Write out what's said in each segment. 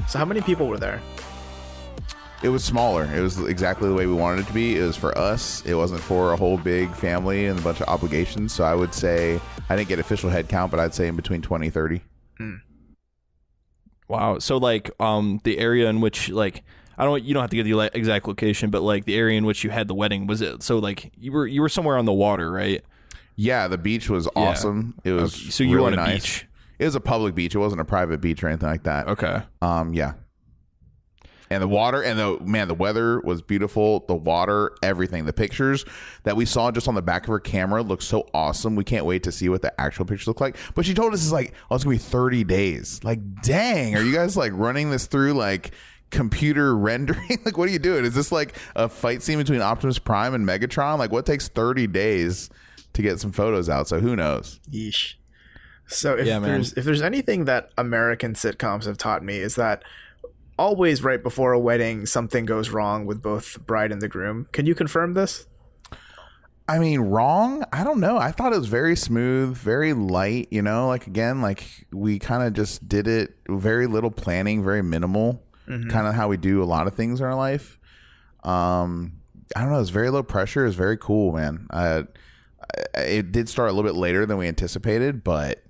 So how many people were there? It was smaller. It was exactly the way we wanted it to be. It was for us. It wasn't for a whole big family and a bunch of obligations. So I would say, I didn't get official head count, but I'd say in between 20, 30. Wow. So like the area in which like you don't have to give the exact location, but like the area in which you had the wedding, was it so like you were somewhere on the water, right? Yeah, the beach was awesome. It was so you really were on a nice. beach. It was a public beach. It wasn't a private beach or anything like that. Okay. Yeah. And the water and the weather was beautiful. The water, everything. The pictures that we saw just on the back of her camera look so awesome. We can't wait to see what the actual pictures look like. But she told us it's like, oh, it's gonna be 30 days. Like, dang, are you guys like running this through like computer rendering? Like, what are you doing? Is this like a fight scene between Optimus Prime and Megatron? Like, what takes 30 days to get some photos out? So who knows? Yeesh. So if there's anything that American sitcoms have taught me is that always right before a wedding, something goes wrong with both the bride and the groom. Can you confirm this? I mean, wrong? I don't know. I thought it was very smooth, very light, you know, like, again, like we kind of just did it, very little planning, very minimal, kind of how we do a lot of things in our life. I don't know. It's very low pressure. It's very cool, man. It did start a little bit later than we anticipated, but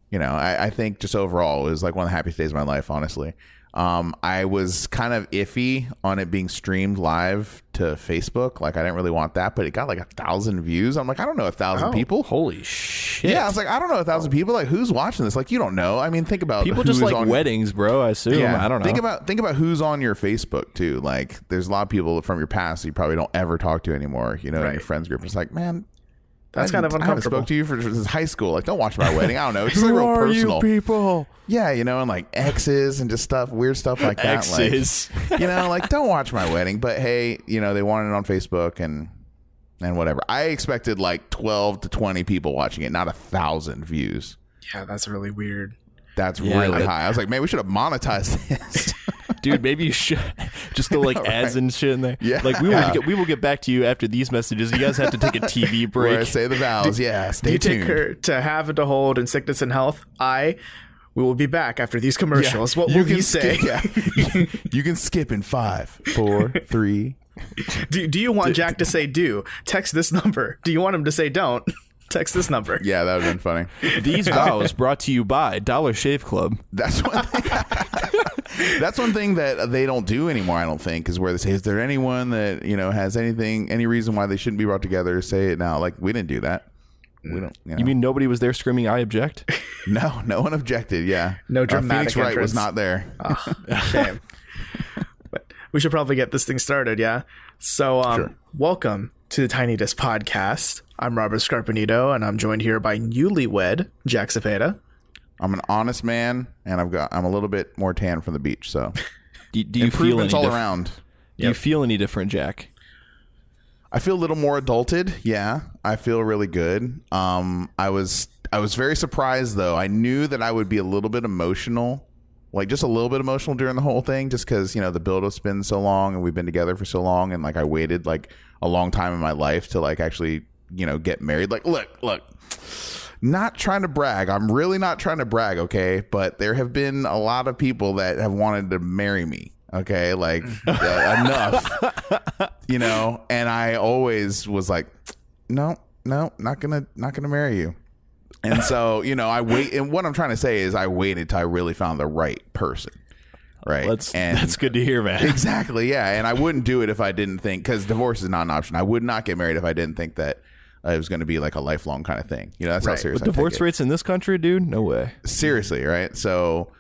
you know, I think just overall it was like one of the happiest days of my life, honestly. I was kind of iffy on it being streamed live to Facebook. Like, I didn't really want that, but it got like 1,000 views. I'm like, I don't know 1,000 people. Holy shit. Yeah, I was like, I don't know 1,000 people. Like, who's watching this? Like, you don't know. I mean, think about people just like weddings, bro. I assume. Yeah, I don't know. Think about who's on your Facebook too. Like, there's a lot of people from your past that you probably don't ever talk to anymore. You know, in your friends group. It's like, man, that's kind of uncomfortable. I haven't spoke to you since high school. Like, don't watch my wedding. I don't know. It's just like real personal. Who are you people? Yeah, you know, and like exes and just stuff, weird stuff like that. Exes. Like, you know, like, don't watch my wedding. But hey, you know, they wanted it on Facebook and whatever. I expected like 12 to 20 people watching it, not 1,000 views. Yeah, that's really weird. That's really high. I was like, man, we should have monetized this. Dude, maybe you should just throw like ads and shit in there. Yeah, like we will get back to you after these messages. You guys have to take a TV break. Where I say the vows. Stay tuned. Take her to have and to hold in sickness and health. We will be back after these commercials. What will you say? You can skip in 5, 4, 3. Do you want Jack to say do? Text this number. Do you want him to say don't? Text this number. Yeah, that would have been funny. These vows brought to you by Dollar Shave Club. That's one thing. That's one thing that they don't do anymore, I don't think, is where they say, is there anyone that, you know, has any reason why they shouldn't be brought together? Say it now. Like, we didn't do that. We don't. You know. You mean nobody was there screaming, I object? No one objected. Yeah. No dramatic Phoenix Wright was not there. Oh, shame. But we should probably get this thing started, yeah? So, sure. Welcome to the Tiny Disc Podcast. I'm Robert Scarpanito, and I'm joined here by newlywed Jack Cepeda. I'm an honest man, and I'm a little bit more tan from the beach, so do you feel any all around? Do you feel any different, Jack? I feel a little more adulted. Yeah, I feel really good. I was very surprised though. I knew that I would be a little bit emotional, like just a little bit emotional during the whole thing, just because, you know, the build-up's been so long and we've been together for so long, and like I waited like a long time in my life to like actually, you know, get married. Like, look. Not trying to brag. I'm really not trying to brag, okay? But there have been a lot of people that have wanted to marry me, okay? Like, enough, you know? And I always was like, no, not gonna marry you. And so, you know, and what I'm trying to say is I waited till I really found the right person, right? That's good to hear, man. Exactly, yeah. And I wouldn't do it if I didn't think, because divorce is not an option. I would not get married if I didn't think that it was going to be like a lifelong kind of thing. You know, that's how serious. With divorce rates in this country, dude, no way. Seriously, right? So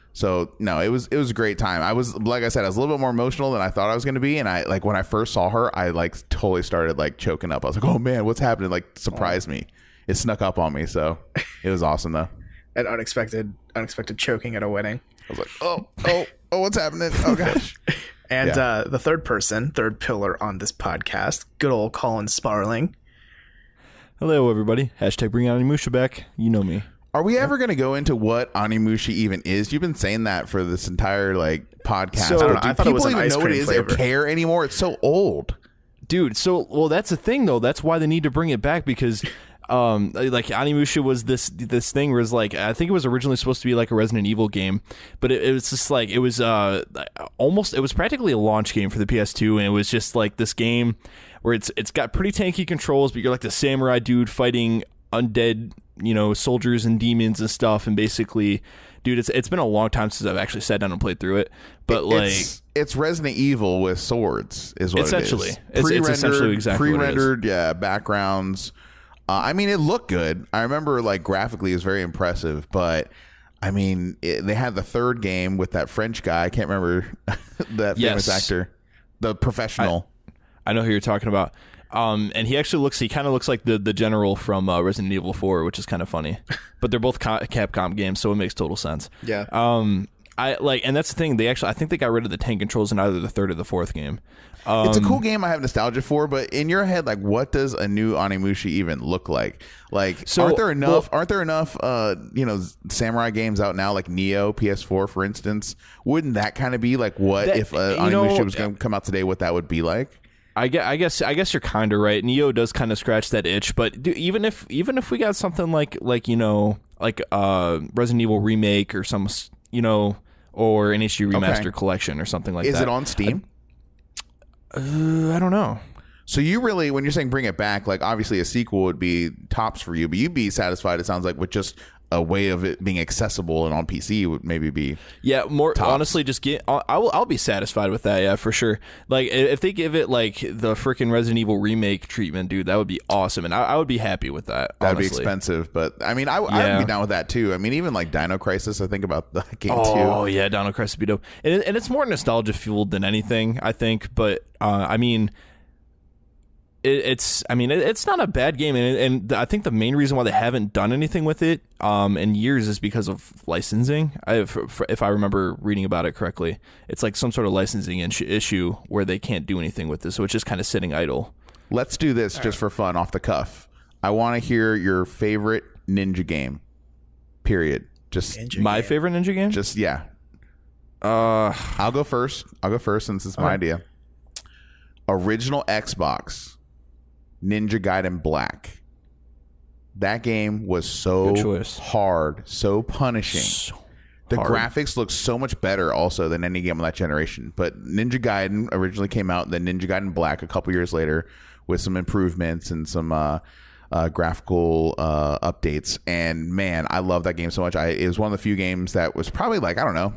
no, it was a great time. I was, like I said, I was a little bit more emotional than I thought I was going to be, and I like when I first saw her, I like totally started like choking up. I was like, oh man, what's happening? Like, surprised me. It snuck up on me, so it was awesome though. An unexpected choking at a wedding. I was like, oh, what's happening? Oh gosh. And the third pillar on this podcast, good old Collin Sparling. Hello, everybody. Hashtag bring Animusha back. You know me. Are we ever going to go into what Animusha even is? You've been saying that for this entire like podcast. So I thought it was an even ice know what it cream is flavor. or care anymore? It's so old. Dude, well, that's the thing, though. That's why they need to bring it back, because like Onimusha was this thing where it's like, I think it was originally supposed to be like a Resident Evil game, but it was just like, it was practically a launch game for the PS2, and it was just like this game where it's got pretty tanky controls, but you're like the samurai dude fighting undead, soldiers and demons and stuff, and basically, dude, it's been a long time since I've actually sat down and played through it, but it's Resident Evil with swords, is what essentially it is. it's essentially exactly pre-rendered, yeah, backgrounds. I mean, it looked good. I remember, like, graphically, it was very impressive, but I mean, they had the third game with that French guy. I can't remember that famous actor, the professional. I know who you're talking about. And he kind of looks like the general from Resident Evil 4, which is kind of funny. But they're both Capcom games, so it makes total sense. Yeah. And that's the thing. I think they got rid of the tank controls in either the third or the fourth game. It's a cool game I have nostalgia for, but in your head, like, what does a new Onimusha even look like? Like, so, aren't there enough samurai games out now, like Neo PS4, for instance? Wouldn't that kind of be like if Onimusha was going to come out today, what that would be like? I guess you're kind of right. Neo does kind of scratch that itch, but even if we got something like Resident Evil remake or some or an issue remaster collection or something like that. Is it on Steam? I don't know. So you really, when you're saying bring it back, like, obviously a sequel would be tops for you, but you'd be satisfied, it sounds like, with just a way of it being accessible and on PC would maybe be more tops. Honestly, just I'll be satisfied with that, yeah, for sure. Like, if they give it like the freaking Resident Evil remake treatment, dude, that would be awesome, and I would be happy with that. That'd be expensive, but I mean, I'd be down with that too. I mean, even like Dino Crisis, I think about the game too. Oh yeah, Dino Crisis would be dope, and it's more nostalgia fueled than anything, I think. But I mean, it's not a bad game, and I think the main reason why they haven't done anything with it in years is because of licensing. If I remember reading about it correctly, it's like some sort of licensing issue where they can't do anything with this, so it's just kind of sitting idle. Let's do this just for fun, off the cuff. I want to hear your favorite ninja game. Period. Just my favorite ninja game. Just yeah. I'll go first since it's my idea. Original Xbox. Ninja Gaiden Black. That game was so hard, so punishing. The graphics look so much better also than any game of that generation. But Ninja Gaiden originally came out, then Ninja Gaiden Black a couple years later with some improvements and some graphical updates. And man, I love that game so much. It was one of the few games that was probably like, I don't know,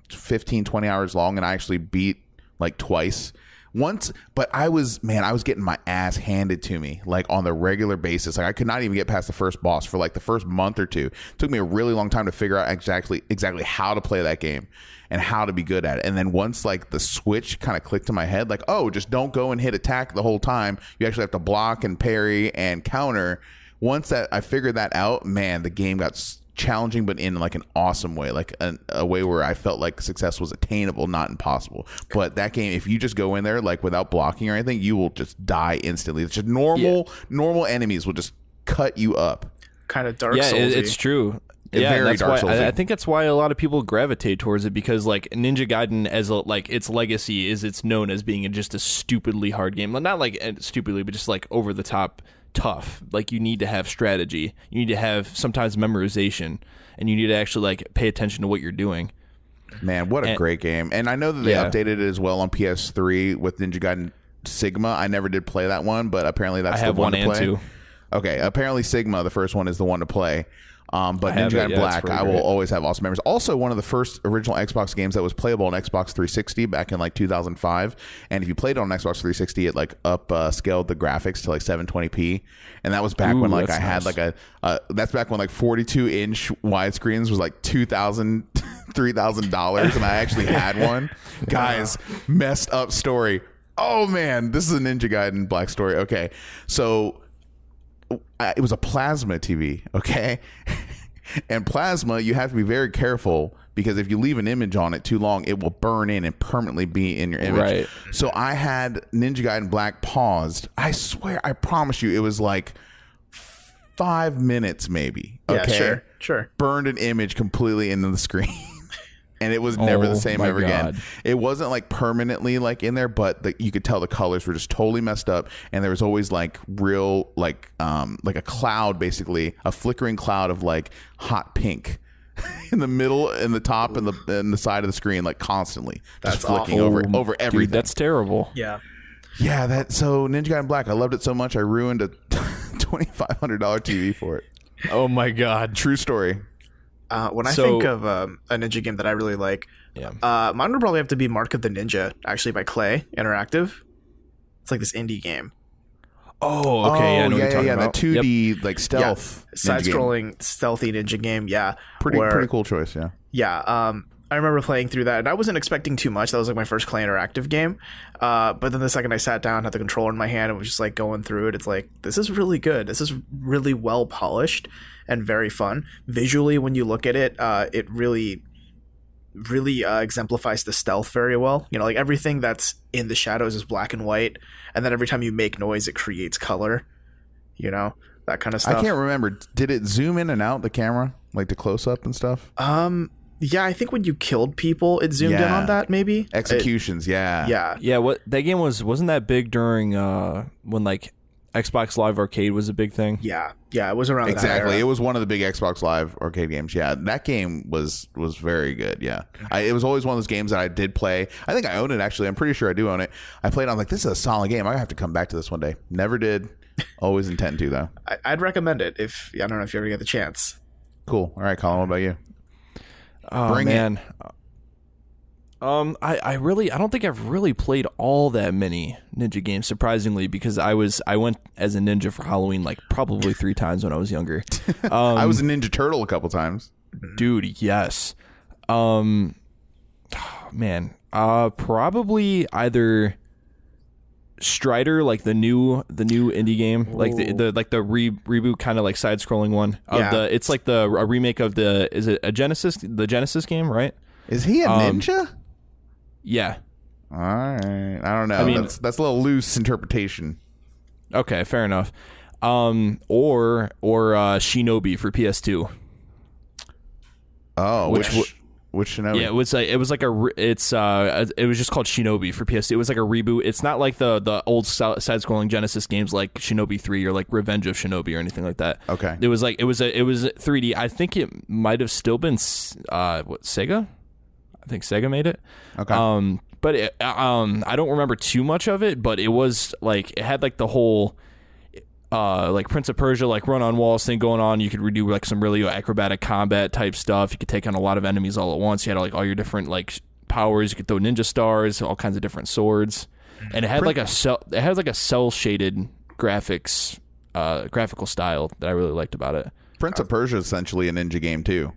15, 20 hours long, and I actually beat like twice. Once, but I was getting my ass handed to me like on the regular basis. Like, I could not even get past the first boss for like the first month or two. It took me a really long time to figure out exactly how to play that game and how to be good at it. And then once like the switch kind of clicked in my head, like, oh, just don't go and hit attack the whole time. You actually have to block and parry and counter. Once that I figured that out, man, the game got challenging, but in like an awesome way, like a way where I felt like success was attainable, not impossible. But that game, if you just go in there like without blocking or anything, you will just die instantly. It's just normal enemies will just cut you up. Kind of Dark Souls-y. Yeah, it's true. Very Dark Souls-y. I think that's why a lot of people gravitate towards it, because like Ninja Gaiden, as its legacy is, it's known as being just a stupidly hard game. Not like stupidly, but just like over the top tough. Like, you need to have strategy, you need to have sometimes memorization, and you need to actually like pay attention to what you're doing. Man, what a great game. And I know that they updated it as well on PS3 with Ninja Gaiden Sigma. I never did play that one, but apparently that's the one to play. I have 1 and 2. Okay, apparently Sigma, the first one, is the one to play. But Ninja Gaiden Black, I will always have awesome memories. Also, one of the first original Xbox games that was playable on Xbox 360 back in like 2005. And if you played it on Xbox 360, it like scaled the graphics to like 720p. And that was back when like I had like that's back when like 42-inch widescreens was like $2,000, $3,000, and I actually had one. Guys, messed up story. Oh man, this is a Ninja Gaiden Black story. Okay, so it was a plasma TV, okay? And plasma, you have to be very careful, because if you leave an image on it too long, it will burn in and permanently be in your image. Right. So I had Ninja Gaiden Black paused. I swear, I promise you, it was like 5 minutes maybe. Okay? Yeah, sure. Burned an image completely into the screen. and it was never the same ever God. again. It wasn't like permanently like in there, but you could tell the colors were just totally messed up, and there was always like real like a cloud, basically a flickering cloud of like hot pink in the middle and the top and the side of the screen, like constantly just flicking over everything. Dude, that's terrible. Yeah. Yeah, so Ninja Gaiden Black, I loved it so much I ruined a $2,500 TV for it. Oh my God. True story. When I think of a ninja game that I really like, mine would probably have to be Mark of the Ninja, actually, by Clay Interactive. It's like this indie game. Oh, okay. I know what you're talking about. That 2D like stealth, side-scrolling stealthy ninja game. Yeah, pretty cool choice. Yeah, yeah. I remember playing through that, and I wasn't expecting too much. That was like my first Clay Interactive game. But then the second I sat down, had the controller in my hand, and was just like going through it, it's like, this is really good. This is really well polished and very fun. Visually, when you look at it, it really exemplifies the stealth very well. You know, like everything that's in the shadows is black and white, and then every time you make noise, it creates color. You know, that kind of stuff. I can't remember. Did it zoom in and out the camera, like the close up and stuff? Yeah, I think when you killed people, it zoomed in on that, maybe. Executions, yeah. Yeah, what that game wasn't that big during when like Xbox Live Arcade was a big thing? Yeah, it was around that era. Exactly. It was one of the big Xbox Live Arcade games. Yeah, that game was very good, yeah. It was always one of those games that I did play. I think I own it, actually. I'm pretty sure I do own it. I played it, I'm like, this is a solid game. I have to come back to this one day. Never did. Always intend to, though. I'd recommend it if, I don't know if you ever get the chance. Cool. All right, Collin, what about you? Oh, man. I don't think I've really played all that many ninja games, surprisingly, because I went as a ninja for Halloween like probably 3 times when I was younger. I was a Ninja Turtle a couple times. Dude, yes. Man, probably either Strider, like the new indie game, like the reboot kind of like side scrolling one. It's like a remake of is it the Genesis game, right? Is he a ninja? Yeah. All right. I don't know. I mean, that's a little loose interpretation. Okay, fair enough. Or Shinobi for PS2. Oh, which Shinobi? Yeah, it was just called Shinobi for PS2. It was like a reboot. It's not like the old side-scrolling Genesis games like Shinobi 3 or like Revenge of Shinobi or anything like that. Okay. It was 3D. I think it might have still been Sega. I think Sega made it. Okay. But I don't remember too much of it, but it was like it had like the whole like Prince of Persia, like run on walls thing going on. You could redo like some really acrobatic combat type stuff. You could take on a lot of enemies all at once. You had like all your different like powers. You could throw ninja stars, all kinds of different swords, and it had like a cell shaded graphics, graphical style that I really liked about it. Prince of Persia is essentially a ninja game too.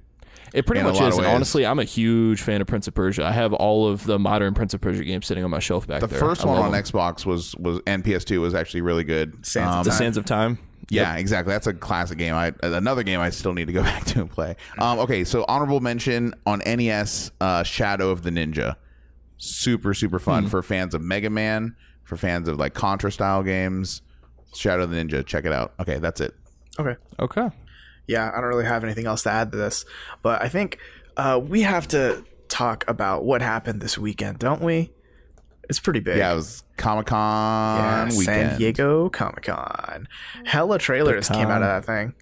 It pretty much is, and honestly, I'm a huge fan of Prince of Persia. I have all of the modern Prince of Persia games sitting on my shelf back there. The first one on Xbox was and PS2 was actually really good. The Sands of Time. Yeah, exactly. That's a classic game. Another game I still need to go back to and play. Okay, so honorable mention on NES, Shadow of the Ninja. Super, super fun for fans of Mega Man, for fans of like Contra style games. Shadow of the Ninja, check it out. Okay, that's it. Okay. Yeah, I don't really have anything else to add to this, but I think we have to talk about what happened this weekend, don't we? It's pretty big. Yeah, it was Comic-Con weekend. San Diego Comic-Con. Hella trailers came out of that thing.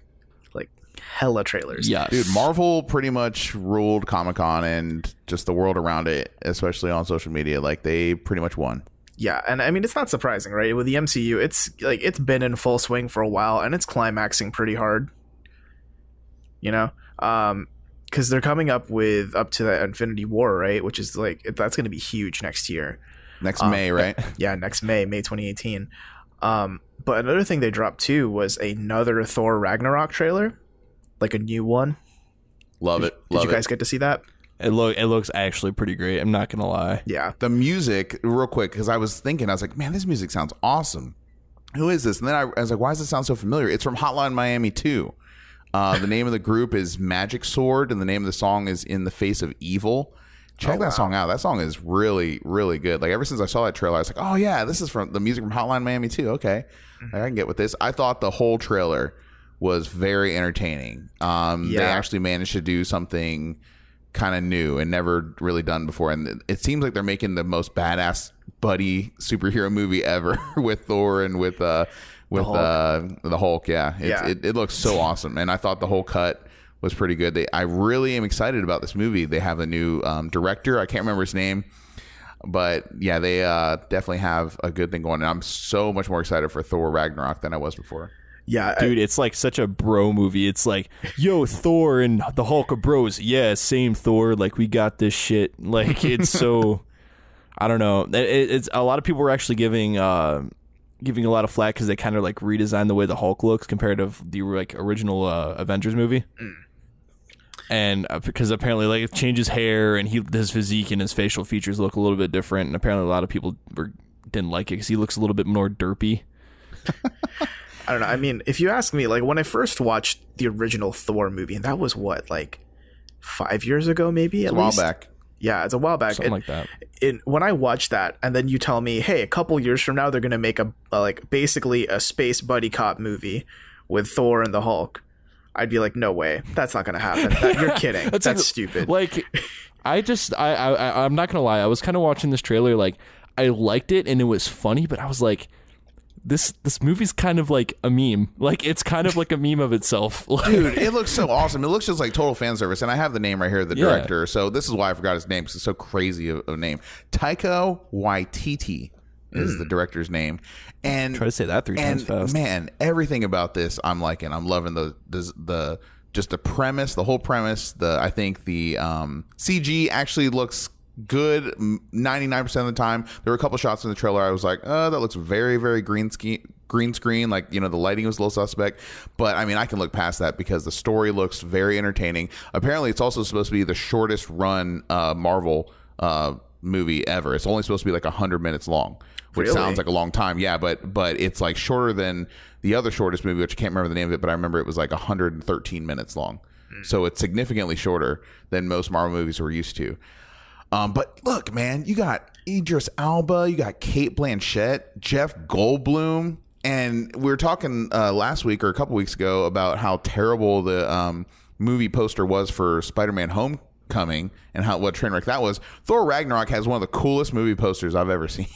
Like, hella trailers. Yes. Dude, Marvel pretty much ruled Comic-Con and just the world around it, especially on social media. Like, they pretty much won. Yeah, and I mean, it's not surprising, right? With the MCU, it's been in full swing for a while, and it's climaxing pretty hard. You know, because they're coming up to the Infinity War, right? Which is like, that's going to be huge next year. Next May, right? Yeah, next May 2018. But another thing they dropped too was another Thor Ragnarok trailer, like a new one. Love it. Did you guys get to see that? It looks actually pretty great. I'm not gonna lie. Yeah. The music, real quick, because I was like, man, this music sounds awesome. Who is this? And then I was like, why does it sound so familiar? It's from Hotline Miami 2. The name of the group is Magic Sword, and the name of the song is In the Face of Evil. Check that song out. That song is really, really good. Like, ever since I saw that trailer, I was like, oh, yeah, this is from the music from Hotline Miami 2. Okay. I can get with this. I thought the whole trailer was very entertaining. They actually managed to do something kind of new and never really done before. And it seems like they're making the most badass buddy superhero movie ever with Thor and with the Hulk. Yeah, it looks so awesome, and I thought the whole cut was pretty good. I really am excited about this movie. They have a new director. I can't remember his name, but yeah, they definitely have a good thing going. And I'm so much more excited for Thor Ragnarok than I was before. Yeah, dude, it's like such a bro movie. It's like, yo, Thor and the Hulk are bros. Yeah, same Thor. Like, we got this shit. Like, it's so, I don't know. It's a lot of people were actually giving a lot of flack because they kind of like redesigned the way the Hulk looks compared to the like original Avengers movie. And because apparently like it changes hair and his physique and his facial features look a little bit different. And apparently a lot of people didn't like it because he looks a little bit more derpy. I don't know. I mean, if you ask me, like when I first watched the original Thor movie, and that was what, like 5 years ago, maybe It's a while back. Yeah, it's a while back. Something like that. When I watched that, and then you tell me, hey, a couple years from now, they're going to make a like basically a space buddy cop movie with Thor and the Hulk, I'd be like, no way, that's not going to happen. You're kidding. That's stupid. Like, I'm not gonna lie. I was kind of watching this trailer. Like, I liked it and it was funny, but I was like, this movie's kind of like a meme. Like, it's kind of like a meme of itself. Dude, it looks so awesome. It looks just like total fan service. And I have the name right here, the director. So this is why I forgot his name, because it's so crazy of a name. Taika Waititi is the director's name. And try to say that three times fast. Man, everything about this I'm liking. I'm loving the just the premise, the whole premise. I think the CG actually looks good 99% of the time. There were a couple shots in the trailer I was like, that looks very, very green screen. Like, you know, the lighting was a little suspect, but I mean, I can look past that because the story looks very entertaining. Apparently it's also supposed to be the shortest run Marvel movie ever. It's only supposed to be like 100 minutes long, which sounds like a long time. Yeah, but it's like shorter than the other shortest movie, which I can't remember the name of it, but I remember it was like 113 minutes long. So it's significantly shorter than most Marvel movies we're used to. But look, man, you got Idris Elba, you got Cate Blanchett, Jeff Goldblum, and we were talking last week or a couple weeks ago about how terrible the movie poster was for Spider-Man Homecoming and what train wreck that was. Thor Ragnarok has one of the coolest movie posters I've ever seen.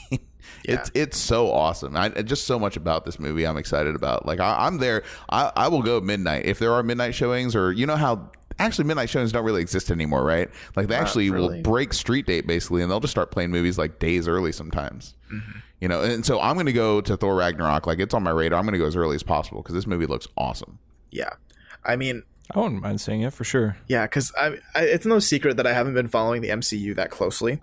Yeah. It's so awesome. Just so much about this movie I'm excited about. Like, I'm there. I will go midnight if there are midnight showings, or you know how. Actually, midnight showings don't really exist anymore, right? Like, they actually will break street date, basically, and they'll just start playing movies like days early sometimes. Mm-hmm. You know, and so I'm going to go to Thor Ragnarok. Like, it's on my radar. I'm going to go as early as possible because this movie looks awesome. Yeah. I mean, I wouldn't mind saying it for sure. Yeah, because it's no secret that I haven't been following the MCU that closely.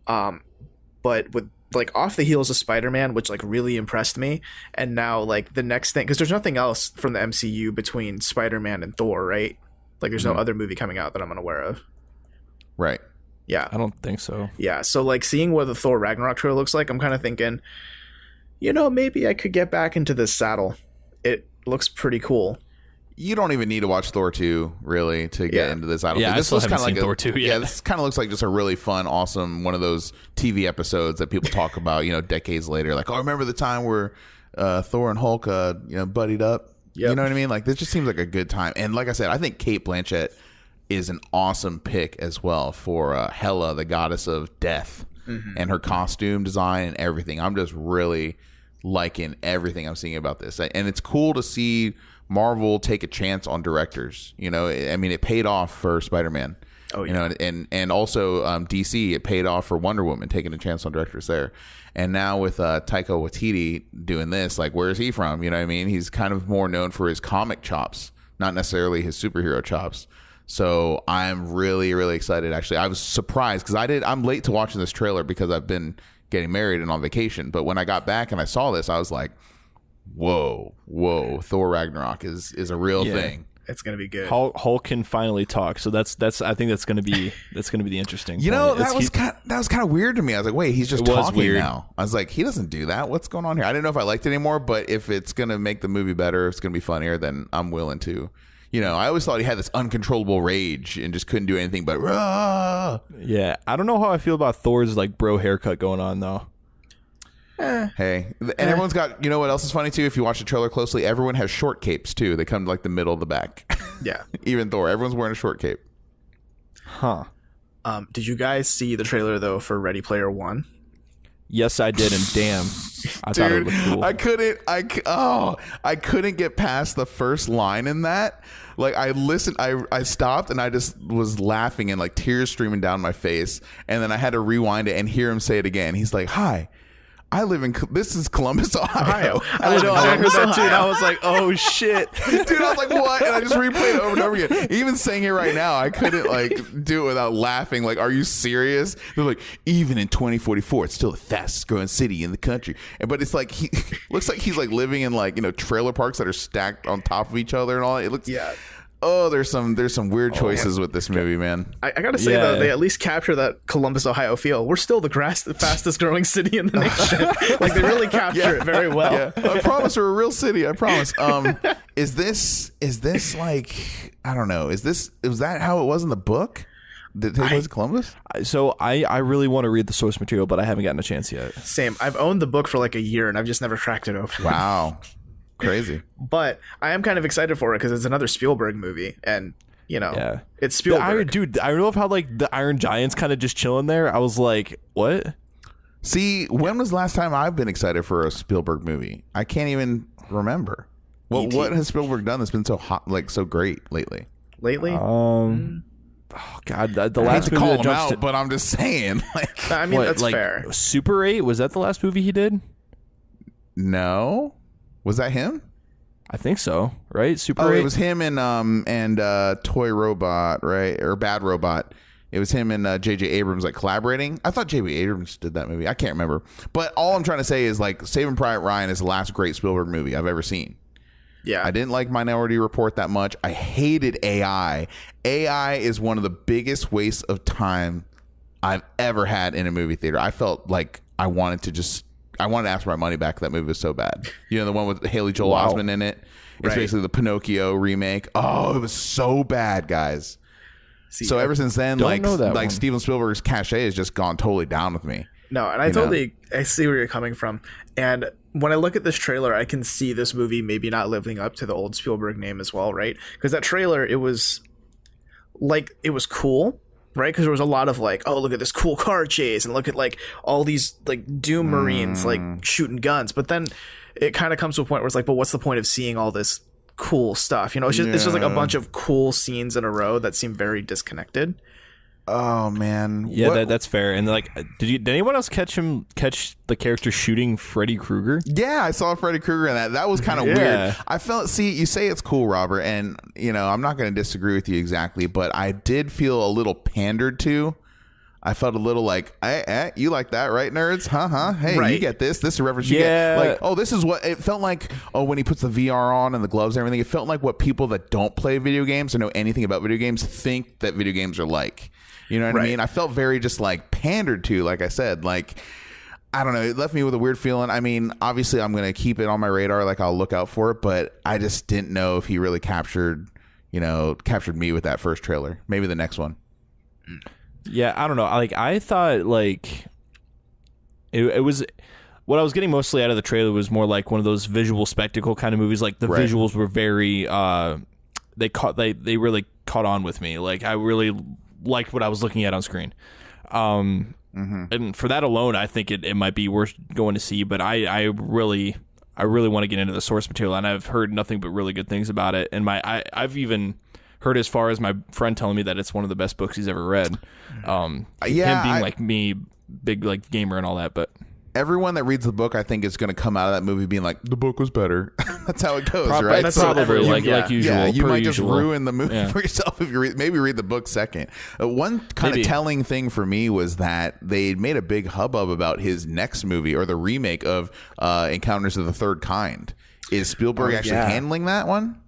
But with, like, off the heels of Spider-Man, which, like, really impressed me, and now, like, the next thing, because there's nothing else from the MCU between Spider-Man and Thor, right? Like, there's no other movie coming out that I'm unaware of. Right. Yeah. I don't think so. Yeah. So, like, seeing what the Thor Ragnarok trailer looks like, I'm kind of thinking, you know, maybe I could get back into this saddle. It looks pretty cool. You don't even need to watch Thor 2, really, to get into this. I don't think. This looks kind of like Thor 2. Yeah, this kind of looks like just a really fun, awesome, one of those TV episodes that people talk about, you know, decades later. Like, oh, remember the time where Thor and Hulk, you know, buddied up? Yep. You know what I mean? Like, this just seems like a good time. And like I said, I think Cate Blanchett is an awesome pick as well for Hela, the goddess of death, and her costume design and everything. I'm just really liking everything I'm seeing about this. And it's cool to see Marvel take a chance on directors. You know, I mean, it paid off for Spider-Man. Oh, yeah. You know, and also DC, it paid off for Wonder Woman, taking a chance on directors there. And now with Taika Waititi doing this, like, where is he from? You know what I mean? He's kind of more known for his comic chops, not necessarily his superhero chops. So I'm really, really excited. Actually, I was surprised because I'm late to watching this trailer because I've been getting married and on vacation. But when I got back and I saw this, I was like, whoa, Thor Ragnarok is a real thing. It's gonna be good. Hulk can finally talk, so that's I think that's gonna be the interesting. You know, that was kind of weird to me. I was like, wait, he's just talking now. I was like, he doesn't do that. What's going on here? I didn't know if I liked it anymore, but if it's gonna make the movie better, if it's gonna be funnier, then I'm willing to. You know, I always thought he had this uncontrollable rage and just couldn't do anything but. Rah! Yeah, I don't know how I feel about Thor's like bro haircut going on though. Hey, and everyone's got, you know what else is funny too? If you watch the trailer closely, everyone has short capes too. They come to like the middle of the back. Yeah. Even Thor, everyone's wearing a short cape. Huh. Did you guys see the trailer though for Ready Player One? Yes, I did, and damn, I thought it Dude, looked cool. I couldn't get past the first line in that. Like I stopped and I just was laughing and like tears streaming down my face. And then I had to rewind it and hear him say it again. He's like, "Hi, I live in this is Columbus, Ohio." I know. I heard that too, and I was like, Oh shit! Dude, I was like, "What?" And I just replayed it over and over again. Even saying it right now, I couldn't like do it without laughing. Like, are you serious? They're like, even in 2044, it's still the fastest growing city in the country. But it's like he looks like he's like living in like, you know, trailer parks that are stacked on top of each other and all. It looks Oh, there's some weird choices with this movie, man. I gotta say though, they at least capture that Columbus, Ohio feel. We're still the fastest growing city in the nation. Like they really capture it very well. Yeah. I promise we're a real city. I promise. Is this like, I don't know. Was that how it was in the book? Did it take place in Columbus? So I really want to read the source material, but I haven't gotten a chance yet. Same. I've owned the book for like a year and I've just never cracked it open. Wow. Crazy. But I am kind of excited for it because it's another Spielberg movie, and you know, it's Spielberg. Dude, I love how like the Iron Giant's kind of just chilling there. I was like, what? See, when was the last time I've been excited for a Spielberg movie? I can't even remember. Well, what has Spielberg done that's been so hot, like so great lately? Oh God, the I last hate to movie call that him jumps out, but I'm just saying. Like, I mean, that's like, fair. Super 8, was that the last movie he did? No, was that him? I think so, right? Super 8? It was him and Toy Robot, right? Or Bad Robot. It was him and J.J. Abrams like collaborating. I thought J.J. Abrams did that movie. I can't remember. But all I'm trying to say is like Saving Private Ryan is the last great Spielberg movie I've ever seen. Yeah. I didn't like Minority Report that much. I hated AI. AI is one of the biggest wastes of time I've ever had in a movie theater. I felt like I wanted to ask for my money back. That movie was so bad. You know, the one with Haley Joel Osment in it. It's basically the Pinocchio remake. Oh, it was so bad, guys. See, so ever since then, like one. Steven Spielberg's cachet has just gone totally down with me. No, and I see where you're coming from. And when I look at this trailer, I can see this movie maybe not living up to the old Spielberg name as well, right? Because that trailer, it was cool, right? Because there was a lot of like, oh, look at this cool car chase, and look at like all these like Doom Marines like shooting guns. But then it kind of comes to a point where it's like, but what's the point of seeing all this cool stuff? You know, it's just like a bunch of cool scenes in a row that seem very disconnected. Oh man, yeah, that's fair. And like, did anyone else catch the character shooting Freddy Krueger? Yeah, I saw Freddy Krueger in that. That was kind of weird. I felt. See, you say it's cool, Robert, and you know I'm not going to disagree with you exactly, but I did feel a little pandered to. I felt a little like, you like that, right, nerds? Hey, right. You get this. This is a reference. You get like, oh, this is what it felt like. Oh, when he puts the VR on and the gloves and everything, it felt like what people that don't play video games or know anything about video games think that video games are like. You know what I mean? I felt very just like pandered to, like I said, like, I don't know. It left me with a weird feeling. I mean, obviously I'm going to keep it on my radar. Like I'll look out for it, but I just didn't know if he really captured me with that first trailer. Maybe the next one. Yeah, I don't know. Like I thought like it was what I was getting mostly out of the trailer was more like one of those visual spectacle kind of movies. Like the visuals were very they really caught on with me. Like I really liked what I was looking at on screen. And for that alone, I think it might be worth going to see, but I really want to get into the source material, and I've heard nothing but really good things about it. And I've even heard as far as my friend telling me that it's one of the best books he's ever read. Him being like me, big like gamer and all that, but everyone that reads the book, I think, is going to come out of that movie being like, the book was better. That's how it goes, right? That's probably like usual. Yeah, you might usual. just ruin the movie for yourself if you maybe read the book second. One kind of telling thing for me was that they made a big hubbub about his next movie or the remake of Encounters of the Third Kind. Is Spielberg actually handling that one?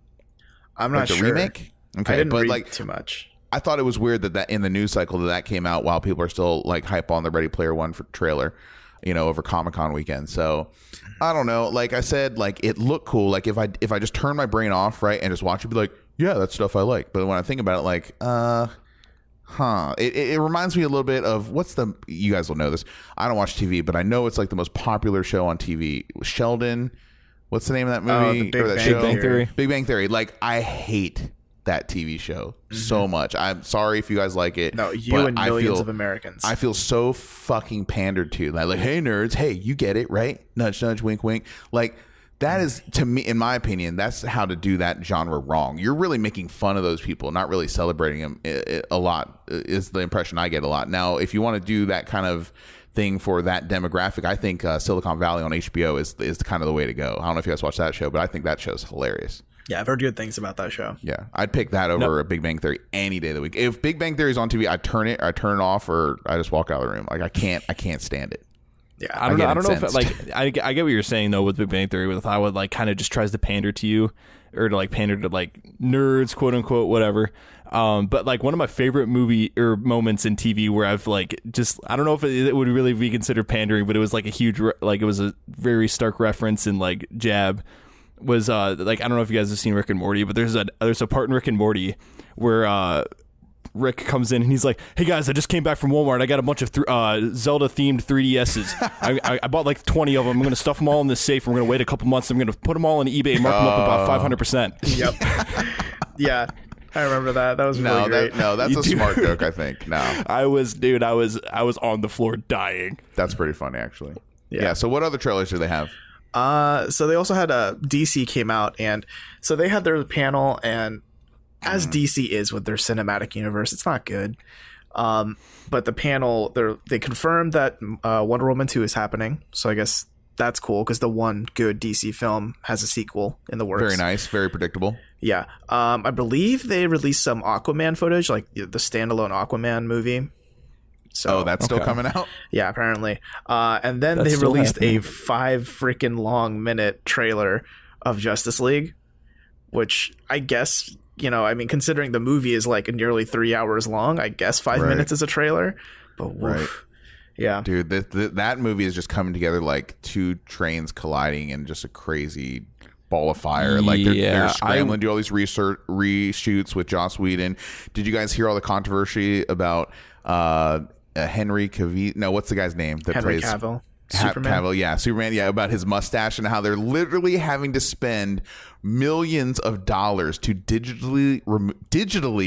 I'm not sure. The remake? Okay, I didn't but read like too much. I thought it was weird that in the news cycle that came out while people are still like hype on the Ready Player One for trailer, you know, over Comic-Con weekend. So I don't know. Like I said, like it looked cool. Like if I just turn my brain off, right, and just watch it, be like, yeah, that's stuff I like. But when I think about it, like, it reminds me a little bit of you guys will know this. I don't watch TV, but I know it's like the most popular show on TV. Sheldon, what's the name of that movie? Big Bang Theory. Big Bang Theory. Like I hate that TV show so much. I'm sorry if you guys like it. No, you but and millions of Americans. I feel so fucking pandered to. Like, hey nerds, hey, you get it, right? Nudge, nudge, wink, wink. Like, that is, to me, in my opinion, that's how to do that genre wrong. You're really making fun of those people, not really celebrating them a lot, is the impression I get a lot. Now, if you want to do that kind of thing for that demographic, I think Silicon Valley on HBO is kind of the way to go. I don't know if you guys watch that show, but I think that show's hilarious. Yeah, I've heard good things about that show. Yeah, I'd pick that over a Big Bang Theory any day of the week. If Big Bang Theory's on TV, I turn it off, or I just walk out of the room. Like, I can't stand it. Yeah, I don't know if I get what you're saying though with Big Bang Theory, with how it like kind of just tries to pander to you, or to like pander to like nerds, quote unquote, whatever. But like one of my favorite movie or moments in TV where I've like just, I don't know if it would really be considered pandering, but it was like a huge, like it was a very stark reference and like jab, was like, I don't know if you guys have seen Rick and Morty, but there's a part in Rick and Morty where Rick comes in and he's like, hey guys, I just came back from Walmart. I got a bunch of Zelda themed 3DSs. I bought like 20 of them. I'm going to stuff them all in this safe. We're going to wait a couple months. I'm going to put them all on eBay and mark them up about 500%. Yep. Yeah. I remember that. That was really great. That's a smart joke, I think. No. I was on the floor dying. That's pretty funny, actually. Yeah. So what other trailers do they have? So they also had DC came out, and so they had their panel, and as DC is with their cinematic universe, it's not good. But the panel, they confirmed that Wonder Woman 2 is happening. So I guess that's cool because the one good DC film has a sequel in the works. Very nice. Very predictable. Yeah. I believe they released some Aquaman footage, like the standalone Aquaman movie. So, that's still coming out? Yeah, apparently. And then That's they still released happening. a 5 freaking long minute trailer of Justice League, which I guess, I mean, considering the movie is like nearly 3 hours long, I guess 5 minutes is a trailer. But woof. Right. Yeah. Dude, that movie is just coming together like two trains colliding in just a crazy ball of fire. Like they're scrambling to do all these reshoots with Joss Whedon. Did you guys hear all the controversy about Henry Cavill? No, what's the guy's name that Henry plays Cavill. Superman. Cavill, Superman, about his mustache and how they're literally having to spend millions of dollars to digitally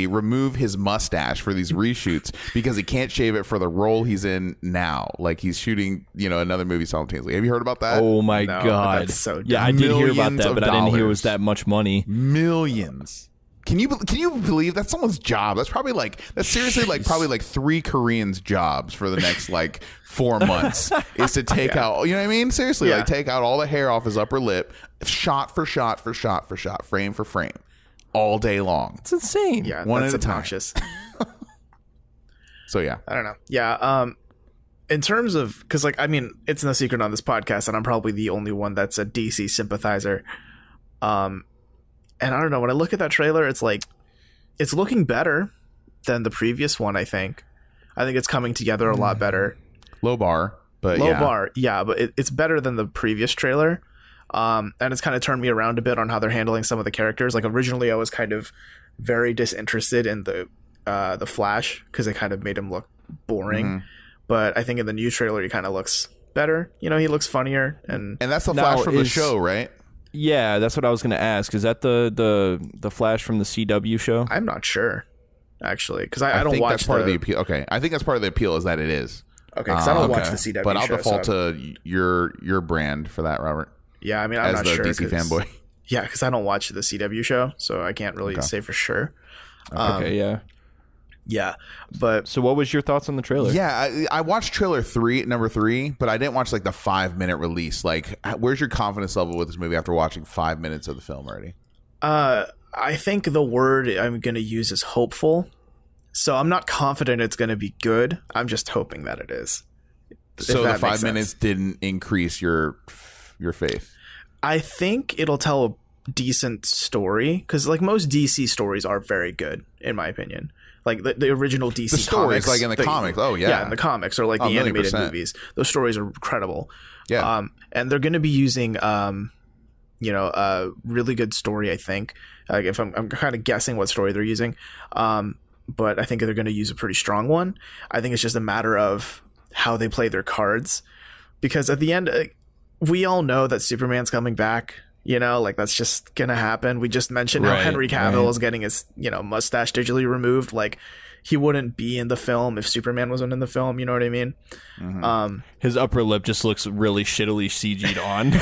remove his mustache for these reshoots because he can't shave it for the role he's in now. Like he's shooting, another movie simultaneously. Have you heard about that? Oh my No, God. that's so dumb. Yeah, I did hear about Millions that, of but I didn't hear it was dollars. that much money. Millions. Can you believe that's someone's job? That's probably seriously probably 3 Koreans' jobs for the next 4 months is to take out, you know what I mean? Seriously, Yeah. take out all the hair off his upper lip, shot for shot for shot for shot, frame for frame, all day long. It's insane. Yeah, One that's at a time. obnoxious. So yeah, I don't know. Yeah. In terms of, because it's no secret on this podcast, and I'm probably the only one that's a DC sympathizer. And I don't know, when I look at that trailer, it's it's looking better than the previous one. I think it's coming together a lot better. low bar, but Low bar, yeah, but it's better than the previous trailer. And it's kind of turned me around a bit on how they're handling some of the characters. Like originally, I was kind of very disinterested in the Flash because it kind of made him look boring. But I think in the new trailer, he kind of looks better. He looks funnier, and And that's the Now Flash from the is- show, right? Yeah, that's what I was going to ask. Is that the Flash from the CW show? I'm not sure actually because I don't think watch that's part of the appeal. Okay, I think that's part of the appeal is that it is. Okay, because I don't watch Okay. the CW But I'll show, default so to your brand for that, Robert, yeah, I mean, I'm as not the sure. DC 'cause- fanboy. Yeah, because I don't watch the CW show, so I can't really say for sure. Okay, yeah. Yeah, but So what was your thoughts on the trailer? Yeah, I watched trailer number 3, but I didn't watch the 5-minute release. Where's your confidence level with this movie after watching 5 minutes of the film already? I think the word I'm going to use is hopeful. So I'm not confident it's going to be good. I'm just hoping that it is. So the that 5 makes minutes sense. didn't increase your faith. I think it'll tell a decent story because most DC stories are very good in my opinion. Like the original DC The stories, comics, in the comics. Oh yeah, yeah, in the comics or the million animated %. movies. Those stories are incredible. Yeah. And they're going to be using a really good story. I think. If I'm kind of guessing what story they're using, but I think they're going to use a pretty strong one. I think it's just a matter of how they play their cards, because at the end, we all know that Superman's coming back. You know, like that's just gonna happen. We just mentioned how Right, Henry Cavill right. is getting his, you know, mustache digitally removed. Like he wouldn't be in the film if Superman wasn't in the film. You know what I mean? His upper lip just looks really shittily CG'd on.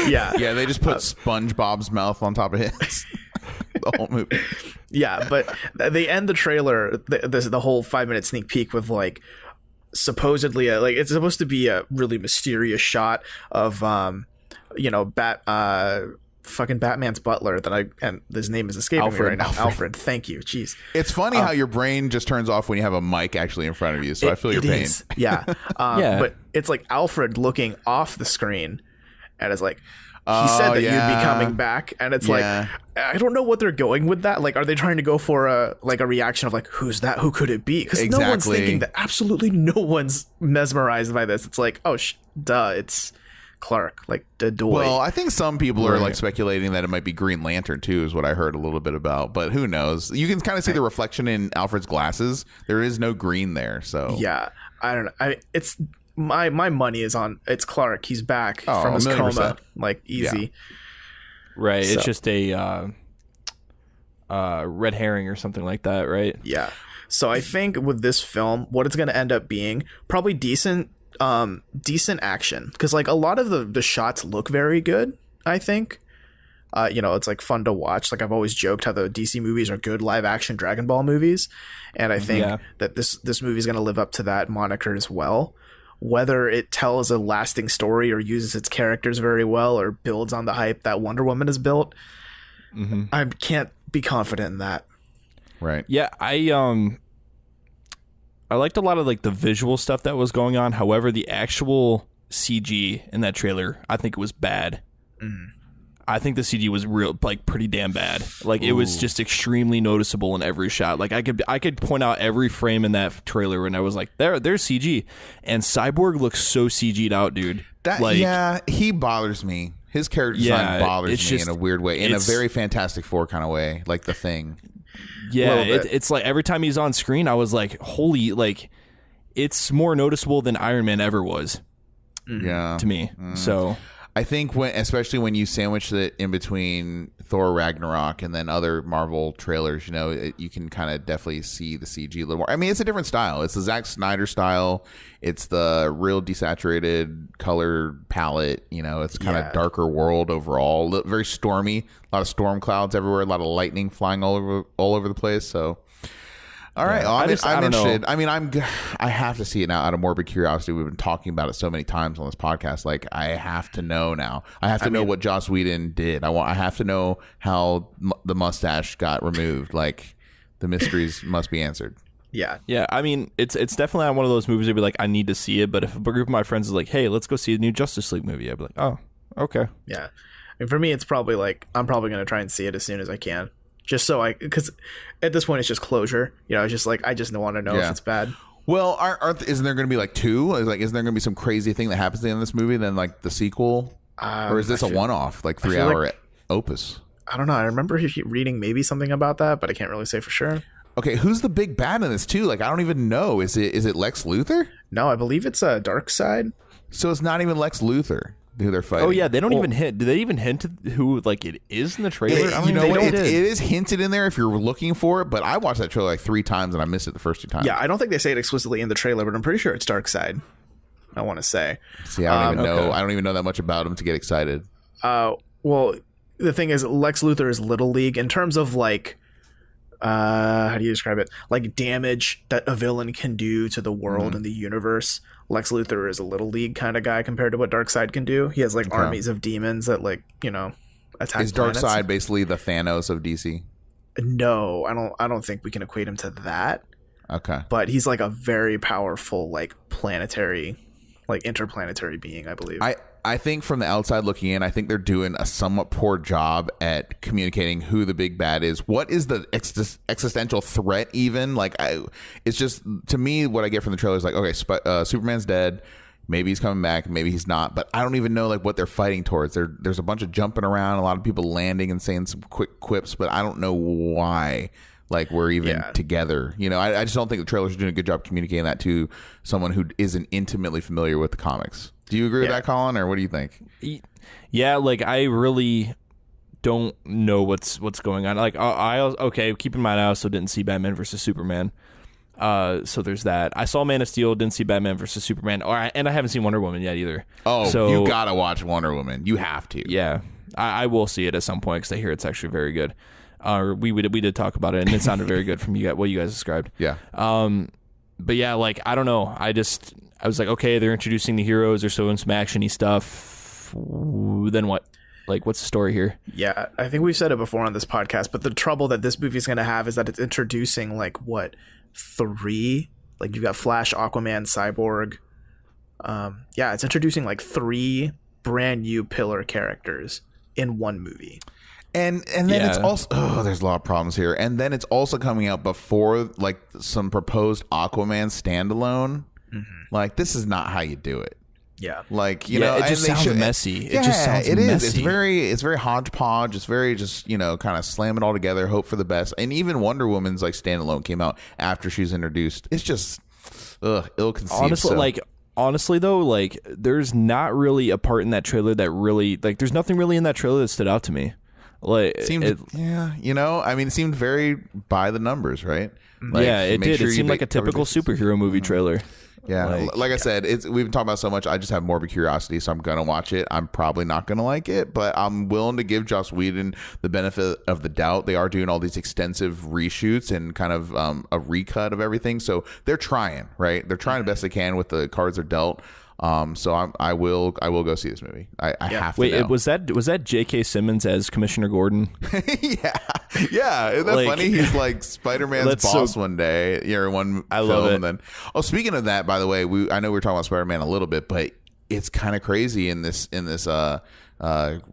Yeah. Yeah, they just put SpongeBob's mouth on top of his. The whole movie. Yeah, but they end the trailer, the whole 5-minute sneak peek with like supposedly like it's supposed to be a really mysterious shot of you know, fucking Batman's butler and his name is escaping me right now. Alfred. Thank you. Jeez. It's funny how your brain just turns off when you have a mic actually in front of you. So I feel your pain. Is. Yeah. Yeah. But it's like Alfred looking off the screen, and it's like he said that you'd be coming back, and it's like I don't know what they're going with that. Like, are they trying to go for a reaction of like, who's that? Who could it be? Because no one's thinking that. Absolutely no one's mesmerized by this. It's like, oh, duh, it's Clark, like Dadoy. Well, I think some people are like speculating that it might be Green Lantern too, is what I heard a little bit about. But who knows? You can kind of see the reflection in Alfred's glasses. There is no green there, so yeah, I don't know. It's my money is on it's Clark. He's back from his 1,000,000%. coma, like easy. Yeah. Right. So- It's just a red herring or something like that, right? Yeah. So I think with this film, what it's going to end up being probably decent action, because like a lot of the shots look very good. I think, you know, it's like fun to watch. Like I've always joked how the DC movies are good live action Dragon Ball movies, and I think that this movie is going to live up to that moniker as well. Whether it tells a lasting story or uses its characters very well or builds on the hype that Wonder Woman has built, I can't be confident in that. right. Yeah, I liked a lot of like the visual stuff that was going on. However, the actual CG in that trailer, I think it was bad. I think the CG was pretty damn bad. Like it was just extremely noticeable in every shot. Like I could point out every frame in that trailer and I was like, there's CG. And Cyborg looks so CG'd out, dude. He bothers me. His character design bothers me in a weird way, in a very Fantastic Four kind of way, like The Thing. Yeah, it's like every time he's on screen, I was like, holy, like it's more noticeable than Iron Man ever was. Yeah, to me. So I think especially when you sandwich it in between Thor Ragnarok and then other Marvel trailers, you know, you can kind of definitely see the CG a little more. I mean, it's a different style. It's the Zack Snyder style. It's the real desaturated color palette. You know, it's kind of darker world overall. Very stormy. A lot of storm clouds everywhere. A lot of lightning flying all over the place. So. All right, I'm interested. I mean, I have to see it now out of morbid curiosity. We've been talking about it so many times on this podcast. Like, I have to know now. I have to know what Joss Whedon did. I have to know how the mustache got removed. Like, the mysteries must be answered. Yeah. Yeah, I mean, it's definitely not one of those movies I'd be like, I need to see it. But if a group of my friends is like, hey, let's go see a new Justice League movie, I'd be like, oh, okay. Yeah. I mean, for me, it's probably like, I'm probably going to try and see it as soon as I can. Just so because at this point it's just closure. You know, it's just like I just don't want to know if it's bad. Well, isn't there going to be like two? Like, isn't there going to be some crazy thing that happens at the end of this movie? Then like the sequel, or is this a one-off, like 3-hour opus? I don't know. I remember reading maybe something about that, but I can't really say for sure. Okay, who's the big bad in this too? Like, I don't even know. Is it Lex Luthor? No, I believe it's a Darkseid. So it's not even Lex Luthor who they're fighting. Oh yeah, they don't even hint. Do they even hint who like it is in the trailer? It is hinted in there if you're looking for it. But I watched that trailer like 3 times and I missed it the first 2 times. Yeah, I don't think they say it explicitly in the trailer, but I'm pretty sure it's Darkseid. I want to say. See, I don't even know. I don't even know that much about him to get excited. Well, the thing is, Lex Luthor is Little League in terms of like, how do you describe it? Like damage that a villain can do to the world and the universe. Lex Luthor is a Little League kind of guy compared to what Darkseid can do. He has like armies of demons that like, you know, attack. Is Darkseid basically the Thanos of DC? No, I don't think we can equate him to that. Okay. But he's like a very powerful like planetary, like interplanetary being, I believe. I think from the outside looking in, I think they're doing a somewhat poor job at communicating who the big bad is. What is the existential threat even? Like, it's just, to me, what I get from the trailer is like, okay, Superman's dead. Maybe he's coming back. Maybe he's not. But I don't even know like what they're fighting towards. There's a bunch of jumping around, a lot of people landing and saying some quick quips, but I don't know why. Like we're even together, you know. I just don't think the trailers are doing a good job communicating that to someone who isn't intimately familiar with the comics. Do you agree with that, Collin, or what do you think? Yeah, like I really don't know what's going on. Like okay, keep in mind I also didn't see Batman versus Superman. So there's that. I saw Man of Steel, didn't see Batman versus Superman, and I haven't seen Wonder Woman yet either. Oh, so, you gotta watch Wonder Woman. You have to. Yeah, I will see it at some point because I hear it's actually very good. We did talk about it, and it sounded very good from what you guys described. Yeah. But yeah, like I don't know. I was like, okay, they're introducing the heroes. They're showing some actiony stuff. Then what? Like, what's the story here? Yeah, I think we've said it before on this podcast, but the trouble that this movie is going to have is that it's introducing three, like you've got Flash, Aquaman, Cyborg. It's introducing like three brand new pillar characters in one movie. And then it's also there's a lot of problems here. And then it's also coming out before like some proposed Aquaman standalone. Mm-hmm. Like, this is not how you do it. Yeah, like you know, it just sounds messy. Yeah, it just sounds it is. messy. It's very hodgepodge. It's very just kind of slam it all together, hope for the best. And even Wonder Woman's like standalone came out after she's introduced. It's just ill-conceived. Honestly though, like there's not really a part in that trailer that really there's nothing really in that trailer that stood out to me. Like it seemed, it seemed very by the numbers, right? Like, it did. It seemed like a typical superhero movie trailer. Yeah, like I said, we've been talking about so much. I just have morbid curiosity, so I'm gonna watch it. I'm probably not gonna like it, but I'm willing to give Joss Whedon the benefit of the doubt. They are doing all these extensive reshoots and kind of a recut of everything, so they're trying, right? They're trying the best they can with the cards they're dealt. So I will go see this movie. I have to. Wait, was that J.K. Simmons as Commissioner Gordon? yeah. Isn't that funny? He's like Spider-Man's boss one day. One I film, love it. And then, speaking of that, by the way, I know we were talking about Spider-Man a little bit, but it's kind of crazy in this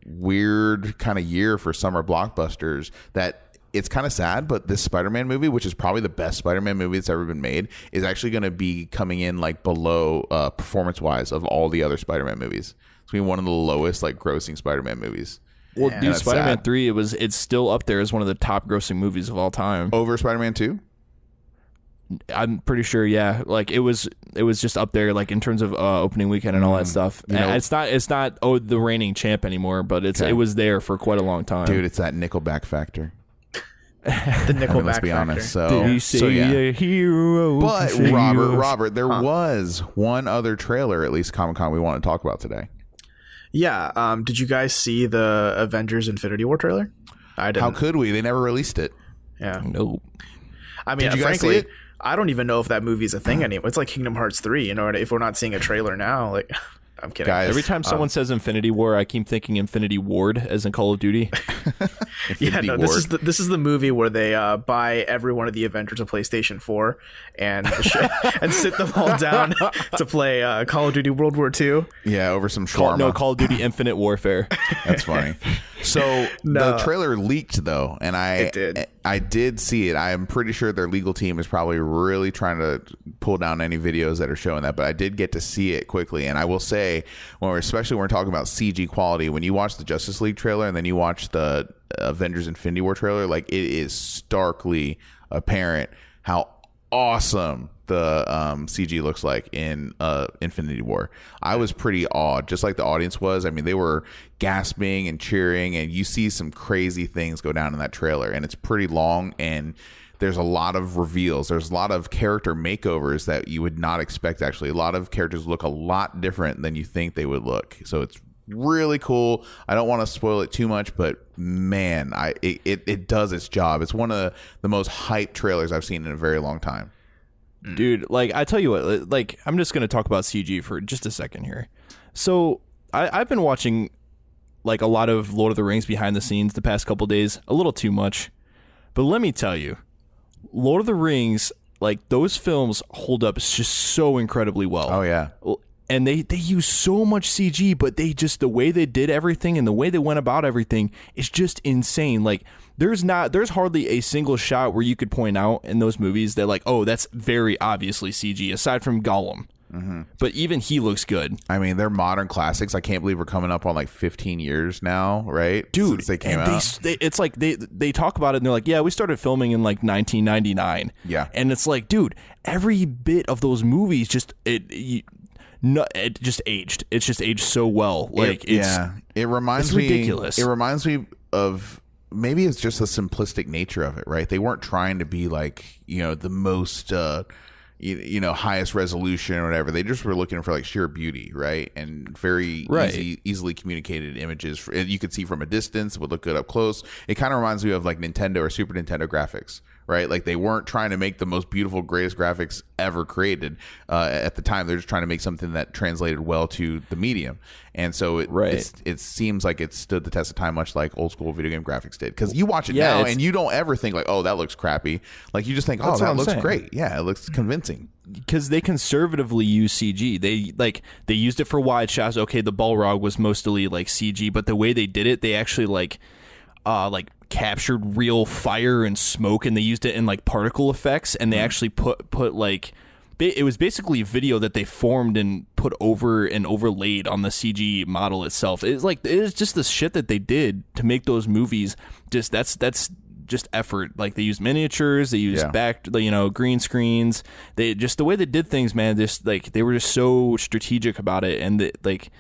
weird kind of year for summer blockbusters that. It's kind of sad, but this Spider-Man movie, which is probably the best Spider-Man movie that's ever been made, is actually going to be coming in like below performance-wise of all the other Spider-Man movies. It's going to be one of the lowest like grossing Spider-Man movies. Well, dude, Spider-Man 3, it's still up there as one of the top grossing movies of all time. Over Spider-Man 2? I'm pretty sure, yeah. Like it was just up there, like in terms of opening weekend and all that stuff. It's not the reigning champ anymore, but it was there for quite a long time. Dude, it's that Nickelback factor. The Nickelback let's be factor. honest. A hero? But Robert, there was one other trailer, at least Comic-Con, we want to talk about today. Yeah. Did you guys see the Avengers Infinity War trailer? I didn't. How could we? They never released it. Yeah. Nope. I mean, Did you guys see frankly, it? I don't even know if that movie's a thing anymore. It's like Kingdom Hearts 3. You know, if we're not seeing a trailer now, like, I'm kidding. Guys, every time someone says Infinity War, I keep thinking Infinity Ward as in Call of Duty. This is the movie where they buy every one of the Avengers a PlayStation 4 and and sit them all down to play Call of Duty World War II. Yeah, over some shawarma. Call of Duty Infinite Warfare. That's funny. So the trailer leaked though, and I did see it. I am pretty sure their legal team is probably really trying to pull down any videos that are showing that, but I did get to see it quickly. And I will say, especially when we're talking about CG quality, when you watch the Justice League trailer and then you watch the Avengers Infinity War trailer, like it is starkly apparent how awesome the CG looks like in Infinity War. I was pretty awed, just like the audience was. I mean, they were gasping and cheering, and you see some crazy things go down in that trailer, and it's pretty long, and there's a lot of reveals. There's a lot of character makeovers that you would not expect, actually. A lot of characters look a lot different than you think they would look. So it's really cool. I don't want to spoil it too much, but man, it does its job. It's one of the most hyped trailers I've seen in a very long time. Dude, like, I tell you what, like, I'm just going to talk about CG for just a second here. So I've been watching like a lot of Lord of the Rings behind the scenes the past couple days, a little too much. But let me tell you, Lord of the Rings, like, those films hold up just so incredibly well. Oh, yeah. And they use so much CG, but the way they did everything and the way they went about everything is just insane. Like, there's hardly a single shot where you could point out in those movies that, like, oh, that's very obviously CG, aside from Gollum. Mm-hmm. But even he looks good. I mean, they're modern classics. I can't believe we're coming up on like 15 years now, right? Dude, since they came out. It's like they talk about it and they're like, yeah, we started filming in like 1999. Yeah. And it's like, dude, every bit of those movies it just aged. It's just aged so well. Like, It reminds It's me ridiculous. It reminds me of, maybe it's just the simplistic nature of it, right? They weren't trying to be like, the most highest resolution or whatever. They just were looking for like sheer beauty, right? And very easily communicated images. You could see from a distance, would look good up close. It kind of reminds me of like Nintendo or Super Nintendo graphics, right? Like they weren't trying to make the most beautiful, greatest graphics ever created at the time. They're just trying to make something that translated well to the medium. And so it seems like it stood the test of time, much like old school video game graphics did. Because you watch it now and you don't ever think like, oh, that looks crappy. Like you just think, oh, that looks great. Yeah, it looks convincing. Because they conservatively use CG. They used it for wide shots. Okay, the Balrog was mostly like CG, but the way they did it, they actually like captured real fire and smoke, and they used it in like particle effects, and they actually put like it was basically video that they formed and put over and overlaid on the CG model itself. It was just the shit that they did to make those movies. Just that's just effort. Like they used miniatures, they used green screens. They just the way they did things, man. Just like they were just so strategic about it, and like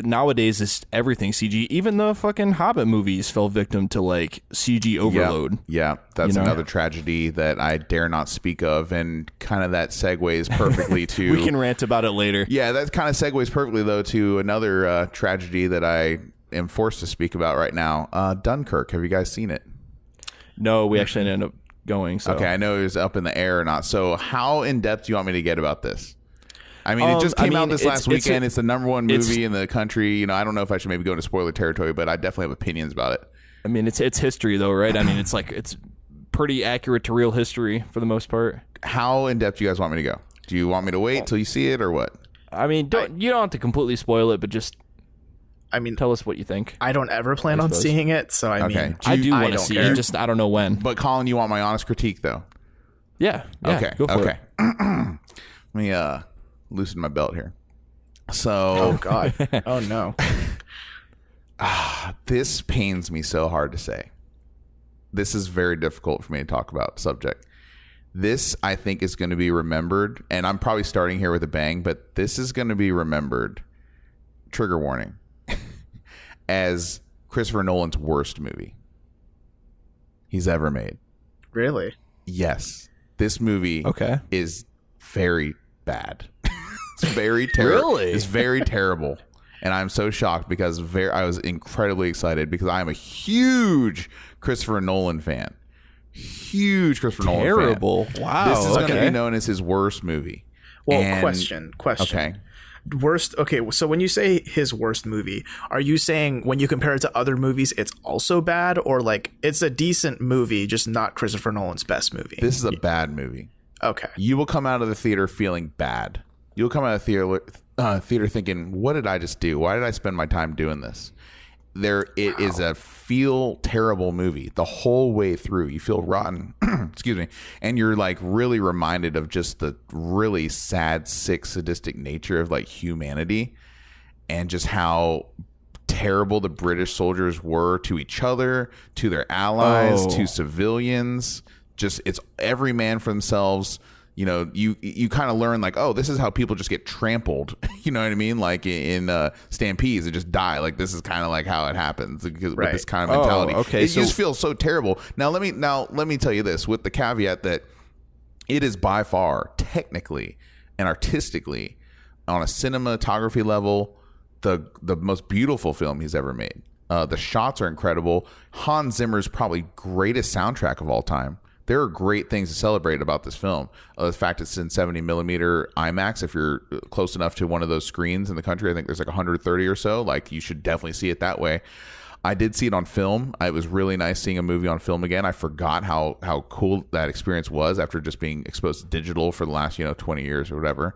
nowadays is everything CG. Even the fucking Hobbit movies fell victim to like CG overload. Yeah, that's another tragedy that I dare not speak of, and kind of that segues perfectly to. We can rant about it later. Yeah, that kind of segues perfectly though to another tragedy that I am forced to speak about right now. Dunkirk. Have you guys seen it? No, we actually ended up going. So. Okay, I know it was up in the air or not. So how in depth do you want me to get about this? I mean, it just came out this last weekend. It's the number one movie in the country. I don't know if I should maybe go into spoiler territory, but I definitely have opinions about it. I mean, it's history though, right? I mean, it's pretty accurate to real history for the most part. How in depth do you guys want me to go? Do you want me to wait till you see it or what? I mean, you don't have to completely spoil it, but just tell us what you think. I don't ever plan on seeing it, so I mean, I do want to see it. Just I don't know when. But Collin, you want my honest critique though? Yeah. Okay. Go for it. Let me loosen my belt here. So, oh god, oh no. This pains me so hard to say. This is very difficult for me to talk about subject. This, I think, is going to be remembered, and I'm probably starting here with a bang, but this is going to be remembered, trigger warning, as Christopher Nolan's worst movie he's ever made. Really? Yes. This movie is very bad. It's very terrible. Really? It's very terrible. And I'm so shocked because I was incredibly excited because I am a huge Christopher Nolan fan. Huge Christopher Nolan fan. Terrible. Wow. This is going to be known as his worst movie. Well, question. Okay. Worst. Okay, so when you say his worst movie, are you saying when you compare it to other movies, it's also bad, or like it's a decent movie, just not Christopher Nolan's best movie? This is a bad movie. Okay. You will come out of the theater feeling bad. You'll come out of the theater thinking, what did I just do? Why did I spend my time doing this? It is a feel terrible movie the whole way through. You feel rotten, excuse me, and you're like really reminded of just the really sad, sick, sadistic nature of like humanity, and just how terrible the British soldiers were to each other, to their allies, to civilians. Just it's every man for themselves. You kind of learn like, oh, this is how people just get trampled. You know what I mean? Like in stampedes, they just die. Like this is kind of like how it happens with this kind of mentality. Okay, it just feels so terrible. Now let me tell you this with the caveat that it is by far technically and artistically on a cinematography level the most beautiful film he's ever made. The shots are incredible. Hans Zimmer's probably greatest soundtrack of all time. There are great things to celebrate about this film. The fact it's in 70 millimeter IMAX. If you're close enough to one of those screens in the country, I think there's like 130 or so. Like you should definitely see it that way. I did see it on film. It was really nice seeing a movie on film again. I forgot how cool that experience was after just being exposed to digital for the last 20 years or whatever.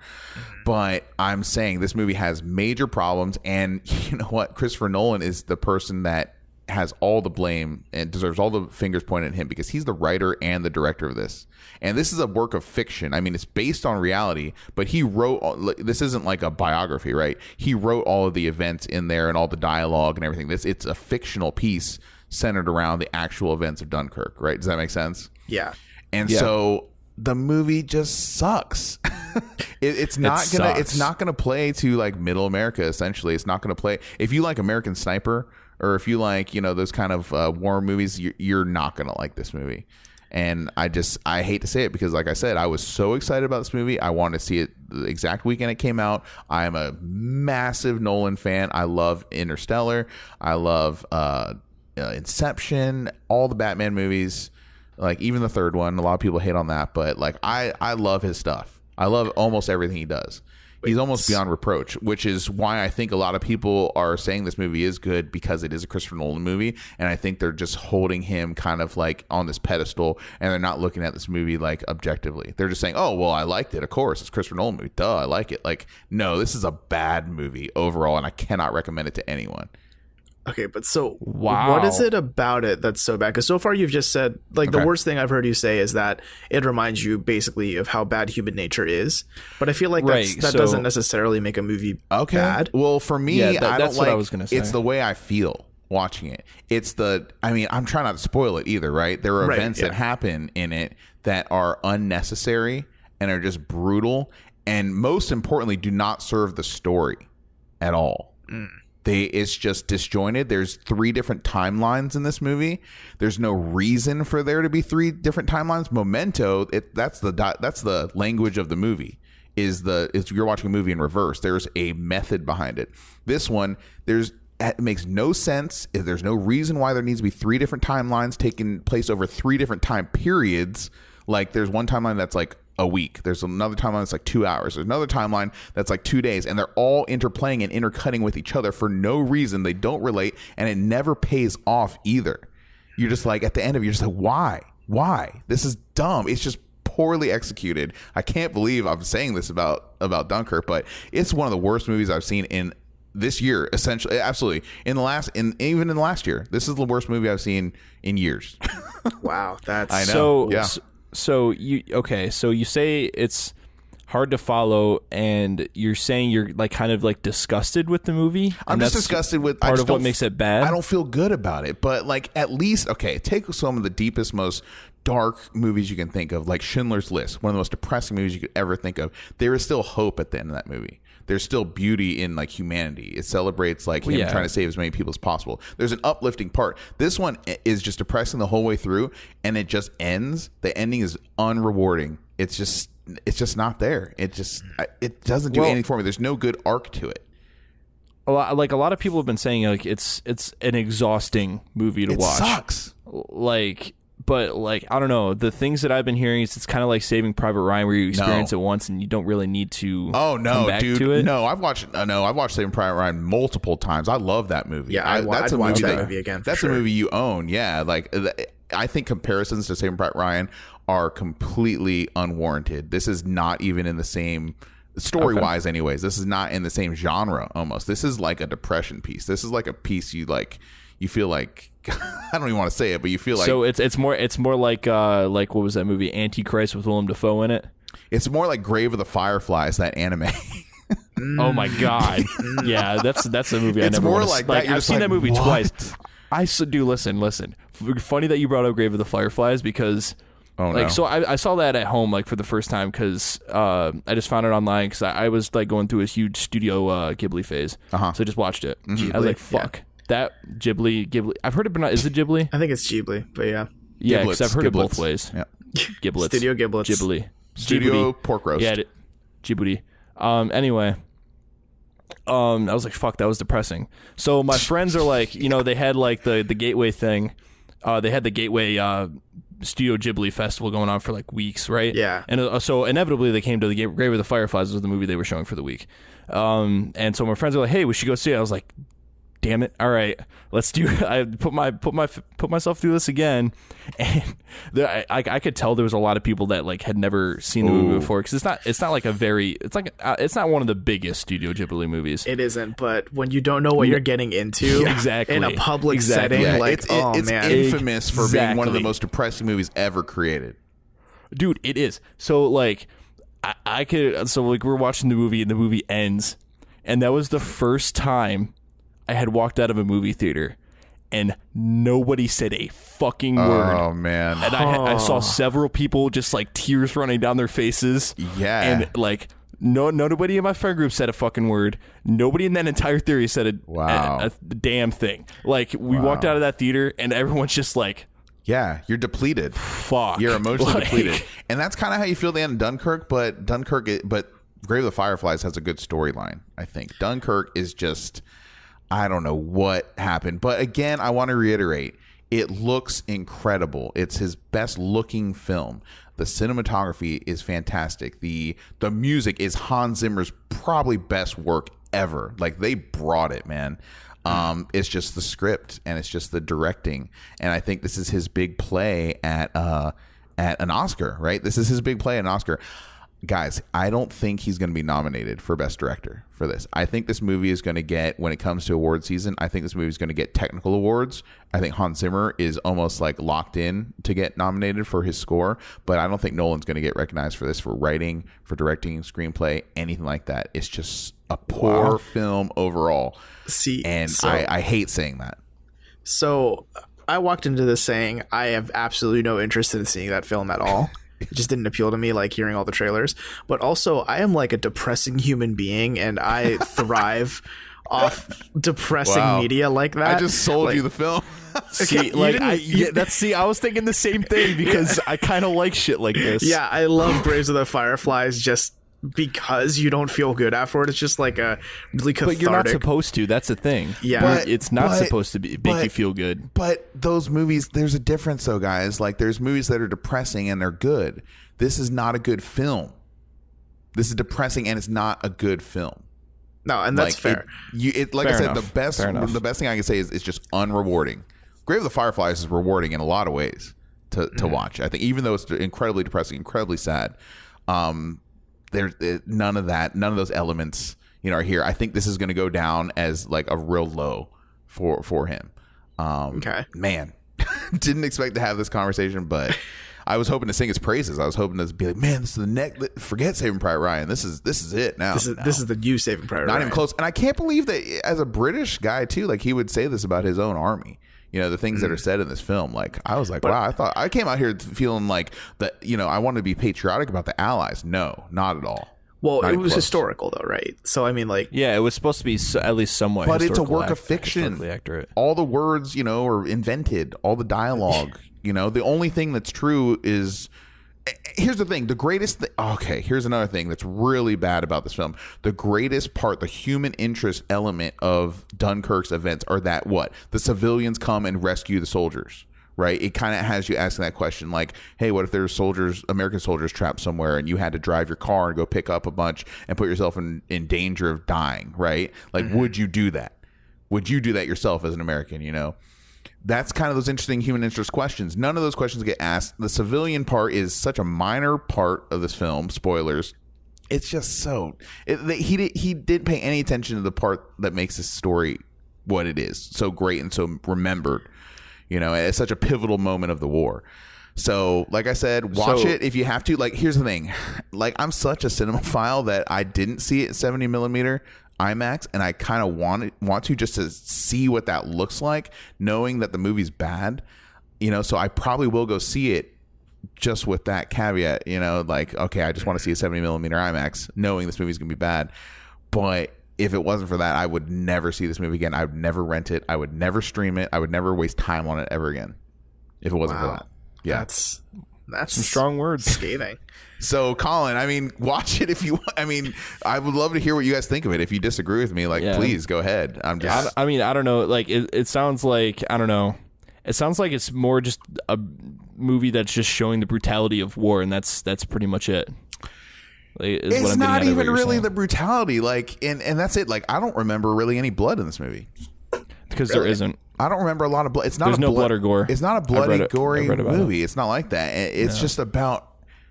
But I'm saying this movie has major problems, and you know what? Christopher Nolan is the person that has all the blame and deserves all the fingers pointed at him because he's the writer and the director of this. And this is a work of fiction. I mean, it's based on reality, but he wrote, this isn't like a biography, right? He wrote all of the events in there and all the dialogue and everything. It's a fictional piece centered around the actual events of Dunkirk, right? Does that make sense? Yeah. And so the movie just sucks. It's not gonna play to like middle America. Essentially, it's not gonna play if you like American Sniper or if you like those kind of war movies. You're not gonna like this movie. And I hate to say it because, like I said, I was so excited about this movie. I wanted to see it the exact weekend it came out. I am a massive Nolan fan. I love Interstellar. I love Inception, all the Batman movies, like even the third one. A lot of people hate on that, but like I love his stuff. I love almost everything he does. He's almost beyond reproach, which is why I think a lot of people are saying this movie is good because it is a Christopher Nolan movie. And I think they're just holding him kind of like on this pedestal and they're not looking at this movie like objectively. They're just saying, oh, well, I liked it. Of course, it's a Christopher Nolan movie. Duh, I like it. Like, no, this is a bad movie overall and I cannot recommend it to anyone. Okay, but so wow. What is it about it that's so bad? Because so far you've just said, like, the worst thing I've heard you say is that it reminds you basically of how bad human nature is. But I feel like that doesn't necessarily make a movie bad. Well, for me, I don't that's like, what I was gonna say. It's the way I feel watching it. I'm trying not to spoil it either, right? There are events that happen in it that are unnecessary and are just brutal. And most importantly, do not serve the story at all. It's just disjointed. There's 3 different timelines in this movie. There's no reason for there to be 3 different timelines. Memento, that's the language of the movie. You're watching a movie in reverse. There's a method behind it. This one, it makes no sense. There's no reason why there needs to be 3 different timelines taking place over 3 different time periods. Like there's one timeline that's like a week. There's another timeline that's like 2 hours. There's another timeline that's like 2 days, and they're all interplaying and intercutting with each other for no reason. They don't relate, and it never pays off either. You're just like at the end of it, you're just like, why? This is dumb. It's just poorly executed. I can't believe I'm saying this about Dunkirk, but it's one of the worst movies I've seen in this year. Essentially, absolutely. Even in the last year, this is the worst movie I've seen in years. Wow, that's I know. So you say it's hard to follow, and you're saying you're like kind of like disgusted with the movie. I'm just disgusted with part of what makes it bad. I don't feel good about it, but like at least take some of the deepest, most dark movies you can think of, like Schindler's List, one of the most depressing movies you could ever think of. There is still hope at the end of that movie. There's still beauty in like humanity. It celebrates like him trying to save as many people as possible. There's an uplifting part. This one is just depressing the whole way through, and it just ends. The ending is unrewarding. It's just not there. It doesn't do anything for me. There's no good arc to it. A lot of people have been saying like it's an exhausting movie to watch. It sucks. But I don't know, the things that I've been hearing is it's kind of like Saving Private Ryan, where you experience it once and you don't really need to. Oh no, come back dude! to it. No, I've watched Saving Private Ryan multiple times. I love that movie. Yeah, I'd watch that movie again. That's a movie you own. Yeah, like I think comparisons to Saving Private Ryan are completely unwarranted. This is not even in the same story-wise. Anyways, this is not in the same genre. Almost, this is like a depression piece. This is like a piece you like. You feel like I don't even want to say it, but you feel like so it's more like what was that movie Antichrist with Willem Dafoe in it? It's more like Grave of the Fireflies, that anime. Oh my god, yeah, that's a movie. It's more like that. I've seen that movie twice. Listen. Funny that you brought up Grave of the Fireflies because. Oh, no. So I saw that at home like for the first time because I just found it online because I was like going through a huge Studio Ghibli phase, so I just watched it. I was like, fuck. Yeah. That Ghibli. I've heard it pronounced. Is it Ghibli? I think it's Ghibli, but yeah. Yeah, because I've heard it both ways. Yeah. Giblets. Studio Giblets. Ghibli. Studio pork roast. Yeah, Ghibli. Anyway, I was like, fuck, that was depressing. So my friends are like, they had like the Gateway thing. They had the Gateway Studio Ghibli festival going on for like weeks, right? Yeah. And so inevitably they came to the Grave of the Fireflies was the movie they were showing for the week. And so my friends were like, hey, we should go see it. I was like, damn it, all right, let's do it. I put myself through this again, and I could tell there was a lot of people that like had never seen the movie before because it's not like it's not one of the biggest Studio Ghibli movies. It isn't, but when you don't know what you're getting into exactly in a public setting, like it's man, infamous for being one of the most depressing movies ever created. Dude, it is. So like I could we're watching the movie and the movie ends, and that was the first time I had walked out of a movie theater and nobody said a fucking word. Oh man. And I saw several people just like tears running down their faces. Yeah. And like nobody in my friend group said a fucking word. Nobody in that entire theory said a damn thing. Like we walked out of that theater and everyone's just like, yeah, you're depleted. Fuck. You're emotionally depleted. And that's kind of how you feel at the end of Dunkirk, but Grave of the Fireflies has a good storyline, I think. Dunkirk is just, I don't know what happened. But again, I want to reiterate, it looks incredible. It's his best looking film. The cinematography is fantastic. The music is Hans Zimmer's probably best work ever. Like, they brought it, man. It's just the script and it's just the directing, and I think this is his big play at an Oscar, right? This is his big play at an Oscar. Guys, I don't think he's going to be nominated for Best Director for this. I think this movie is going to get, when it comes to award season, I think this movie is going to get technical awards. I think Hans Zimmer is almost like locked in to get nominated for his score, but I don't think Nolan's going to get recognized for this, for writing, for directing, screenplay, anything like that. It's just a poor film overall. I hate saying that. So I walked into this saying I have absolutely no interest in seeing that film at all. It just didn't appeal to me, like hearing all the trailers. But also, I am like a depressing human being, and I thrive off depressing media like that. I just sold you the film. See, like I was thinking the same thing because I kind of like shit like this. Yeah, I love Graves of the Fireflies just because you don't feel good afterward. It's just like a really cathartic. But you're not supposed to. That's the thing. Yeah, it's not supposed to make you feel good. But those movies, there's a difference, though, guys. Like, there's movies that are depressing and they're good. This is not a good film. This is depressing and it's not a good film. No, and that's fair. Like I said, the best thing I can say is it's just unrewarding. Grave of the Fireflies is rewarding in a lot of ways to watch. I think, even though it's incredibly depressing, incredibly sad. There's none of those elements, are here. I think this is going to go down as like a real low for him. Okay, man, didn't expect to have this conversation, but I was hoping to sing his praises. I was hoping to be like, man, this is the next. Forget Saving Private Ryan. This is it now. This is the new Saving Private Ryan. Not even close. And I can't believe that as a British guy too, like he would say this about his own army. The things that are said in this film, like I was like, wow, I came out here feeling like that, I wanted to be patriotic about the Allies. No, not at all. Well, it was historical though, right? So I mean, like, yeah, it was supposed to be at least somewhat. But it's a work of fiction. Accurate. All the words, are invented. All the dialogue. The only thing that's true is. Here's the thing. The greatest thing. Okay, here's another thing that's really bad about this film. The greatest part, the human interest element of Dunkirk's events are that the civilians come and rescue the soldiers, right? It kind of has you asking that question, like, hey, what if there's American soldiers trapped somewhere, and you had to drive your car and go pick up a bunch and put yourself in danger of dying, right? Like, would you do that? Would you do that yourself as an American? That's kind of those interesting human interest questions. None of those questions get asked. The civilian part is such a minor part of this film. Spoilers. It's just he didn't pay any attention to the part that makes this story what it is, so great and so remembered. It's such a pivotal moment of the war. So, like I said, watch it if you have to. Like, here's the thing. Like, I'm such a cinemaphile that I didn't see it 70 millimeter IMAX, and I kind of want to just to see what that looks like, knowing that the movie's bad. So I probably will go see it just with that caveat. Like, okay, I just want to see a 70 millimeter IMAX, knowing this movie's gonna be bad. But if it wasn't for that, I would never see this movie again. I would never rent it. I would never stream it. I would never waste time on it ever again if it wasn't for that. Yeah, that's some strong words. Scathing. So, Collin, I mean, watch it if you want. I mean, I would love to hear what you guys think of it. If you disagree with me, please go ahead. I don't know. Like, it sounds like, I don't know. It sounds like it's more just a movie that's just showing the brutality of war, and that's pretty much it. It's not even really the brutality. Like, and that's it. Like, I don't remember really any blood in this movie. Because there isn't. I don't remember a lot of blood. It's not. There's no blood or gore. It's not a bloody, gory movie. It's not like that. It's just about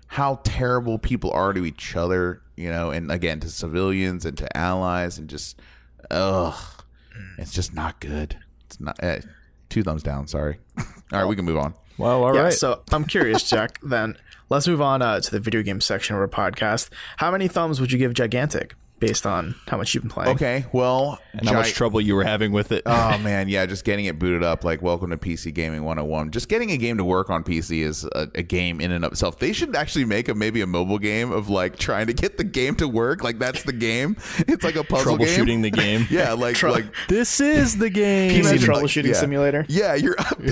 how terrible people are to each other, and again to civilians and to allies, and just, it's just not good. It's not. 2 thumbs down. Sorry. All right, we can move on. Well, all right. So I'm curious, Jack. Then let's move on to the video game section of our podcast. How many thumbs would you give Gigantic based on how much you've been playing. Okay, well, And how much trouble you were having with it. Oh man, yeah, just getting it booted up. Like, welcome to PC Gaming 101. Just getting a game to work on PC is a game in and of itself. They should actually make maybe a mobile game of like trying to get the game to work. Like, that's the game. It's like a puzzle game. Troubleshooting the game. Yeah, like This is the game. PC troubleshooting simulator. Yeah,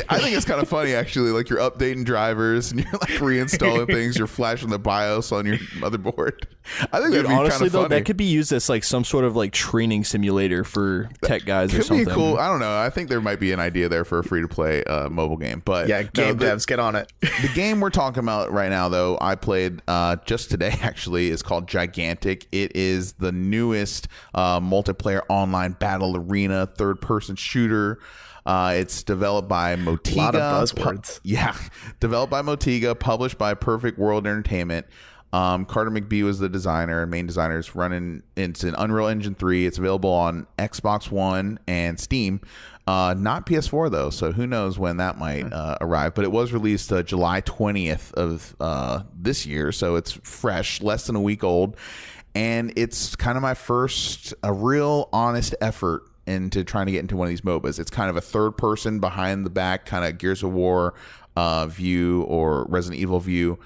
I think it's kind of funny actually. Like, you're updating drivers and you're like reinstalling things. You're flashing the BIOS on your motherboard. I think that'd be honestly kind of though, funny. that could be used as like some sort of like training simulator for tech guys or Could something. be cool. I don't know. I think there might be an idea there for a free to play mobile game. But Yeah, game devs, get on it. the game we're talking about right now, though, I played just today. Actually, is called Gigantic. It is the newest multiplayer online battle arena third-person shooter. It's developed by Motiga. A lot of buzzwords. Developed by Motiga, published by Perfect World Entertainment. Carter McBee was the designer and main designer. It's running. It's an Unreal Engine 3. It's available on Xbox One and Steam. Not PS4 though, so who knows when that might arrive. But it was released July 20th of this year, so it's fresh, less than a week old, and it's kind of my first real honest effort into trying to get into one of these MOBAs. It's kind of a third person behind the back, kind of Gears of War view or Resident Evil view.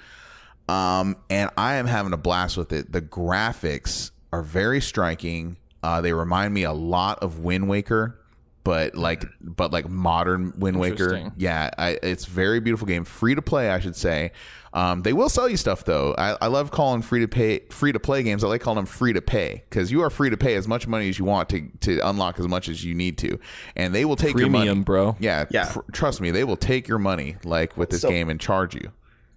And I am having a blast with it. The graphics are very striking. They remind me a lot of Wind Waker, but like modern Wind Waker. Yeah, it's a very beautiful game. Free to play, I should say. They will sell you stuff though. I love calling free to play games. I like calling them free to pay because you are free to pay as much money as you want to unlock as much as you need to, and they will take your money, bro. Yeah. Trust me, they will take your money like with this game and charge you.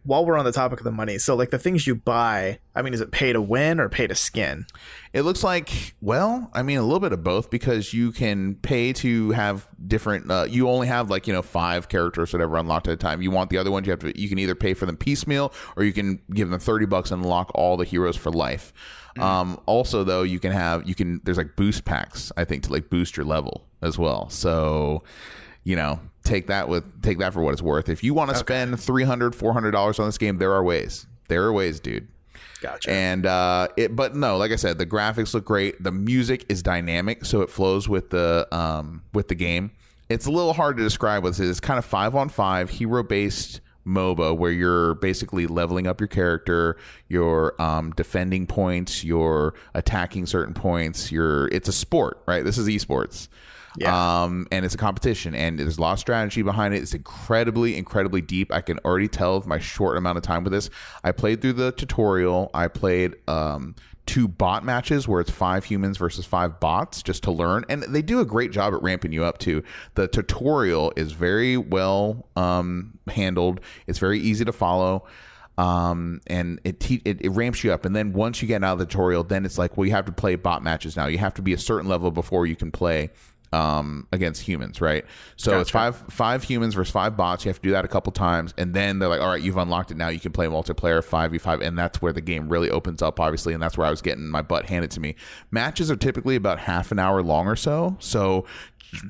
While we're on the topic of the money, so like the things you buy, I mean, is it pay to win or pay to skin? It looks like, well, I mean, a little bit of both because you can pay to have different. You only have 5 characters, whatever, unlocked at a time. You want the other ones, you can either pay for them piecemeal or you can give them $30 and unlock all the heroes for life. Also, though, there's like boost packs, I think, to like boost your level as well. So, take that for what it's worth. If you want to spend $300-$400 on this game, there are ways, dude. Gotcha. And but no, like I said, the graphics look great. The music is dynamic, so it flows with the game. It's a little hard to describe what this is. It's kind of 5-on-5 hero based MOBA where you're basically leveling up your character, you're defending points, you're attacking certain points. It's a sport, right? This is esports. Yeah. And it's a competition, and there's a lot of strategy behind it. It's incredibly deep. I can already tell with my short amount of time with this. I played through the tutorial. I played 2 bot matches where it's 5 humans versus 5 bots just to learn, and they do a great job at ramping you up too. The tutorial is very well handled. It's very easy to follow. And it ramps you up, and then once you get out of the tutorial, then it's like, well, you have to play bot matches now. You have to be a certain level before you can play against humans, right? So It's five humans versus 5 bots. You have to do that a couple times, and then they're like, all right, you've unlocked it, now you can play multiplayer 5v5, and that's where the game really opens up, obviously, and that's where I was getting my butt handed to me. Matches are typically about half an hour long or so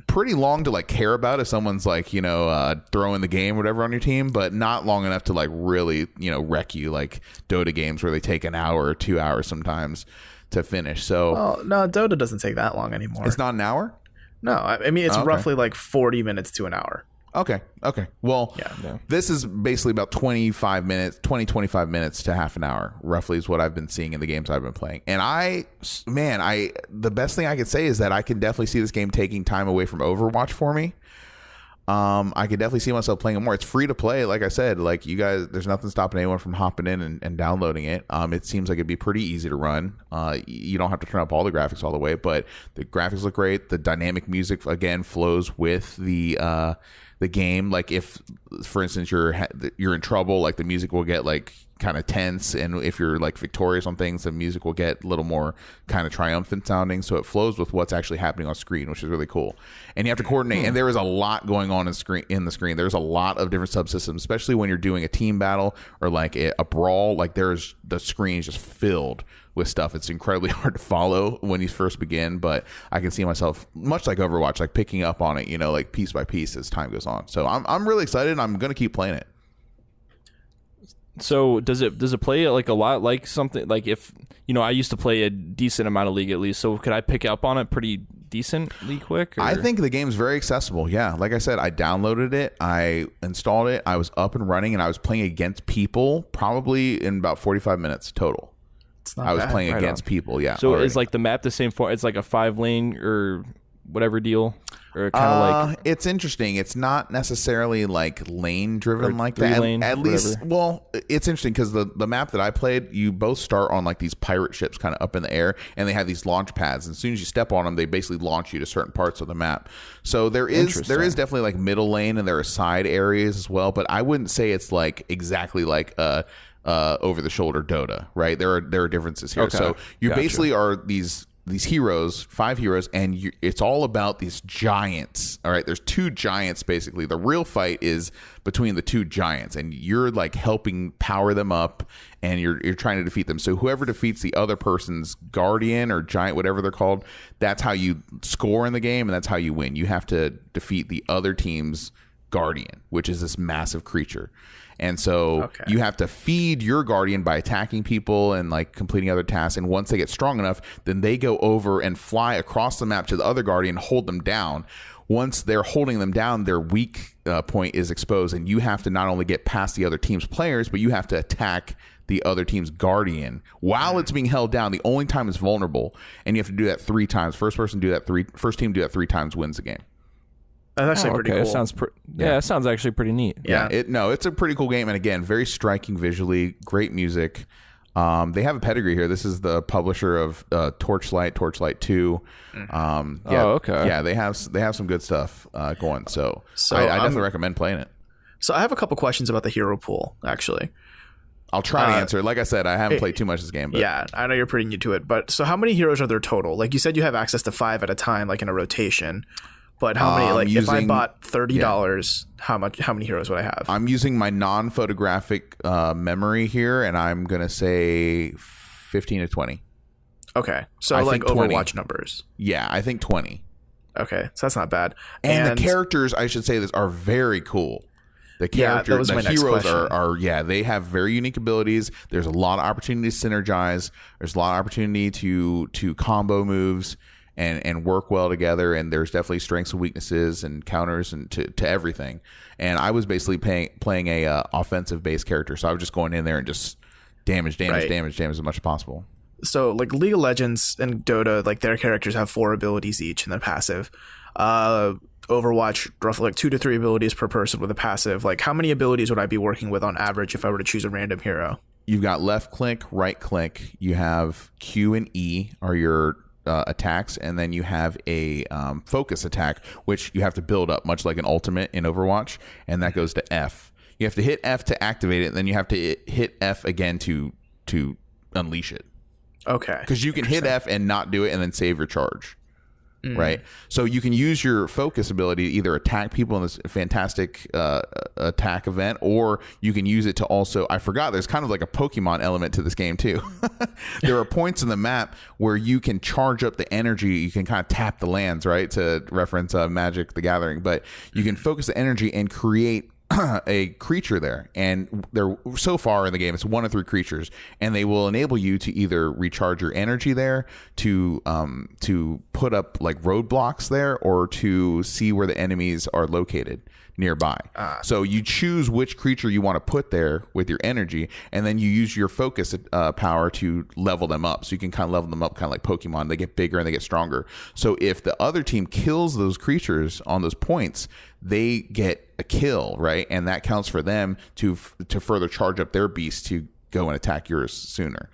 pretty long to like care about if someone's like throwing the game or whatever on your team, but not long enough to like really wreck you like Dota games where they take an hour or 2 hours sometimes to finish. So no, Dota doesn't take that long ananymore. It's not an hour? No, I mean, it's roughly like 40 minutes to an hour. Okay. Well, yeah. This is basically about 25 minutes to half an hour, roughly, is what I've been seeing in the games I've been playing. And the best thing I could say is that I can definitely see this game taking time away from Overwatch for me. I could definitely see myself playing it more. It's free to play, like I said. Like, you guys, there's nothing stopping anyone from hopping in and downloading it. It seems like it'd be pretty easy to run. You don't have to turn up all the graphics all the way, but the graphics look great. The dynamic music again flows with the game. Like, if, for instance, you're in trouble, like the music will get like kind of tense, and if you're like victorious on things, the music will get a little more kind of triumphant sounding, so it flows with what's actually happening on screen, which is really cool. And you have to coordinate, and there is a lot going on in the screen. There's a lot of different subsystems, especially when you're doing a team battle or like a brawl. Like, the screen is just filled with stuff. It's incredibly hard to follow when you first begin, but I can see myself, much like Overwatch, like picking up on it, like piece by piece as time goes on. So I'm really excited, and I'm going to keep playing it. So does it play like a lot like something like if I used to play a decent amount of League at least, so could I pick up on it pretty decently quick? Or? I think the game's very accessible. Yeah, like I said, I downloaded it, I installed it, I was up and running, and I was playing against people probably in about 45 minutes total. It's not I was bad. playing Right against on. people. Yeah. So already. is like the map the same for? It's like a 5-lane or whatever deal, or kind of like it's interesting. It's not necessarily like lane driven Or like that. 3-lane, At least, whatever. well, it's interesting because the map that I played, you both start on like these pirate ships kind of up in the air, and they have these launch pads. And as soon as you step on them, they basically launch you to certain parts of the map. So there is definitely like middle lane, and there are side areas as well. But I wouldn't say it's like exactly like over the shoulder Dota, right? There are differences here. Okay. So you Gotcha. basically are these heroes, 5 heroes, and it's all about these giants. All right, there's 2 giants basically. The real fight is between the 2 giants, and you're like helping power them up, and you're trying to defeat them. So whoever defeats the other person's guardian or giant, whatever they're called, that's how you score in the game, and that's how you win. You have to defeat the other team's guardian, which is this massive creature. And so you have to feed your guardian by attacking people and like completing other tasks. And once they get strong enough, then they go over and fly across the map to the other guardian, hold them down. Once they're holding them down, their weak point is exposed. And you have to not only get past the other team's players, but you have to attack the other team's guardian while it's being held down. The only time it's vulnerable. And you have to do that 3 times. First team do that 3 times wins the game. That's actually pretty cool. That sounds that sounds actually pretty neat. Yeah. It's a pretty cool game, and again, very striking visually, great music. They have a pedigree here. This is the publisher of Torchlight 2. Okay. Yeah, they have some good stuff going. So I definitely recommend playing it. So I have a couple questions about the hero pool, actually. I'll try to answer. Like I said, I haven't played too much of this game. But Yeah, I know you're pretty new to it. But so how many heroes are there total? Like you said, you have access to 5 at a time, like in a rotation. But how many? Like if I bought $30, how many heroes would I have? I'm using my non-photographic memory here, and I'm gonna say 15 to 20. Okay, so I like think 20. Overwatch numbers. Yeah, I think 20. Okay, so that's not bad. And the characters, I should say this, are very cool. The characters, that was my the next heroes question. are they have very unique abilities. There's a lot of opportunity to synergize. There's a lot of opportunity to combo moves and work well together. And there's definitely strengths and weaknesses and counters and to everything. And I was basically playing a offensive based character, so I was just going in there and just damage as much as possible. So like League of Legends and Dota, like their characters have 4 abilities each in their passive. Overwatch, roughly like 2 to 3 abilities per person with a passive. Like how many abilities would I be working with on average if I were to choose a random hero? You've got left click, right click. You have Q and E are your attacks, and then you have a focus attack, which you have to build up, much like an ultimate in Overwatch, and that goes to F. You have to hit F to activate it, and then you have to hit F again to unleash it. Okay. Because you can hit F and not do it and then save your charge. Right? So you can use your focus ability to either attack people in this fantastic attack event, or you can use it to also, I forgot, there's kind of like a Pokemon element to this game too. There are points in the map where you can charge up the energy. You can kind of tap the lands, right? To reference Magic the Gathering. But you can focus the energy and create a creature there, and they're so far in the game it's 1 of 3 creatures, and they will enable you to either recharge your energy there, to put up like roadblocks there, or to see where the enemies are located nearby. So you choose which creature you want to put there with your energy, and then you use your focus power to level them up. So you can kind of level them up, kind of like Pokemon. They get bigger and they get stronger. So if the other team kills those creatures on those points, they get a kill, right? And that counts for them to further charge up their beast to go and attack yours sooner.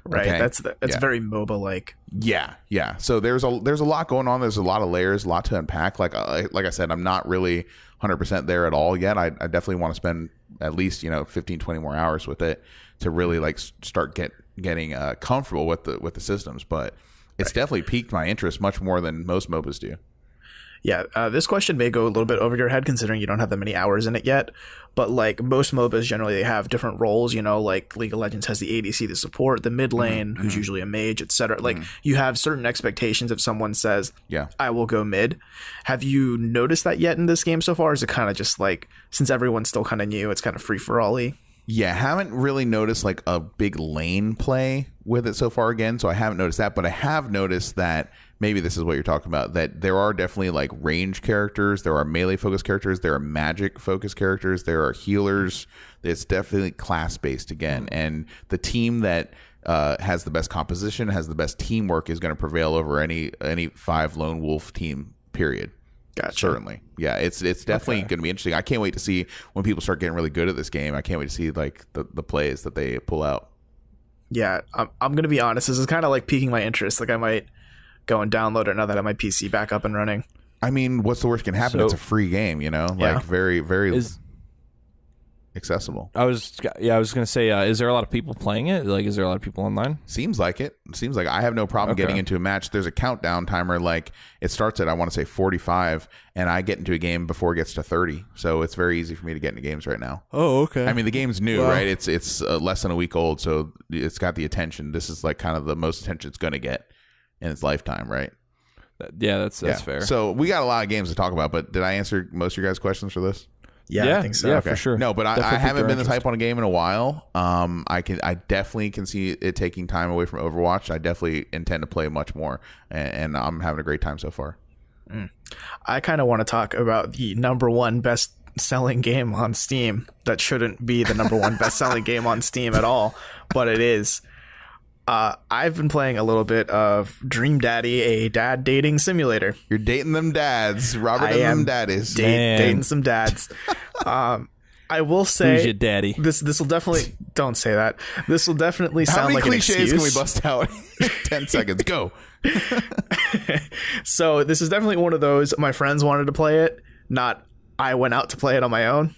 Right. Okay? That's very MOBA like. Yeah. So there's a lot going on. There's a lot of layers, a lot to unpack. Like I said, I'm not really 100% there at all yet. I definitely want to spend at least 15, 20 more hours with it to really like start getting comfortable with the systems. But it's definitely piqued my interest much more than most MOBAs do. Yeah, this question may go a little bit over your head considering you don't have that many hours in it yet. But like most MOBAs, generally they have different roles. Like League of Legends has the ADC, the support, the mid lane, who's usually a mage, etc. Like you have certain expectations if someone says, I will go mid. Have you noticed that yet in this game so far? Or is it kind of just like, since everyone's still kind of new, it's kind of free for all-y? Yeah, haven't really noticed like a big lane play with it so far again, so I haven't noticed that, but I have noticed that maybe this is what you're talking about, that there are definitely like range characters, there are melee focused characters, there are magic focused characters, there are healers. It's definitely class based again, and the team that has the best composition, has the best teamwork is going to prevail over any 5 lone wolf team, period. Gotcha. Certainly. Yeah, it's definitely going to be interesting. I can't wait to see when people start getting really good at this game. I can't wait to see like the plays that they pull out. Yeah, I'm going to be honest. This is kind of like piquing my interest. Like I might go and download it now that I have my PC back up and running. I mean, what's the worst can happen? So, it's a free game, you know? Yeah. Like very, very accessible. I was gonna say, is there a lot of people playing it? Like, is there a lot of people online? Seems like it. Seems like I have no problem getting into a match. There's a countdown timer. Like it starts at, I want to say 45, and I get into a game before it gets to 30. So it's very easy for me to get into games right now. Oh, okay. I mean, the game's new, right? It's less than a week old, so it's got the attention. This is like kind of the most attention it's going to get in its lifetime, right? Yeah, that's fair. So we got a lot of games to talk about, but did I answer most of your guys' questions for this? Yeah, I think so. Yeah, Okay. for sure. No, but I haven't been this hype on a game in a while. I definitely can see it taking time away from Overwatch. I definitely intend to play much more, and I'm having a great time so far. I kind of want to talk about the number one best selling game on Steam that shouldn't be the number one best selling game on Steam at all, but it is. I've been playing a little bit of Dream Daddy, a dad dating simulator. You're dating them dads, Robert, and them daddies. Dating some dads. I will say, Who's your daddy? This will definitely, don't say that. This will definitely How sound many like an cliches excuse. can we bust out? 10 seconds, go. So this is definitely one of those. My friends wanted to play it, not I went out to play it on my own.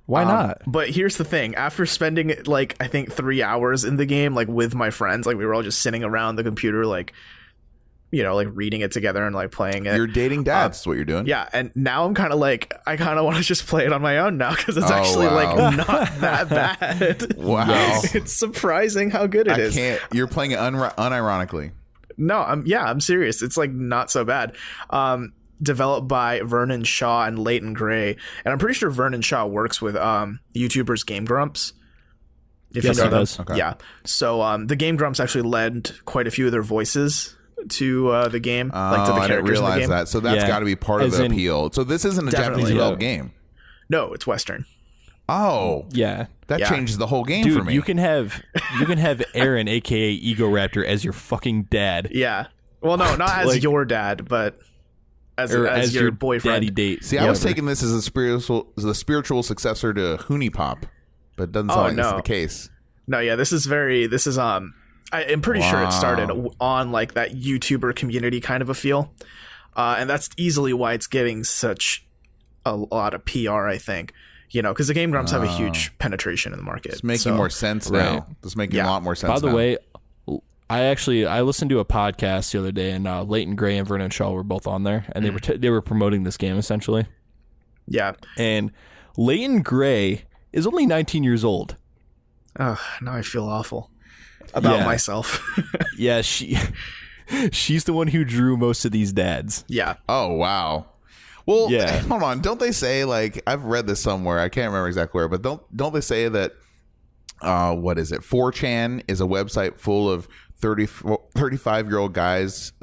Why not? But here's the thing. After spending like I think 3 hours in the game, like with my friends, like we were all just sitting around the computer, like, you know, like reading it together and like playing it. You're dating dads is what you're doing. Yeah, and now I'm kind of like, I kind of want to just play it on my own now because it's actually wow. like not that bad. Wow. It's surprising how good it is. You're playing it unironically. No, I'm serious. It's like not so bad. Developed by Vernon Shaw and Leighton Gray, and I'm pretty sure Vernon Shaw works with YouTubers Game Grumps. If Yes, you know he them. does. Okay. Yeah. So the Game Grumps actually lend quite a few of their voices to the game, like to the I didn't characters in the realize game. that. So that's Yeah. got to be part of As the in- appeal. So this isn't a Definitely. Japanese developed game. No, it's Western. Oh, Yeah. that Yeah. changes the whole game for Dude, me. you can have Aaron, aka Ego Raptor, as your fucking dad. Yeah. Well, no, not as Like- your dad, but as Or your boyfriend. daddy date. See, I was Whatever. taking this as the spiritual successor to Hoonie Pop, but it doesn't sound like this is no. the case. No, yeah, this is I'm pretty sure it started on like that YouTuber community kind of a feel. And that's easily why it's getting such a lot of PR, I think. You know, because the Game Grumps have a huge penetration in the market. It's making So, more sense Right. now. It's making Yeah. a lot more sense By the now. way, I listened to a podcast the other day, and Leighton Gray and Vernon Shaw were both on there, and they were promoting this game essentially. Yeah. And Leighton Gray is only 19 years old. Now I feel awful about Yeah. myself. Yeah, she's the one who drew most of these dads. Yeah. Oh, wow. Well, Yeah. hold on. Don't they say, like, I've read this somewhere. I can't remember exactly where, but don't they say that, what is it? 4chan is a website full of 35-year-old guys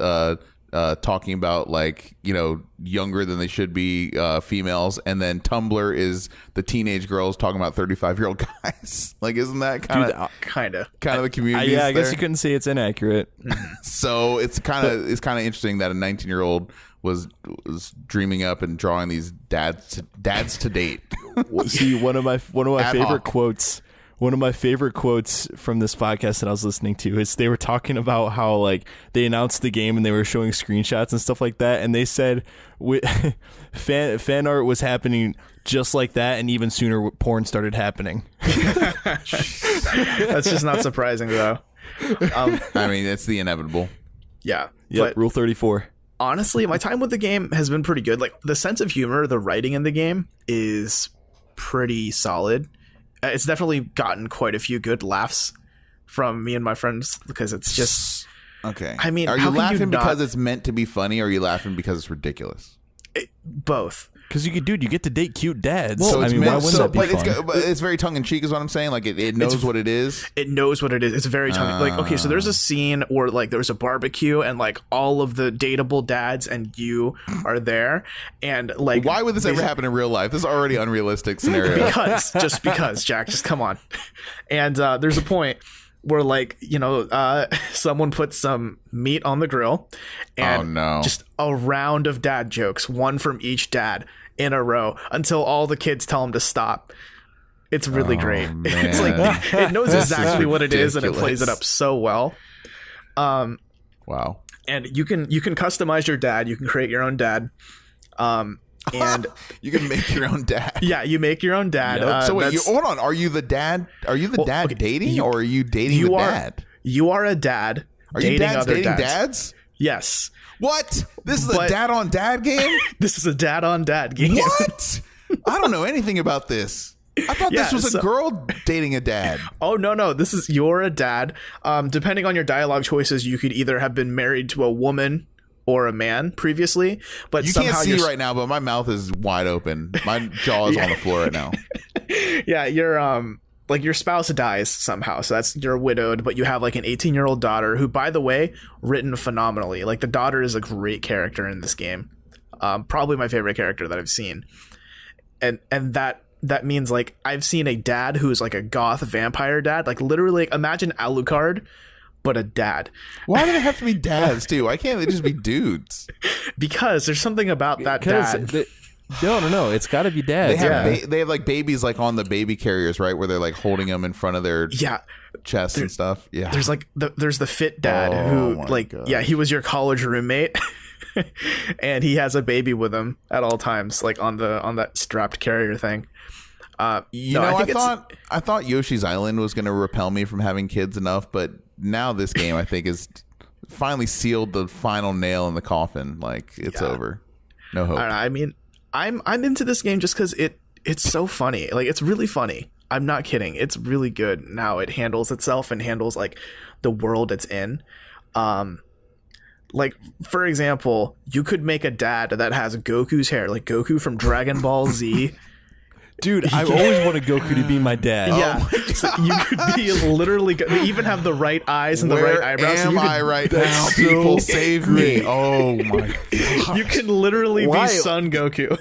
talking about, like, you know, younger than they should be females, and then Tumblr is the teenage girls talking about 35-year-old guys. Like, isn't that kind of Kind of. the community? I guess you couldn't say it's inaccurate. So it's kind of interesting that a 19-year-old was dreaming up and drawing these dads to date. See, one of my Ad favorite hoc. quotes. One of my favorite quotes from this podcast that I was listening to is they were talking about how like they announced the game and they were showing screenshots and stuff like that, and they said fan art was happening just like that, and even sooner porn started happening. That's just not surprising, though. I mean, it's the inevitable. Yeah. Yep, But Rule 34. honestly, my time with the game has been pretty good. Like, the sense of humor, the writing in the game is pretty solid. It's definitely gotten quite a few good laughs from me and my friends because it's just... Okay. I mean, are how you can you laughing not- because it's meant to be funny, or are you laughing because it's ridiculous? Both. Because you get to date cute dads. So I it's mean, why meant, wouldn't so, that be fun? but it's very tongue in cheek, is what I'm saying. Like it knows what it is. It knows what it is. It's very like, okay, so there's a scene where like there's a barbecue and like all of the dateable dads and you are there, and like, Why would this ever happen in real life? This is already unrealistic scenario. because Jack, just come on. And there's a point where like, someone puts some meat on the grill, and just a round of dad jokes, one from each dad in a row, until all the kids tell him to stop. It's really great. Man. It's like it knows exactly what it is, and it plays it ridiculous. up so well. Wow. And you can customize your dad. You can create your own dad. And you can make your own dad. yeah, you make your own dad. Yep. So wait, hold on. Are you the dad? Are you the dad dating, or are you dating the dad? You are a dad. Are you dads other dating dads. dads? Yes. What? This is a dad on dad game? This is a dad on dad game. What? I don't know anything about this. I thought this was a girl dating a dad. Oh, no. This is you're a dad. Depending on your dialogue choices, you could either have been married to a woman or a man previously, but You somehow can't see right now, but my mouth is wide open. My jaw is on the floor right now. Yeah, you're like your spouse dies somehow, so you're widowed, but you have like an 18-year-old daughter who, by the way, written phenomenally. Like the daughter is a great character in this game. Probably my favorite character that I've seen. And that means like I've seen a dad who's like a goth vampire dad, like literally like, imagine Alucard but a dad. Why do they have to be dads too? Why can't they just be dudes? Because there's something about that dad. No. It's got to be dads. They have like babies like on the baby carriers, right? Where they're like holding them in front of their chests and stuff. Yeah. There's like there's the fit dad who like gosh. he was your college roommate. And he has a baby with him at all times, like on that strapped carrier thing. I thought Yoshi's Island was going to repel me from having kids enough, but now this game I think is finally sealed the final nail in the coffin. Like it's over, no hope. I mean, I'm into this game just because it's so funny. Like it's really funny. I'm not kidding. It's really good. Now it handles itself and handles like the world it's in. Like for example, you could make a dad that has Goku's hair, like Goku from Dragon Ball Z. Dude, I've always wanted Goku to be my dad. Yeah, so you could be literally. They even have the right eyes and the right eyebrows. Am I right now? People save me! Oh my god! You can literally be Son Goku.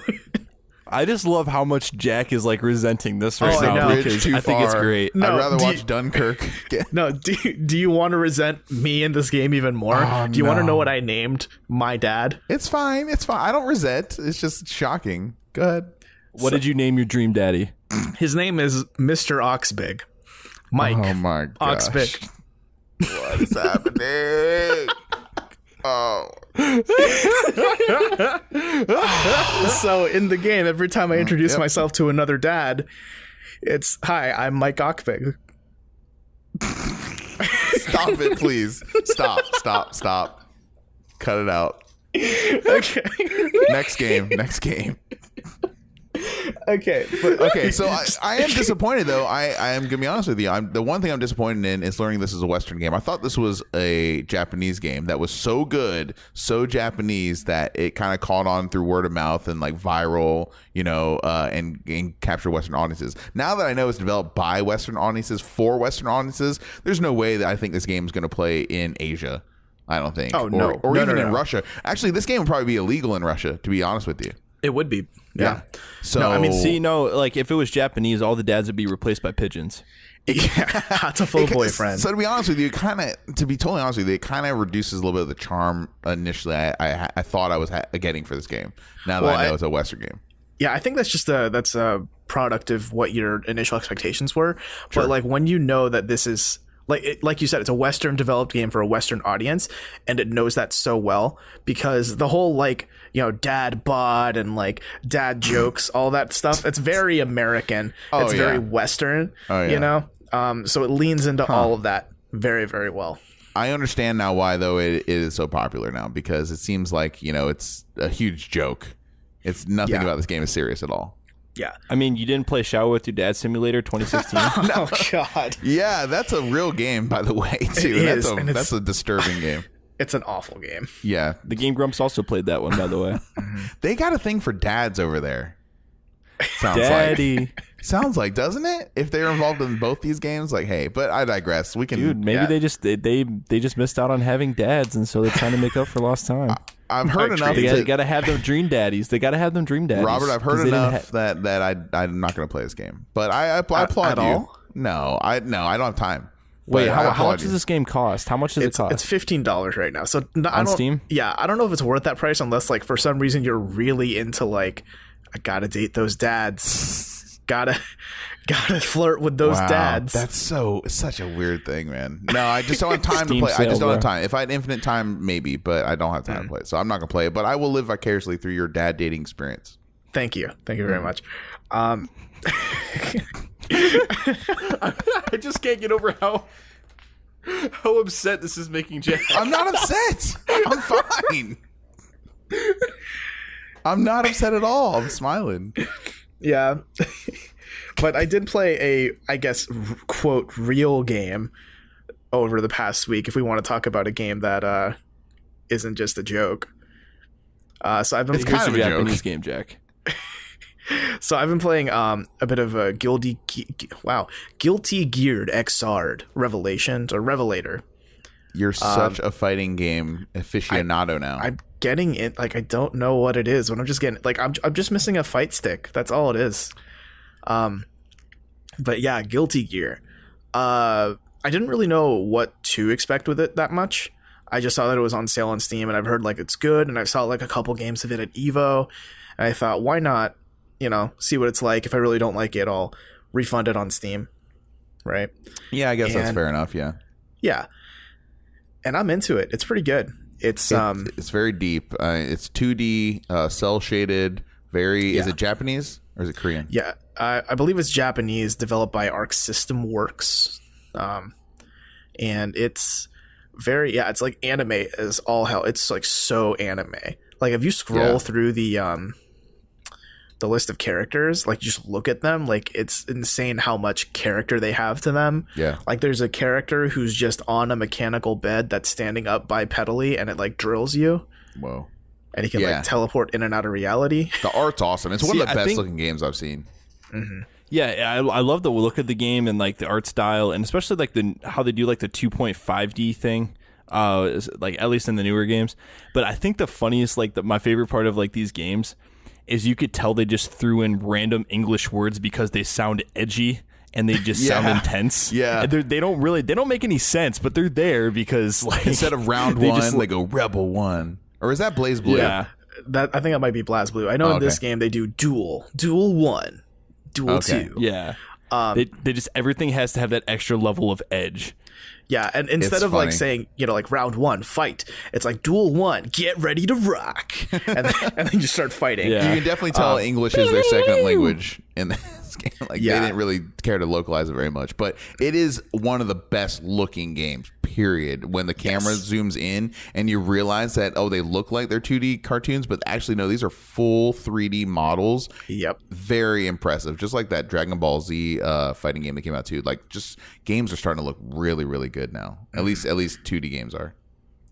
I just love how much Jack is like resenting this right I now know. because I think it's great. No, I'd rather watch Dunkirk. No, do you want to resent me in this game even more? Do you want to know what I named my dad? It's fine. It's fine. I don't resent. It's just shocking. Go ahead. What did you name your dream daddy? His name is Mr. Oxbig. Mike. Oh my gosh. Oxbig. What is happening? Oh. So in the game, every time I introduce myself to another dad, it's, "Hi, I'm Mike Oxbig." Stop it, please. Stop. Cut it out. Okay. Next game. Okay. Okay, so I am disappointed though. I am gonna be honest with you. The one thing I'm disappointed in is learning this is a Western game. I thought this was a Japanese game that was so good, so Japanese that it kind of caught on through word of mouth and like viral, and capture Western audiences. Now that I know it's developed by Western audiences for Western audiences, there's no way that I think this game is gonna play in Asia. I don't think. Oh no, or even in no. Russia. Actually, this game would probably be illegal in Russia. To be honest with you. It would be. Yeah. So No, I mean, like if it was Japanese, all the dads would be replaced by pigeons. Yeah. It's a full boyfriend. So to be honest with you, to be totally honest with you, it kind of reduces a little bit of the charm initially I thought I was getting for this game. Now that I know it's a Western game. Yeah, I think that's just that's a product of what your initial expectations were. Sure. But like when you know that this is like you said, it's a Western developed game for a Western audience, and it knows that so well because the whole dad bod and like dad jokes, all that stuff, it's very American. It's very Western. So it leans into all of that very, very well. I understand now why though it is so popular now, because it seems like it's a huge joke. It's nothing about this game is serious at all. Yeah. I mean, you didn't play Shower with Your Dad Simulator 2016? Oh God. Yeah, that's a real game, by the way, too. That's a disturbing game. It's an awful game. Yeah. The Game Grumps also played that one, by the way. They got a thing for dads over there. Sounds Daddy. like. Sounds like, doesn't it? If they're involved in both these games, like, hey, but I digress. We can. Dude, maybe they just missed out on having dads, and so they're trying to make up for lost time. I've heard enough. They got to have them dream daddies. They got to have them dream daddies. Robert, I've heard enough that I'm not going to play this game. But I applaud at you. all? No, I don't have time. Wait, But how I applaud much does this game cost? How much does it cost? It's $15 right now. So on Steam? Yeah, I don't know if it's worth that price unless like for some reason you're really into like I gotta date those dads. gotta flirt with those dads. That's such a weird thing, man. No, I just don't have time to Steam play. I just sale, don't have bro. time. If I had infinite time, maybe, but I don't have time to play it. So I'm not gonna play it. But I will live vicariously through your dad dating experience. Thank you very much. I just can't get over how upset this is making Jack. I'm not upset. I'm fine. I'm not upset at all. I'm smiling. Yeah. But I did play a, I guess, quote, real game over the past week, if we want to talk about a game that isn't just a joke. So I've been It's kind of a Japanese joke. game, Jack. So I've been playing a bit of a Guilty Geared XR Revelations or Revelator. You're such a fighting game aficionado now. I'm getting it. Like I don't know what it is, but I'm just getting like I'm just missing a fight stick. That's all it is. But yeah, Guilty Gear. I didn't really know what to expect with it that much. I just saw that it was on sale on Steam, and I've heard like it's good, and I saw like a couple games of it at Evo, and I thought, why not? See what it's like. If I really don't like it, I'll refund it on Steam. Right? Yeah, I guess that's fair enough. Yeah. Yeah. And I'm into it. It's pretty good. It's very deep. It's 2D, cell shaded. Is it Japanese or is it Korean? Yeah, I believe it's Japanese, developed by Arc System Works, and it's it's like anime as all hell. It's like so anime. Like if you scroll through the list of characters, like just look at them, like it's insane how much character they have to them. Yeah. Like there's a character who's just on a mechanical bed that's standing up bipedally, and it like drills you. Whoa. And he can like teleport in and out of reality. The art's awesome. It's one of the best looking games I've seen. Mm-hmm. Yeah, I love the look of the game and like the art style, and especially like how they do like the 2.5D thing. Like at least in the newer games. But I think the funniest, like my favorite part of like these games is you could tell they just threw in random English words because they sound edgy and they just sound intense. Yeah. And they don't make any sense, but they're there because like Instead of round one, they go Rebel 1. Or is that Blaze Blue? Yeah. That I think that might be Blaz Blue. I know in this game they do duel 1, duel 2. Yeah. They just everything has to have that extra level of edge. Yeah, and instead of like saying, like round 1, fight, it's like duel 1, get ready to rock. And then you start fighting. Yeah. You can definitely tell English is their second language in this game. Like they didn't really care to localize it very much. But it is one of the best looking games, period. When the camera zooms in and you realize that, they look like they're 2D cartoons, but actually, no, these are full 3D models. Yep. Very impressive. Just like that Dragon Ball Z fighting game that came out too. Like just games are starting to look really, really good now. At least 2D games are.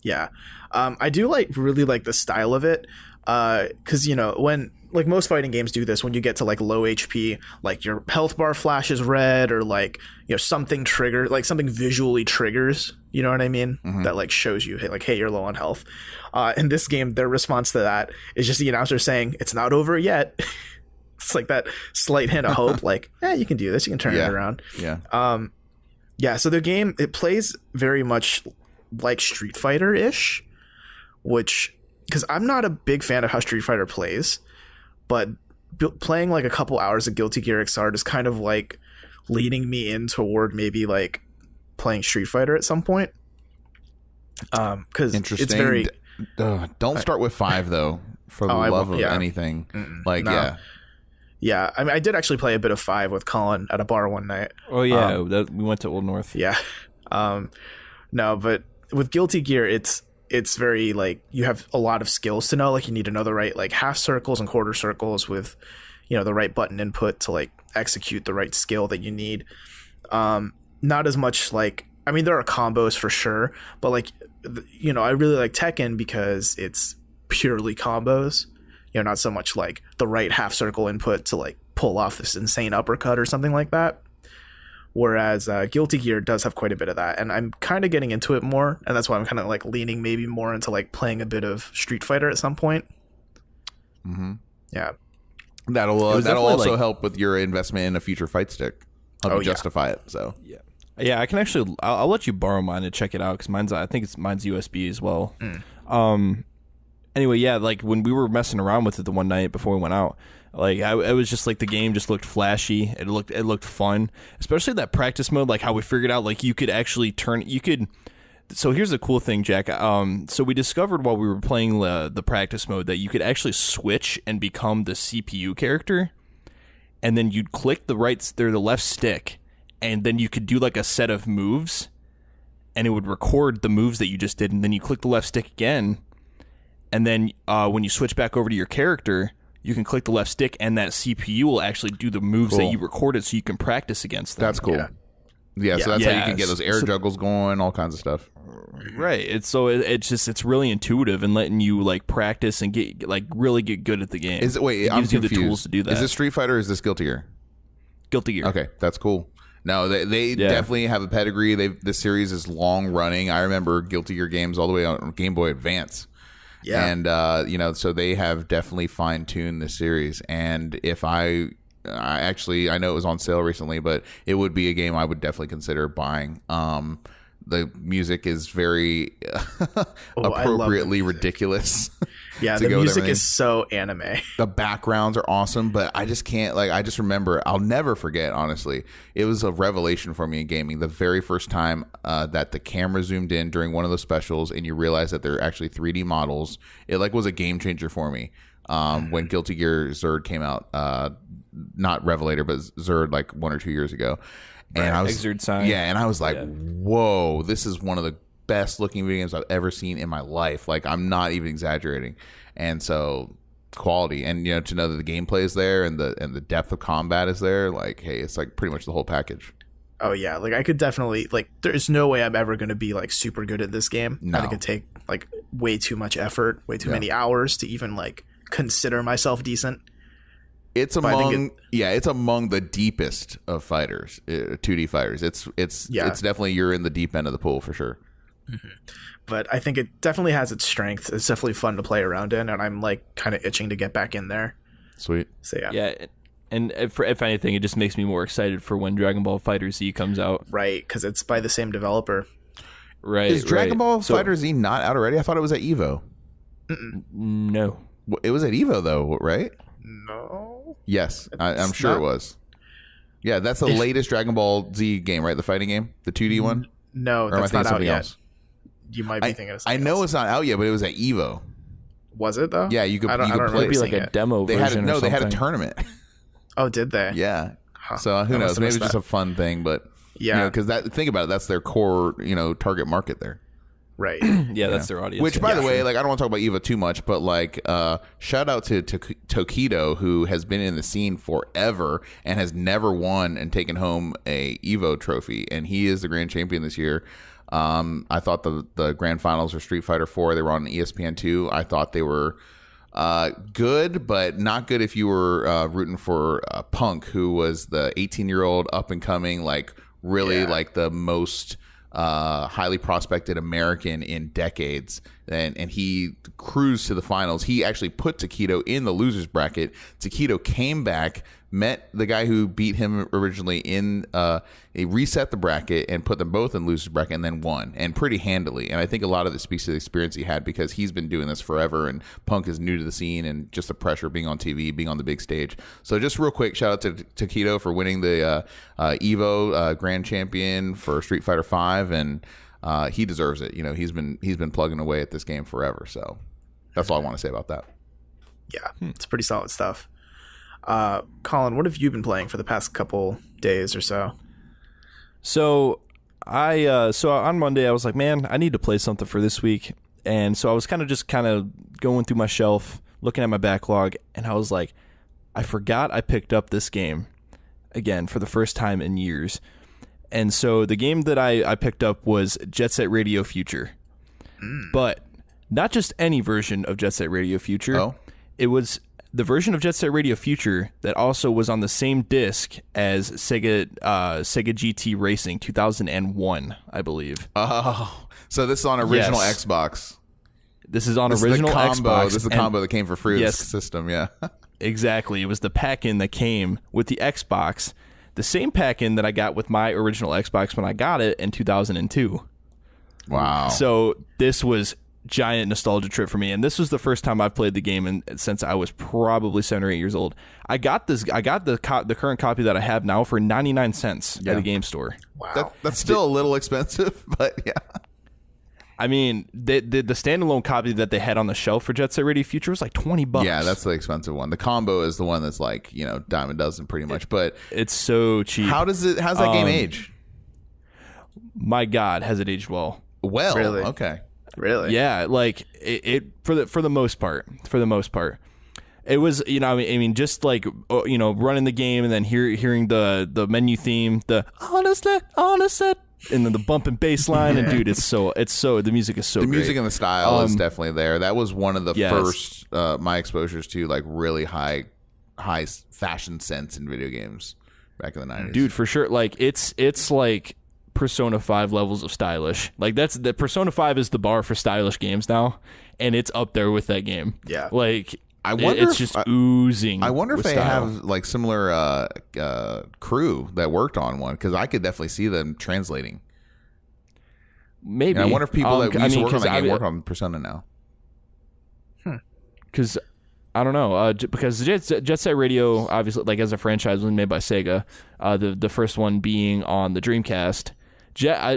Yeah. I do really like the style of it. Because, when like most fighting games do this, when you get to like low HP, like your health bar flashes red or like, something trigger, like something visually triggers, you know what I mean? Mm-hmm. That like shows you, hey, you're low on health. In this game, their response to that is just the announcer saying, it's not over yet. It's like that slight hint of hope, like, you can do this. You can turn it around. Yeah. So the game, it plays very much like Street Fighter-ish, because I'm not a big fan of how Street Fighter plays, but playing like a couple hours of Guilty Gear XR is kind of like leading me in toward maybe like playing Street Fighter at some point. Because it's very... don't start with 5 though, for the love of anything. Yeah, I mean, I did actually play a bit of 5 with Collin at a bar one night. Oh yeah, we went to Old North. Yeah. No, but with Guilty Gear, it's very like you have a lot of skills to know. Like you need to know the right like half circles and quarter circles with, the right button input to like execute the right skill that you need. Not as much like, I mean, there are combos for sure, but like I really like Tekken because it's purely combos. Not so much like the right half circle input to like pull off this insane uppercut or something like that. Whereas Guilty Gear does have quite a bit of that, and I'm kind of getting into it more, and that's why I'm kind of like leaning maybe more into like playing a bit of Street Fighter at some point. Mm-hmm. Yeah, that'll also help with your investment in a future fight stick. Help you justify it. So yeah, I can actually. I'll let you borrow mine to check it out because mine's USB as well. Anyway, yeah, like when we were messing around with it the one night before we went out, like I was just like the game just looked flashy. It looked fun, especially that practice mode. Like how we figured out like you could actually So here's the cool thing, Jack. So we discovered while we were playing the practice mode that you could actually switch and become the CPU character, and then you'd click the left stick, and then you could do like a set of moves, and it would record the moves that you just did, and then you click the left stick again. And then when you switch back over to your character, you can click the left stick, and that CPU will actually do the moves that you recorded, so you can practice against them. That's cool. Yeah, so that's how you can get those air juggles going, all kinds of stuff. Right. It's really intuitive and letting you like practice and really get good at the game. I'm confused. You the tools to do that. Is this Street Fighter or is this Guilty Gear? Guilty Gear. Okay, that's cool. No, they definitely have a pedigree. This series is long running. I remember Guilty Gear games all the way on Game Boy Advance. Yeah. And, so they have definitely fine-tuned the series. And if I know it was on sale recently, but it would be a game I would definitely consider buying. The music is very appropriately ridiculous. Yeah, the music is so anime. The backgrounds are awesome, but I just can't, I just remember, I'll never forget, honestly. It was a revelation for me in gaming. The very first time that the camera zoomed in during one of those specials and you realize that they're actually 3D models, it was a game changer for me. When Guilty Gear Zerd came out, not Revelator, but Zerd 1 or 2 years ago. And I was, and I was like, whoa, this is one of the best looking video games I've ever seen in my life. I'm not even exaggerating. And so quality, and to know that the gameplay is there and the depth of combat is there, hey, it's pretty much the whole package. Oh yeah, I could definitely there's no way I'm ever going to be super good at this game. No. I think it'd take way too much effort, way too many hours to even consider myself decent. It's among the deepest of fighters, 2D fighters. It's definitely, you're in the deep end of the pool for sure. Mm-hmm. But I think it definitely has its strengths. It's definitely fun to play around in, and I'm kind of itching to get back in there. Sweet. So yeah. Yeah, and if anything, it just makes me more excited for when Dragon Ball FighterZ comes out. Right, because it's by the same developer. Right. Is Dragon Ball FighterZ not out already? I thought it was at EVO. No. It was at EVO though, right? No. Yes, I'm sure it was. Yeah, that's the latest Dragon Ball Z game, right? The fighting game, the 2D one. No, that's not out yet. Else? You might be thinking of something I know else. It's not out yet, but it was at EVO. Was it though? Yeah, you could. I don't play. It'd be like a demo version. They had a tournament. Oh, did they? Yeah. Huh. So who knows? Maybe it's just a fun thing, but because think about it, that's their core, target market there. Right. Yeah, that's their audience. Which, by the way, I don't want to talk about EVO too much, but shout out to Tokido, who has been in the scene forever and has never won and taken home a EVO trophy, and he is the grand champion this year. I thought the grand finals for Street Fighter 4, they were on ESPN2. I thought they were good, but not good if you were rooting for Punk, who was the 18-year-old up and coming, the most highly prospected American in decades, and he cruised to the finals. He actually put Takedo in the losers bracket. Takedo came back, met the guy who beat him originally in he reset the bracket and put them both in losers bracket, and then won, and pretty handily. And I think a lot of it speaks to the experience he had, because he's been doing this forever, and Punk is new to the scene, and just the pressure being on TV, being on the big stage. So just real quick, shout out to Takedo for winning the EVO grand champion for Street Fighter 5, and he deserves it. He's been plugging away at this game forever. So that's all I want to say about that. Yeah, it's pretty solid stuff. Collin, what have you been playing for the past couple days or so? So on Monday I was like, man, I need to play something for this week. And so I was kind of going through my shelf, looking at my backlog, and I was like, I forgot I picked up this game again for the first time in years. And so the game that I picked up was Jet Set Radio Future. but not just any version of Jet Set Radio Future. Oh. It was the version of Jet Set Radio Future that also was on the same disc as Sega GT Racing 2001, I believe. Oh, so this is on original Yes. Xbox. This is on This original is the combo. Xbox. This is the and- combo that came for free with Yes. the system. Yeah. Exactly. It was the pack-in that came with the Xbox. The same pack-in that I got with my original Xbox when I got it in 2002. Wow. So this was giant nostalgia trip for me, and this was the first time I've played the game since I was probably 7 or 8 years old. I got the current copy that I have now for 99 cents at the game store. Wow. That's still a little expensive, but yeah. I mean, the standalone copy that they had on the shelf for Jet Set Radio Future was like $20. Yeah, that's the expensive one. The combo is the one that's like, dime a dozen pretty much. But It's so cheap. how's that game age? My God, has it aged well? Well, Really? okay. Really? Yeah, like it for the most part. For the most part, it was I mean, just like running the game and then hearing the menu theme, the honestly, and then the bump and bass line, and dude, it's so the music is so The great. music and the style is definitely there. That was one of the Yes. first my exposures to like really high fashion sense in video games back in the 90s. Dude, for sure. Like it's like Persona 5 levels of stylish. Like the Persona 5 is the bar for stylish games now, and it's up there with that game. Yeah. Like I wonder it's if- just oozing. I wonder if with they style. have like similar crew that worked on one, because I could definitely see them translating. Maybe. And I wonder if people that used to work on 'cause that game I- work on Persona now. Because I don't know, because Jet Set Radio, obviously, like as a franchise, was made by Sega. The first one being on the Dreamcast.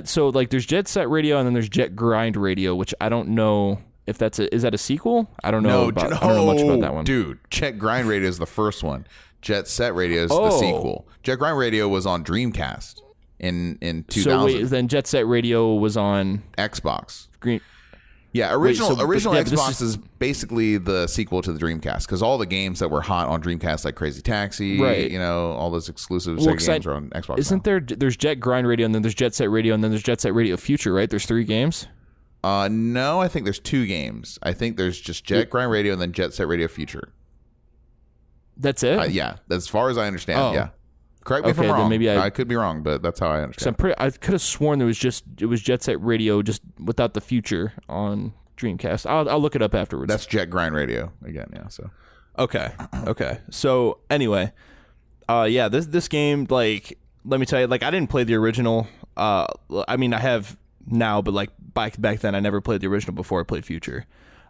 So like there's Jet Set Radio and then there's Jet Grind Radio, which I don't know if is that a sequel? I don't know. I don't know much about that one. Dude, Jet Grind Radio is the first one. Jet Set Radio is the Oh. sequel. Jet Grind Radio was on Dreamcast in 2000. So wait, then Jet Set Radio was on Xbox. Green. Yeah, original but this Xbox is basically the sequel to the Dreamcast, because all the games that were hot on Dreamcast, like Crazy Taxi, Right. all those exclusive Well, Sega 'cause games are on Xbox. Isn't there's Jet Grind Radio and then there's Jet Set Radio and then there's Jet Set Radio Future, right? There's 3 games. No, I think there's 2 games. I think there's just Jet Grind Radio and then Jet Set Radio Future. That's it. Yeah, as far as I understand. Oh. Yeah, correct me if Okay, I'm then wrong. maybe I could be wrong, but that's how I understand. I could have sworn it was Jet Set Radio just without the Future on Dreamcast. I'll look it up afterwards. That's Jet Grind Radio again. Yeah, so Okay. So anyway, this game, like, let me tell you, like, I didn't play the original. I mean, I have now, but like back then, I never played the original before I played Future.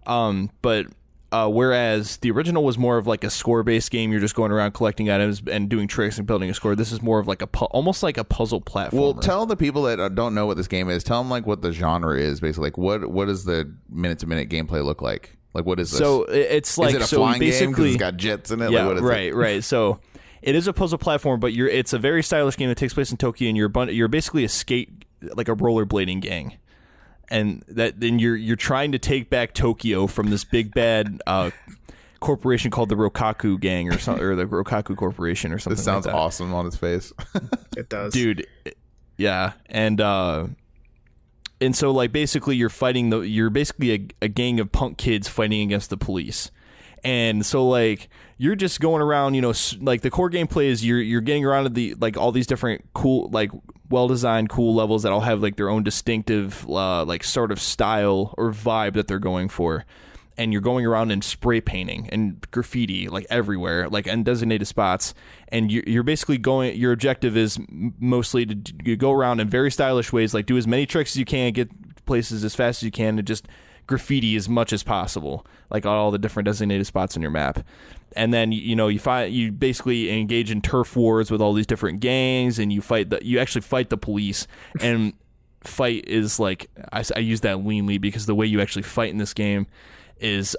But whereas the original was more of like a score-based game, you're just going around collecting items and doing tricks and building a score. This is more of like almost like a puzzle platformer. Well, tell the people that don't know what this game is. Tell them like what the genre is, basically. Like what does the minute-to-minute gameplay look like? Like what is this? So it's like, is it a so flying game because basically, it's got jets in it? yeah, Like, what is it? right. So it is a puzzle platform, but it's a very stylish game that takes place in Tokyo, and you're basically a rollerblading gang. And then you're trying to take back Tokyo from this big bad corporation called the Rokaku Gang or the Rokaku Corporation or something. This sounds like that. awesome on its face. It does. Dude. Yeah, and so like basically you're basically a gang of punk kids fighting against the police. And so like you're just going around, like the core gameplay is you're getting around to like all these different cool, like well-designed cool levels that all have like their own distinctive like sort of style or vibe that they're going for. And you're going around and spray painting and graffiti like everywhere, like in designated spots. And you're basically your objective is mostly to go around in very stylish ways, like do as many tricks as you can, get places as fast as you can, and just graffiti as much as possible, like all the different designated spots on your map. And then you basically engage in turf wars with all these different gangs, and you actually fight the police. And fight is like I use that leanly because the way you actually fight in this game is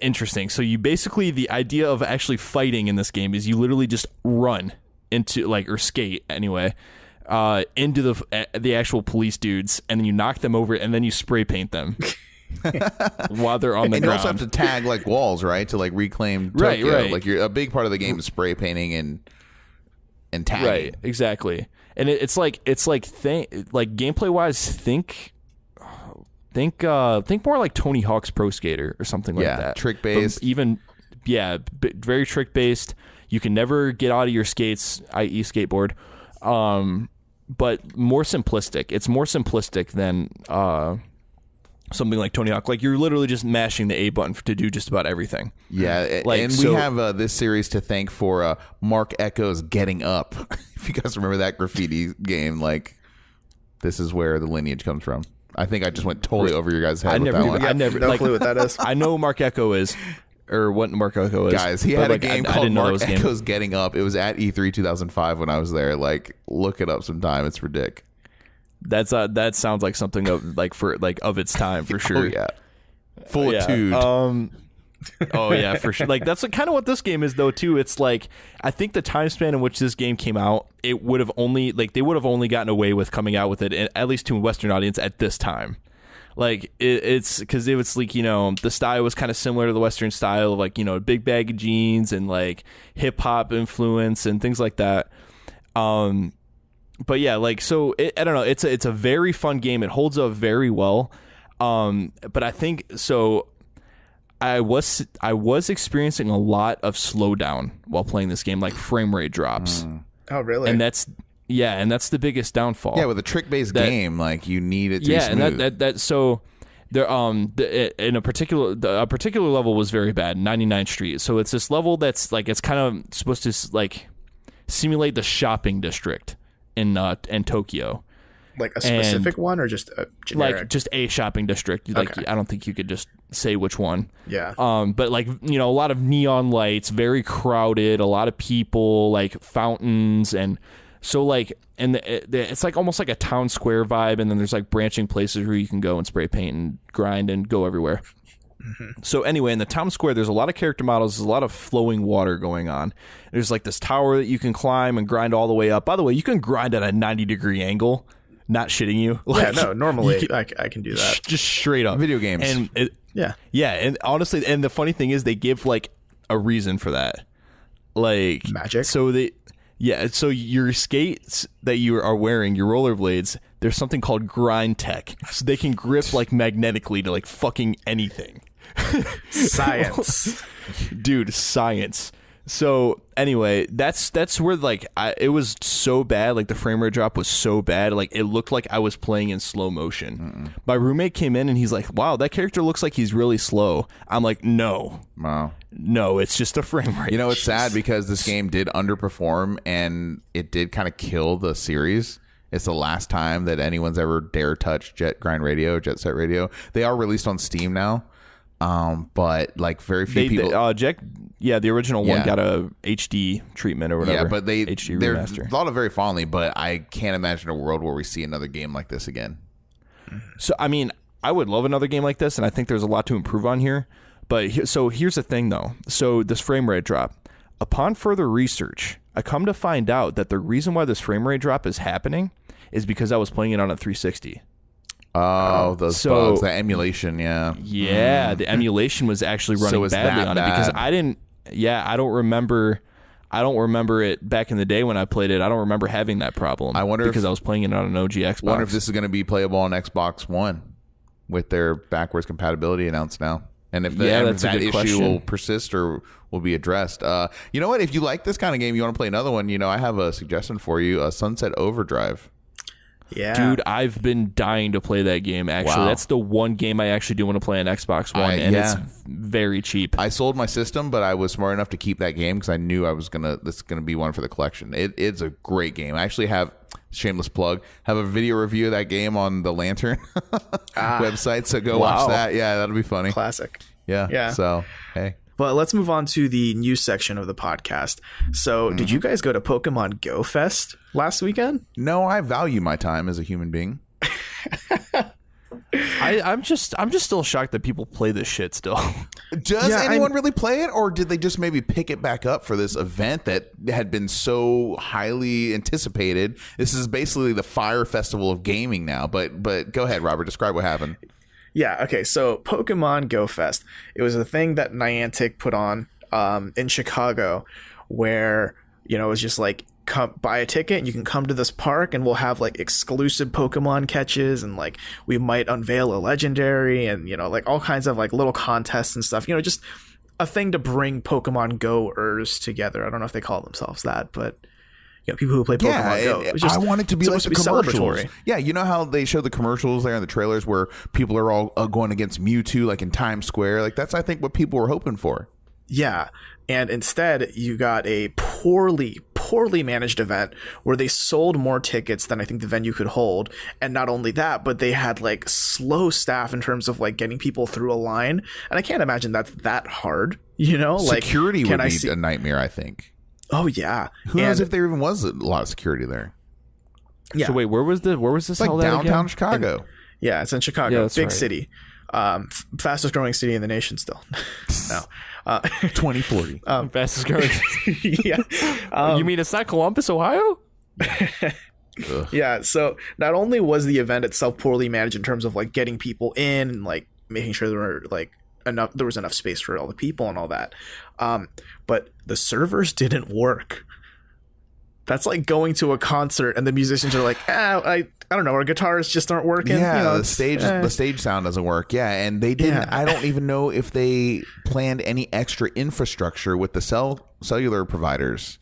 interesting. So you basically, the idea of actually fighting in this game is you literally just run into or skate anyway into the actual police dudes, and then you knock them over, and then you spray paint them while they're on the And you ground. also have to tag like walls, right, to like reclaim Tokyo. Right. Like a big part of the game is spray painting and tagging. Right, exactly. And it's like gameplay wise, think Think more like Tony Hawk's Pro Skater or something like that. Trick based. Very trick based. You can never get out of your skates, i.e. skateboard. But more simplistic. It's more simplistic than something like Tony Hawk. Like, you're literally just mashing the A button to do just about everything. Yeah, like, and we have this series to thank for Mark Echo's Getting Up. If you guys remember that graffiti game, like, this is where the lineage comes from. I think I just went totally over your guys' head with that one. I never no clue what that is. I know Mark Echo is. Or what Mark Echo is. Guys, he had a game called Mark Echo's Getting Up. It was at E3 2005 when I was there. Like, look it up sometime. It's ridiculous. That sounds like something of its time for sure. Oh yeah, full of tude. Oh yeah, for sure. Like, that's kind of what this game is though too. It's like, I think the time span in which this game came out, they would have only gotten away with coming out with it, at least to a Western audience at this time. Like, it's because it was like, the style was kind of similar to the Western style of, like, big baggy jeans and like hip hop influence and things like that. But yeah, like, so I don't know. It's a very fun game. It holds up very well. But I think so. I was experiencing a lot of slowdown while playing this game, like frame rate drops. Oh, really? And that's the biggest downfall. Yeah, with a trick-based game, like, you need it to be smooth. And so there in a particular level was very bad, 99th Street. So it's this level that's like, it's kind of supposed to like simulate the shopping district in Tokyo. Like a specific one or just a generic? Like just a shopping district. Like, okay. I don't think you could just say which one. Yeah. But like, a lot of neon lights, very crowded, a lot of people, like fountains, and so like, and it's like almost like a town square vibe, and then there's like branching places where you can go and spray paint and grind and go everywhere. Mm-hmm. So anyway, in the town square, there's a lot of character models. There's a lot of flowing water going on. There's like this tower that you can climb and grind all the way up. By the way, you can grind at a 90-degree angle. Not shitting you. Like, yeah, no, normally I can do that. Just straight up. Video games. And yeah, and honestly, and the funny thing is they give like a reason for that. Like magic. So so your skates that you are wearing, your rollerblades, there's something called grind tech. So they can grip like magnetically to like fucking anything. Science. Dude, science. So anyway, that's where like it was so bad. Like, the frame rate drop was so bad. Like, it looked like I was playing in slow motion. Mm-mm. My roommate came in and he's like, "Wow, that character looks like he's really slow." I'm like, "No, wow, no, it's just a frame rate." It's sad because this game did underperform and it did kind of kill the series. It's the last time that anyone's ever dare touch Jet Set Radio. They are released on Steam now. But like very few people. The original one got a HD treatment or whatever. Yeah, but they're remaster. thought of very fondly. But I can't imagine a world where we see another game like this again. So I mean, I would love another game like this, and I think there's a lot to improve on here. But so here's the thing, though. So this frame rate drop. Upon further research, I come to find out that the reason why this frame rate drop is happening is because I was playing it on a 360. Oh, those bugs, the emulation, yeah. Yeah, the emulation was actually running badly on it because I don't remember it back in the day when I played it. I don't remember having that problem. I wonder because I was playing it on an OG Xbox. I wonder if this is going to be playable on Xbox One with their backwards compatibility announced now. And if that issue will persist or will be addressed. You know what? If you like this kind of game, you want to play another one, I have a suggestion for you, Sunset Overdrive. Yeah, dude, I've been dying to play that game. Actually, that's the one game I actually do want to play on Xbox One, and it's very cheap. I sold my system, but I was smart enough to keep that game because I knew this is gonna be one for the collection. It's a great game. I actually have, shameless plug, have a video review of that game on the Lantern website. So go watch that. Yeah, that'll be funny. Classic. Yeah. So hey. But let's move on to the news section of the podcast. So, did you guys go to Pokémon GO Fest last weekend? No, I value my time as a human being. I'm just still shocked that people play this shit still. Does anyone really play it, or did they just maybe pick it back up for this event that had been so highly anticipated? This is basically the Fire Festival of gaming now. But go ahead, Robert. Describe what happened. Yeah, okay, so Pokemon GO Fest. It was a thing that Niantic put on in Chicago where, it was just like come buy a ticket and you can come to this park and we'll have like exclusive Pokemon catches and like we might unveil a legendary and, you know, like all kinds of like little contests and stuff, you know, just a thing to bring Pokemon Goers together. I don't know if they call themselves that, but you know, people who play Pokemon Go. It was just, I want it to be like the commercials. Celebratory. Yeah, you know how they show the commercials there in the trailers where people are all going against Mewtwo like in Times Square? Like that's, I think, what people were hoping for. Yeah. And instead, you got a poorly managed event where they sold more tickets than I think the venue could hold. And not only that, but they had like slow staff in terms of like getting people through a line. And I can't imagine that's that hard, you know? Like security would be a nightmare, I think. Oh, yeah. Who knows if there even was a lot of security there? Yeah. So wait, where was this? Like downtown Chicago. Yeah, it's in Chicago, big city. Fastest growing city in the nation still. No. 2040. Fastest growing. Yeah. You mean it's not Columbus, Ohio? Yeah. So not only was the event itself poorly managed in terms of like getting people in and like making sure there was enough space for all the people and all that, but the servers didn't work. That's like going to a concert and the musicians are like, I don't know, our guitars just aren't working. Yeah, you know, the stage sound doesn't work. Yeah, and they didn't. Yeah. I don't even know if they planned any extra infrastructure with the cellular providers.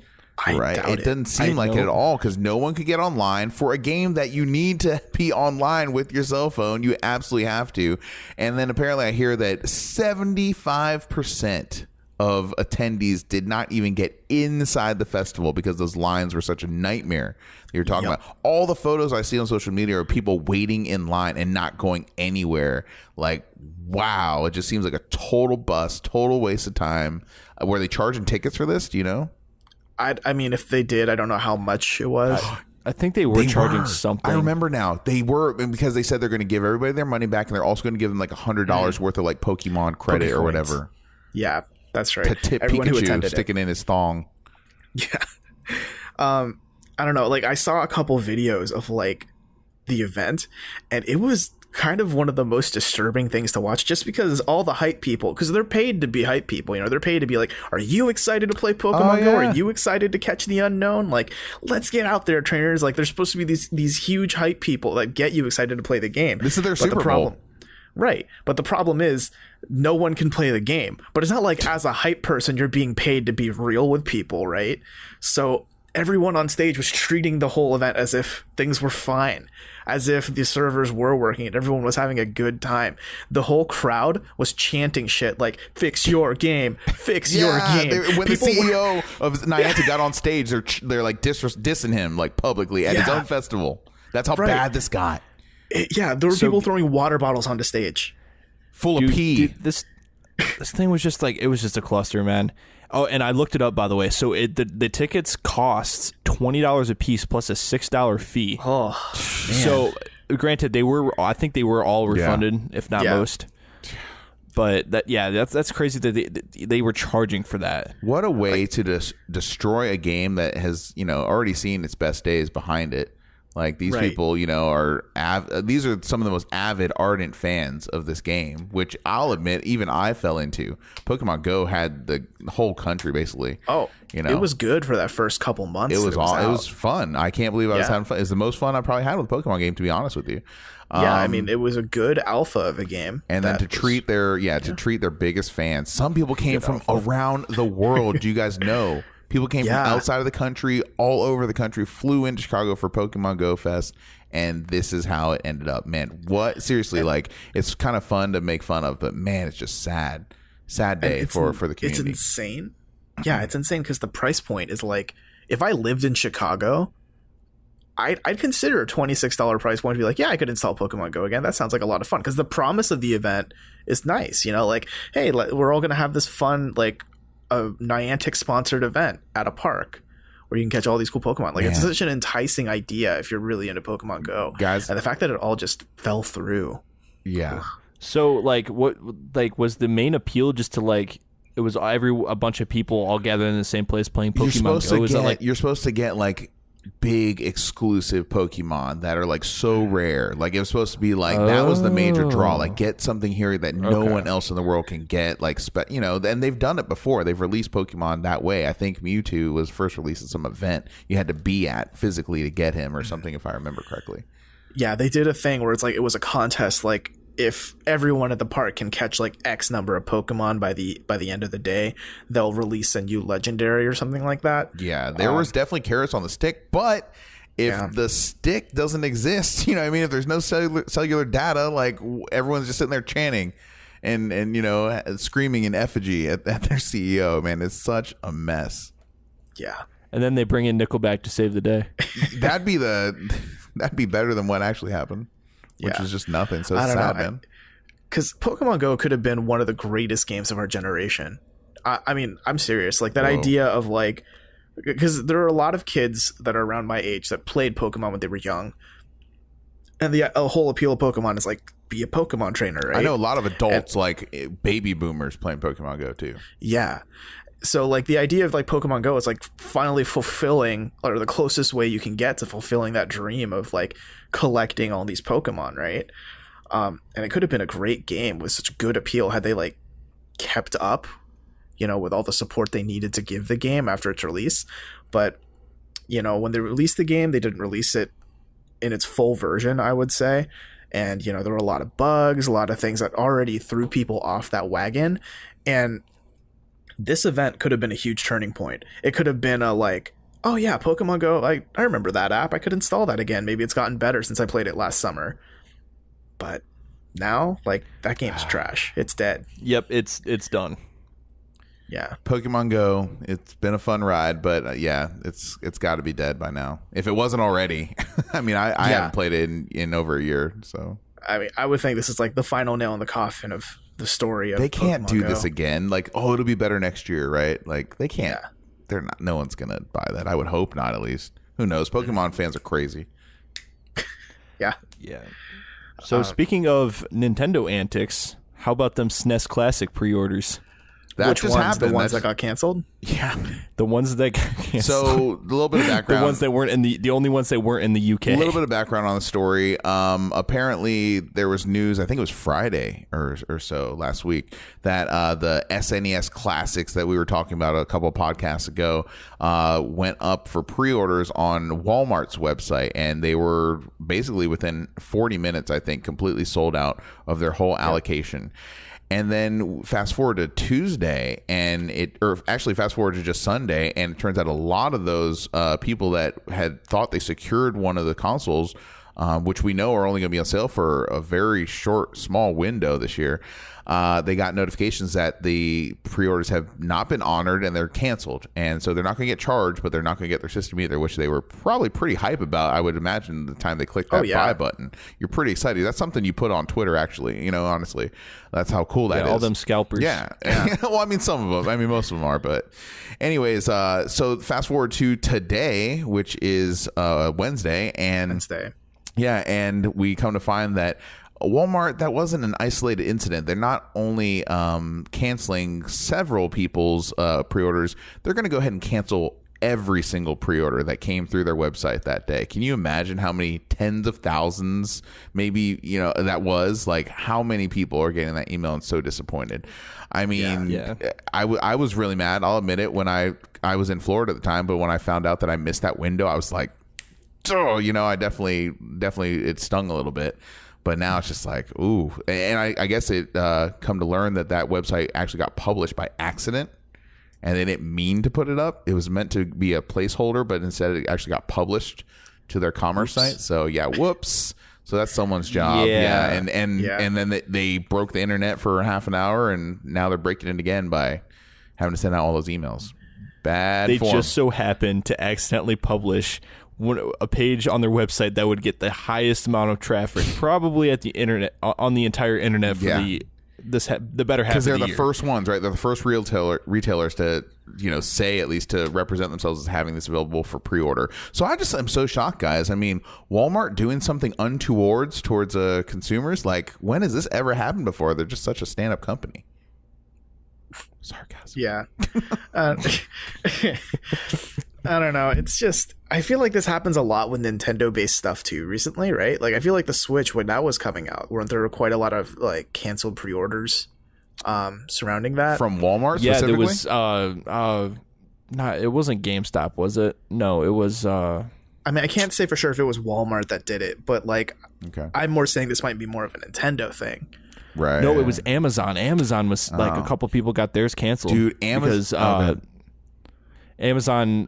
Right, it doesn't seem like it at all because no one could get online for a game that you need to be online with your cell phone. You absolutely have to. And then apparently, I hear that 75% of attendees did not even get inside the festival because those lines were such a nightmare. You're talking about all the photos I see on social media are people waiting in line and not going anywhere. Like, wow, it just seems like a total bust, total waste of time. Were they charging tickets for this? Do you know? I mean, if they did, I don't know how much it was. I think they were charging something. I remember now. They were, because they said they're going to give everybody their money back and they're also going to give them like $100 worth of like Pokemon credit or whatever. Yeah. That's right. To tip everyone Pikachu sticking in his thong. Yeah. I don't know. Like I saw a couple videos of like the event and it was kind of one of the most disturbing things to watch just because all the hype people, because they're paid to be hype people, you know, they're paid to be like, are you excited to play Pokemon Go? Are you excited to catch the unknown? Like, let's get out there, trainers. Like they're supposed to be these huge hype people that get you excited to play the game. This is their Super Bowl. Right. But the problem is no one can play the game. But it's not like as a hype person, you're being paid to be real with people, right? So everyone on stage was treating the whole event as if things were fine, as if the servers were working and everyone was having a good time. The whole crowd was chanting shit like, fix your game, fix your game. When people the CEO of Niantic got on stage, they're like dissing him like publicly at his own festival. That's how bad this got. There were people throwing water bottles onto stage. Full of pee. Dude, this thing was just like, it was just a cluster, man. Oh, and I looked it up, by the way. So the tickets cost $20 a piece plus a $6 fee. Oh, man. So granted, I think they were all refunded, if not most. But that's crazy that they were charging for that. What a way to destroy a game that has, you know, already seen its best days behind it. Like these people, you know, these are some of the most avid, ardent fans of this game, which I'll admit, even I fell into. Pokemon Go had the whole country basically. Oh, you know, it was good for that first couple months. It was fun. I can't believe I was having fun. It's the most fun I probably had with a Pokemon game, to be honest with you. I mean, it was a good alpha of a game, and then to treat their biggest fans. Some people came from around the world. Do you guys know? People came from outside of the country, all over the country, flew into Chicago for Pokemon GO Fest, and this is how it ended up. Man, what? Seriously, like, it's kind of fun to make fun of, but man, it's just sad. Sad day for the community. It's insane. Yeah, it's insane because the price point is like, if I lived in Chicago, I'd consider a $26 price point to be like, yeah, I could install Pokemon Go again. That sounds like a lot of fun because the promise of the event is nice. You know, like, hey, we're all going to have this fun, like, a Niantic sponsored event at a park where you can catch all these cool Pokemon. Like, it's such an enticing idea if you're really into Pokemon Go, guys. And the fact that it all just fell through. Yeah. So like, what, like, was the main appeal just to like, it was a bunch of people all gathered in the same place playing Pokemon Go? You're supposed to get like big exclusive Pokemon that are like so rare. Like it was supposed to be like that was the major draw. Like get something here that no one else in the world can get. Like and they've done it before. They've released Pokemon that way. I think Mewtwo was first released at some event you had to be at physically to get him or something, if I remember correctly. Yeah, they did a thing where it's like it was a contest. Like if everyone at the park can catch like X number of Pokemon by the end of the day, they'll release a new legendary or something like that. Yeah, there was definitely carrots on the stick, but if the stick doesn't exist, you know what I mean? If there's no cellular data, like everyone's just sitting there chanting and you know, screaming in effigy at their CEO, man, it's such a mess. Yeah. And then they bring in Nickelback to save the day. That'd be better than what actually happened. Which was just nothing. So it's sad, man. Because Pokemon Go could have been one of the greatest games of our generation. I mean, I'm serious. Like that idea of like, because there are a lot of kids that are around my age that played Pokemon when they were young, and the whole appeal of Pokemon is like be a Pokemon trainer, right? I know a lot of adults, like baby boomers, playing Pokemon Go too. Yeah. So like the idea of like Pokemon Go is like finally fulfilling, or the closest way you can get to fulfilling that dream of like collecting all these Pokemon, right? And it could have been a great game with such good appeal had they like kept up, you know, with all the support they needed to give the game after its release. But you know, when they released the game, they didn't release it in its full version, I would say. And you know, there were a lot of bugs, a lot of things that already threw people off that wagon. And this event could have been a huge turning point. It could have been a like, oh yeah, Pokemon Go, I remember that app. I could install that again. Maybe it's gotten better since I played it last summer. But now, like, that game's trash. It's dead. Yep, it's done. Yeah. Pokemon Go, it's been a fun ride, but yeah, it's got to be dead by now. If it wasn't already. I mean, I haven't played it in over a year, so. I mean, I would think this is like the final nail in the coffin of the story of They can't Pokemon do Go. this again. Like, oh, it'll be better next year, right? Like, they can't. Yeah. They're not. No one's gonna buy that. I would hope not. At least, who knows? Pokemon fans are crazy. Yeah. So speaking of Nintendo antics, how about them SNES Classic pre-orders? That Which just ones? happened. The ones that got canceled? Yeah. The ones that got canceled. So a little bit of background. The ones that weren't in the only ones that weren't in the UK. A little bit of background on the story. Apparently there was news, I think it was Friday or so last week, that the SNES classics that we were talking about a couple of podcasts ago went up for pre-orders on Walmart's website, and they were basically within 40 minutes, I think, completely sold out of their whole allocation. And then fast forward to Tuesday, fast forward to just Sunday, and it turns out a lot of those people that had thought they secured one of the consoles, which we know are only going to be on sale for a very short, small window this year, they got notifications that the pre-orders have not been honored and they're canceled. And so they're not going to get charged, but they're not going to get their system either, which they were probably pretty hype about, I would imagine, the time they clicked that buy button. You're pretty excited. That's something you put on Twitter, actually, you know, honestly. That's how cool that is. All them scalpers. Yeah. Well, I mean, some of them. I mean, most of them are. But anyways, so fast forward to today, which is Wednesday. Yeah, and we come to find that Walmart, that wasn't an isolated incident. They're not only canceling several people's pre-orders, they're going to go ahead and cancel every single pre-order that came through their website that day. Can you imagine how many tens of thousands, maybe, you know, that was? Like, how many people are getting that email and so disappointed? I mean, I was really mad. I'll admit it. When I was in Florida at the time, but when I found out that I missed that window, I was like, oh, you know, I definitely it stung a little bit. But now it's just like, ooh. And I guess it come to learn that website actually got published by accident, and they didn't mean to put it up. It was meant to be a placeholder, but instead it actually got published to their commerce site. So yeah, whoops. So that's someone's job. Yeah. And then they broke the internet for half an hour, and now they're breaking it again by having to send out all those emails. They just so happened to accidentally publish a page on their website that would get the highest amount of traffic probably at the internet, on the entire internet, for the better half of the year. Because they're the first ones, right? They're the first retailers to, you know, say, at least to represent themselves as having this available for pre-order. So I'm so shocked, guys. I mean, Walmart doing something untowards towards consumers. Like, when has this ever happened before? They're just such a stand-up company. Sarcasm. Yeah. I don't know. It's just, I feel like this happens a lot with Nintendo-based stuff too recently, right? Like, I feel like the Switch, when that was coming out, weren't there quite a lot of like canceled pre-orders surrounding that? From Walmart Yeah, there specifically? was not, it wasn't GameStop, was it? No, it was I mean, I can't say for sure if it was Walmart that did it, but like, Okay. I'm more saying this might be more of a Nintendo thing. Right. no, it was Amazon. Amazon was like a couple people got theirs canceled. Dude, because Amazon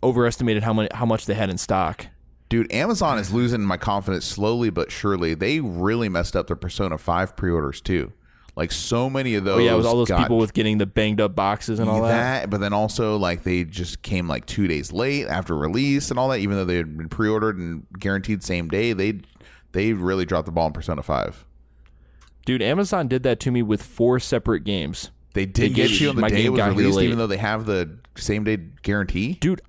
overestimated how much they had in stock. Dude, Amazon is losing my confidence slowly but surely. They really messed up their Persona 5 pre-orders too. Like so many of those. Oh yeah, it was all those people with getting the banged up boxes and all that. But then also like they just came like 2 days late after release and all that. Even though they had been pre-ordered and guaranteed same day, they really dropped the ball in Persona 5. Dude, Amazon did that to me with 4 separate games. They did get you on the My day it game was got here released, late. even though they have the same day guarantee. Dude,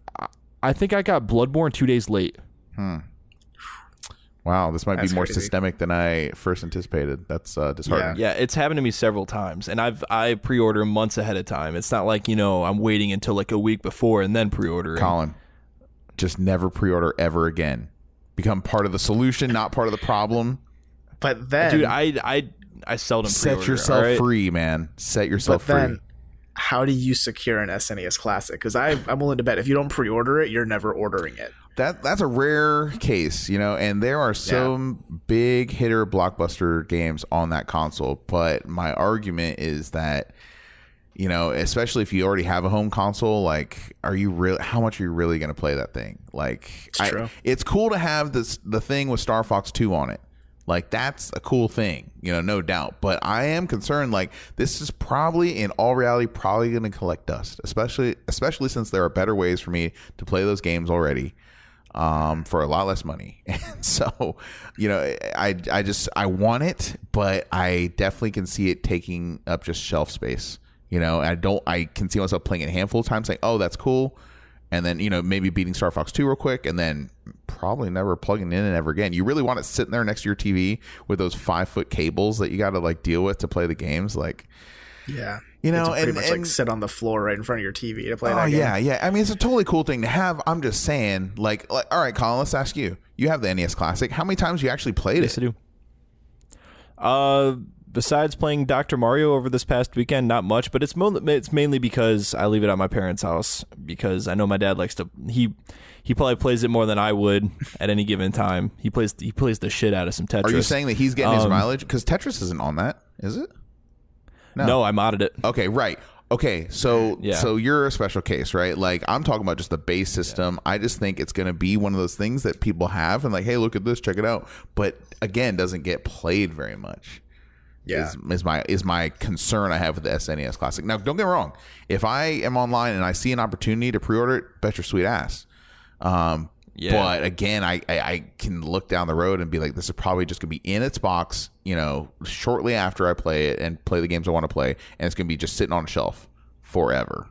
I think I got Bloodborne 2 days late. Wow, this might That's be more crazy. systemic than I first anticipated. That's disheartening. Yeah, it's happened to me several times, and I pre-order months ahead of time. It's not like, I'm waiting until like a week before and then pre-ordering. Collin, just never pre-order ever again. Become part of the solution, not part of the problem. But then, Dude, I seldom pre-order. Set yourself all right? free, man. Set yourself but then, free. how do you secure an SNES Classic? Because I'm willing to bet if you don't pre-order it, you're never ordering it. That's a rare case, and there are some big hitter blockbuster games on that console. But my argument is that, especially if you already have a home console, like, how much are you really going to play that thing? Like, It's true. It's cool to have the thing with Star Fox 2 on it. Like, that's a cool thing, no doubt. But I am concerned, like, this is probably, in all reality, probably going to collect dust, especially since there are better ways for me to play those games already. For a lot less money. And so, I want it, but I definitely can see it taking up just shelf space. I can see myself playing it a handful of times saying, oh, that's cool. And then, maybe beating Star Fox 2 real quick and then probably never plugging it in ever again. You really want it sitting there next to your TV with those 5-foot cables that you got to like deal with to play the games. Like, Yeah. and pretty much like sit on the floor right in front of your TV to play that game. yeah. I mean, it's a totally cool thing to have. I'm just saying, like, all right, Colin, let's ask you. You have the NES Classic. How many times you actually played Yes, it? I do. Besides playing Dr. Mario over this past weekend, not much, but it's mainly because I leave it at my parents' house because I know my dad likes to. He probably plays it more than I would at any given time. He plays the shit out of some Tetris. Are you saying that he's getting his mileage? Because Tetris isn't on that, is it? No, I modded it. Okay, right. Okay, so Yeah. so you're a special case, right? Like, I'm talking about just the base system. I just think it's going to be one of those things that people have and like, hey, look at this, check it out. But again, doesn't get played very much. Yeah. Is my concern I have with the SNES Classic. Now, don't get me wrong. If I am online and I see an opportunity to pre-order it, bet your sweet ass. But again, I can look down the road and be like, this is probably just going to be in its box, shortly after I play it and play the games I want to play, and it's going to be just sitting on a shelf forever.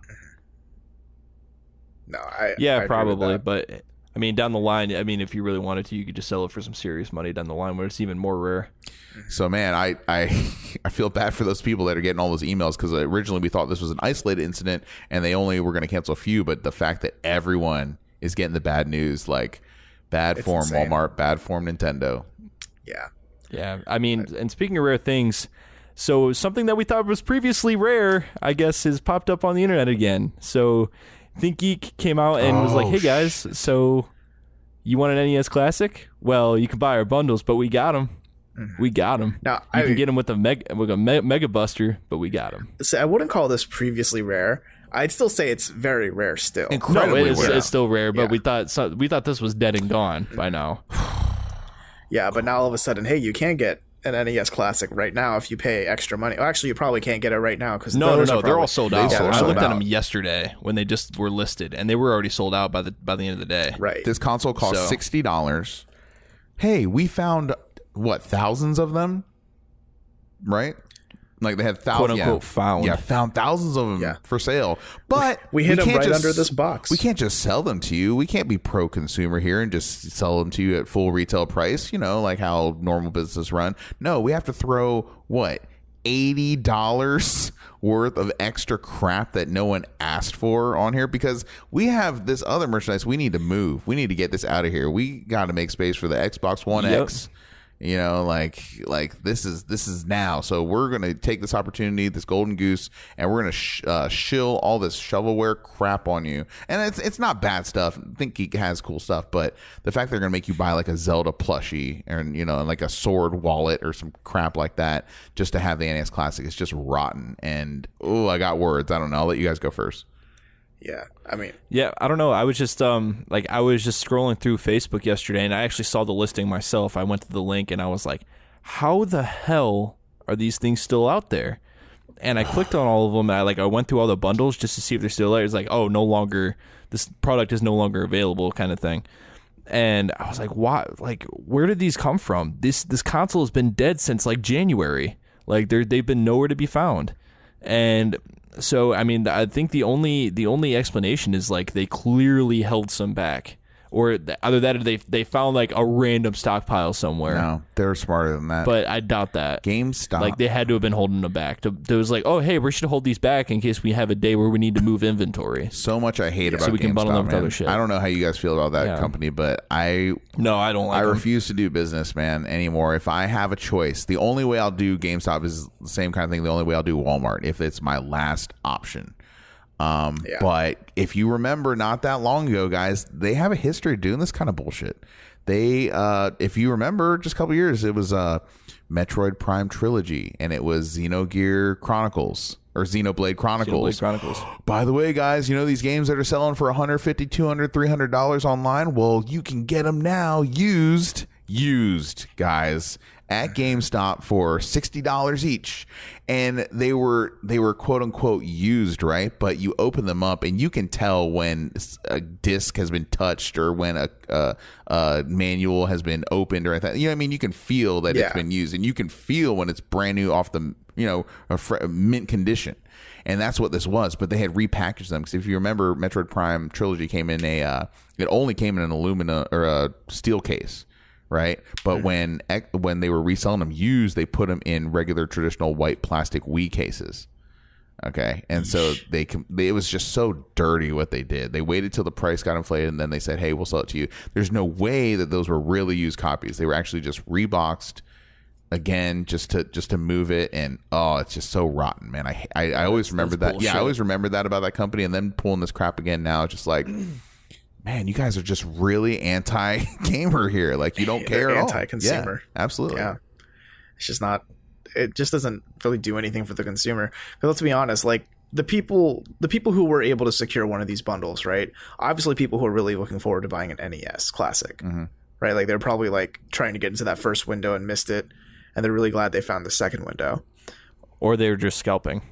No, I agree with probably. that. But I mean, down the line, if you really wanted to, you could just sell it for some serious money down the line, where it's even more rare. So, man, I feel bad for those people that are getting all those emails because originally we thought this was an isolated incident and they only were going to cancel a few. But the fact that everyone is getting the bad news, like bad form insane. Walmart, bad form Nintendo. Yeah. Yeah, and speaking of rare things, so something that we thought was previously rare, I guess, has popped up on the internet again. So Think Geek came out and was like, hey guys, so you want an NES Classic? Well, you can buy our bundles, but we got them. We got them. Now, you can get them with a Mega Buster, but we got them. So I wouldn't call this previously rare. I'd still say it's very rare still. Incredibly rare. It's still rare, but Yeah. we thought this was dead and gone by now. Yeah, but now all of a sudden, hey, you can get an NES Classic right now if you pay extra money. Well, actually, you probably can't get it right now because No, they're all sold out. Yeah, they're I sold looked at out. them yesterday when they just were listed, and they were already sold out by the end of the day. Right. This console costs So- $60. Hey, we found thousands of them, right? Like they had thousands, Quote, unquote, found. found thousands of them Yeah. for sale. But We hit them can't right just- under this box. We can't just sell them to you. We can't be pro-consumer here and just sell them to you at full retail price. Like how normal businesses run. No, we have to throw $80 worth of extra crap that no one asked for on here, because we have this other merchandise we need to move. We need to get this out of here. We got to make space for the Xbox One X. You know, like this is now. So we're gonna take this opportunity, this golden goose, and we're gonna shill all this shovelware crap on you. And it's not bad stuff. ThinkGeek has cool stuff, but the fact they're gonna make you buy like a Zelda plushie and and like a sword wallet or some crap like that just to have the NES Classic is just rotten. And I got words. I don't know. I'll let you guys go first. Yeah, I mean, yeah, I don't know. I was just I was just scrolling through Facebook yesterday, and I actually saw the listing myself. I went to the link, and I was like, "How the hell are these things still out there?" And I clicked on all of them. And I went through all the bundles just to see if they're still there. It's like, oh, no longer. This product is no longer available, kind of thing. And I was like, "Why? Like, where did these come from? This console has been dead since like January. Like, they've been nowhere to be found." And so, I mean, I think the only explanation is like they clearly held some back, or either that or they found like a random stockpile somewhere. No, they're smarter than that. But I doubt that. GameStop, like they had to have been holding them back. There was like, oh hey, we should hold these back in case we have a day where we need to move inventory. So much I hate about so we can GameStop, bundle them with man. other shit. I don't know how you guys feel about that company, but I don't. Like I them. refuse to do business, man, anymore. If I have a choice, the only way I'll do GameStop is the same kind of thing. The only way I'll do Walmart if it's my last option. But if you remember not that long ago, guys, they have a history of doing this kind of bullshit. They, if you remember just a couple years, it was Metroid Prime Trilogy, and it was Xenogear Chronicles or Xenoblade Chronicles. By the way, guys, these games that are selling for $150, $200, $300 online, well, you can get them now used, guys, at GameStop for $60 each. And they were quote unquote used, right? But you open them up and you can tell when a disc has been touched or when a manual has been opened or anything. You know what I mean? You can feel that it's been used, and you can feel when it's brand new off the a mint condition. And that's what this was. But they had repackaged them, because if you remember, Metroid Prime Trilogy came in it only came in an aluminum or a steel case. Right, but when they were reselling them used, they put them in regular traditional white plastic Wii cases. Okay, and so it was just so dirty what they did. They waited till the price got inflated, and then they said, "Hey, we'll sell it to you." There's no way that those were really used copies. They were actually just reboxed again, just to move it. And it's just so rotten, man. I always remember that. Bullshit. Yeah, I always remember that about that company, and then pulling this crap again now. It's just like. Man, you guys are just really anti-gamer here. Like, you don't care at all. Anti-consumer. Yeah, absolutely. Yeah. It's just not... It just doesn't really do anything for the consumer. But let's be honest, like, the people who were able to secure one of these bundles, right? Obviously people who are really looking forward to buying an NES Classic, right? Like, they're probably, like, trying to get into that first window and missed it, and they're really glad they found the second window. Or they're just scalping.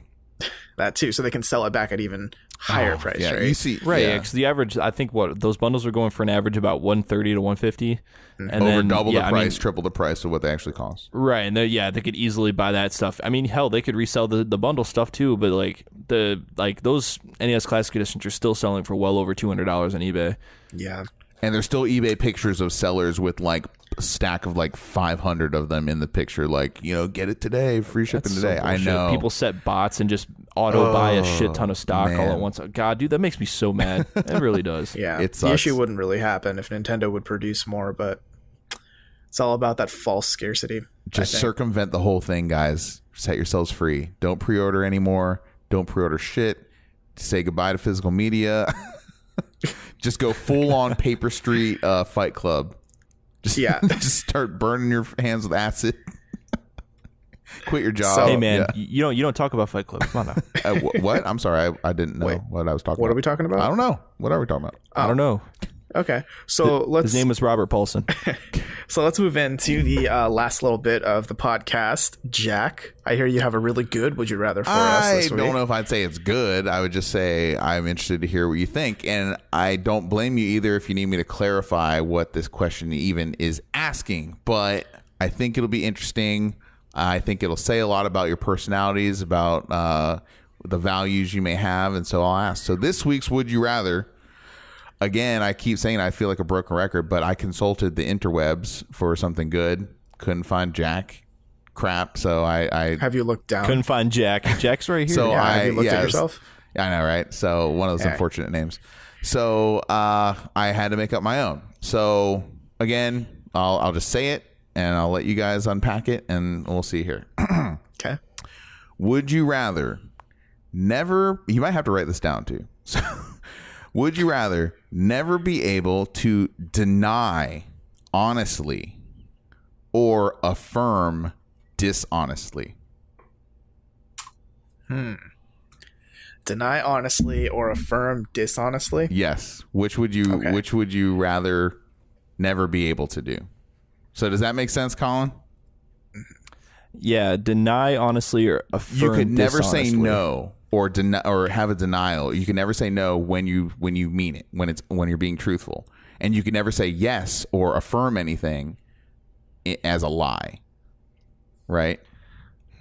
That too, so they can sell it back at even higher price, right? You see, right? Because the average, I think, those bundles are going for an average about $130 to $150, and over then double the price, triple the price of what they actually cost. Right, and they could easily buy that stuff. I mean, hell, they could resell the bundle stuff too. But those NES Classic editions are still selling for well over $200 on eBay. Yeah, and there's still eBay pictures of sellers with like a stack of like 500 of them in the picture, like get it today, free shipping today. I know people set bots and just auto buy a shit ton of stock all at once. God, dude, that makes me so mad. It really does. Yeah, the issue wouldn't really happen if Nintendo would produce more, but it's all about that false scarcity. Just circumvent the whole thing, guys. Set yourselves free. Don't pre-order anymore. Don't pre-order shit. Say goodbye to physical media. Just go full on Paper Street Fight Club. Just start burning your hands with acid. Quit your job. So, hey man, you don't talk about Fight Club. Come on now. What? I'm sorry, I didn't know what I was talking about. What are we talking about? I don't know. What are we talking about? I don't know. Okay, so his name was Robert Paulson. So let's move into the last little bit of the podcast. Jack, I hear you have a really good would you rather for us this week. I don't know if I'd say it's good. I would just say I'm interested to hear what you think, and I don't blame you either if you need me to clarify what this question even is asking, but I think it'll be interesting. I think it'll say a lot about your personalities, about the values you may have, and so I'll ask. So this week's Would You Rather, again, I keep saying I feel like a broken record, but I consulted the interwebs for something good. Couldn't find jack. crap. So I Have you looked down? Couldn't find Jack. Jack's right here. So Yeah, I have you looked at yeah, yourself? I know, right? So one of those unfortunate names. So I had to make up my own. So again, I'll just say it and I'll let you guys unpack it and we'll see here. Okay. Would you rather never, you might have to write this down too. So would you rather never be able to deny honestly or affirm dishonestly? Deny honestly or affirm dishonestly? Yes. Which would you rather never be able to do? So does that make sense, Collin? Yeah, deny honestly or affirm You could never say dishonestly. no or deny or have a denial. You can never say no when you mean it, when you're being truthful. And you can never say yes or affirm anything as a lie. Right?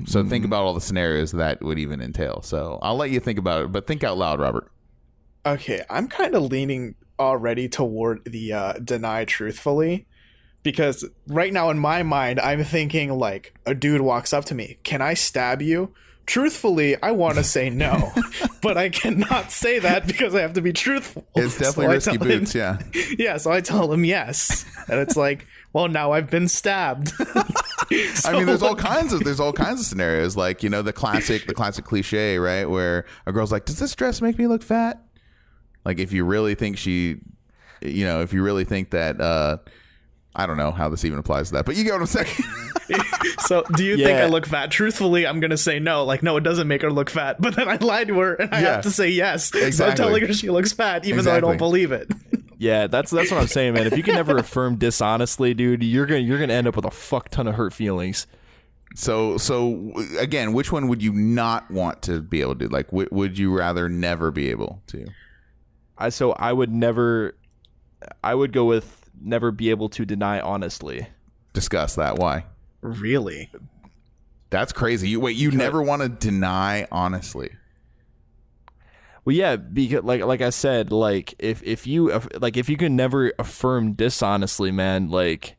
So think about all the scenarios that would even entail. So I'll let you think about it, but think out loud, Robert. Okay, I'm kind of leaning already toward the deny truthfully, because right now in my mind I'm thinking like a dude walks up to me, can I stab you? Truthfully, I want to say no, but I cannot say that because I have to be truthful. It's definitely So I risky tell him- boots, yeah. Yeah, so I tell him yes, and it's like, well, now I've been stabbed. I mean, there's all kinds of scenarios, like, the classic cliche, right? Where a girl's like, does this dress make me look fat? Like, if you really think if you really think that, I don't know how this even applies to that, but you get what I'm saying. So do you think Yeah. I look fat? Truthfully, I'm going to say no. Like, no, it doesn't make her look fat. But then I lied to her and I Yeah. have to say yes. So I'm Exactly. telling her she looks fat, even though I Exactly. don't believe it. Yeah, that's what I'm saying, man. If you can never affirm dishonestly, dude, you're gonna end up with a fuck ton of hurt feelings. So again, which one would you not want to be able to do? Like, would you rather never be able to? I would go with never be able to deny honestly. Discuss that. Why? Really? That's crazy. You never want to deny honestly. Well, yeah, because like I said, like if you can never affirm dishonestly, man, like,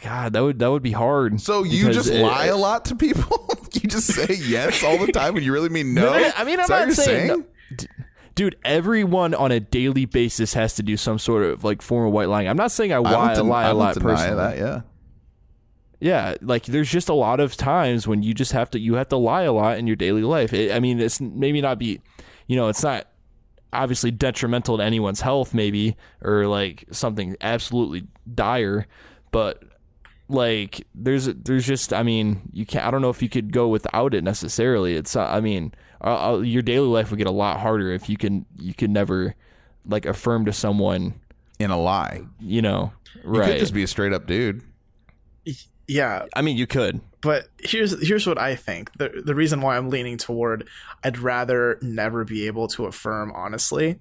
God, that would be hard. So you because just lie a lot to people? You just say yes all the time when you really mean no? I mean, I'm Is that what not you're saying. saying? Dude, everyone on a daily basis has to do some sort of like form of white lying. I'm not saying I lie a lot deny personally. that, yeah. Yeah, like there's just a lot of times when you just have to lie a lot in your daily life. I mean, it's maybe not be, it's not obviously detrimental to anyone's health, maybe, or like something absolutely dire, but like there's just, I mean, you can't. I don't know if you could go without it necessarily. It's I mean, your daily life would get a lot harder if you can never like affirm to someone In a lie. you You could just be a straight up dude. Yeah, I mean, you could. but here's what I think. The reason why I'm leaning toward I'd rather never be able to affirm honestly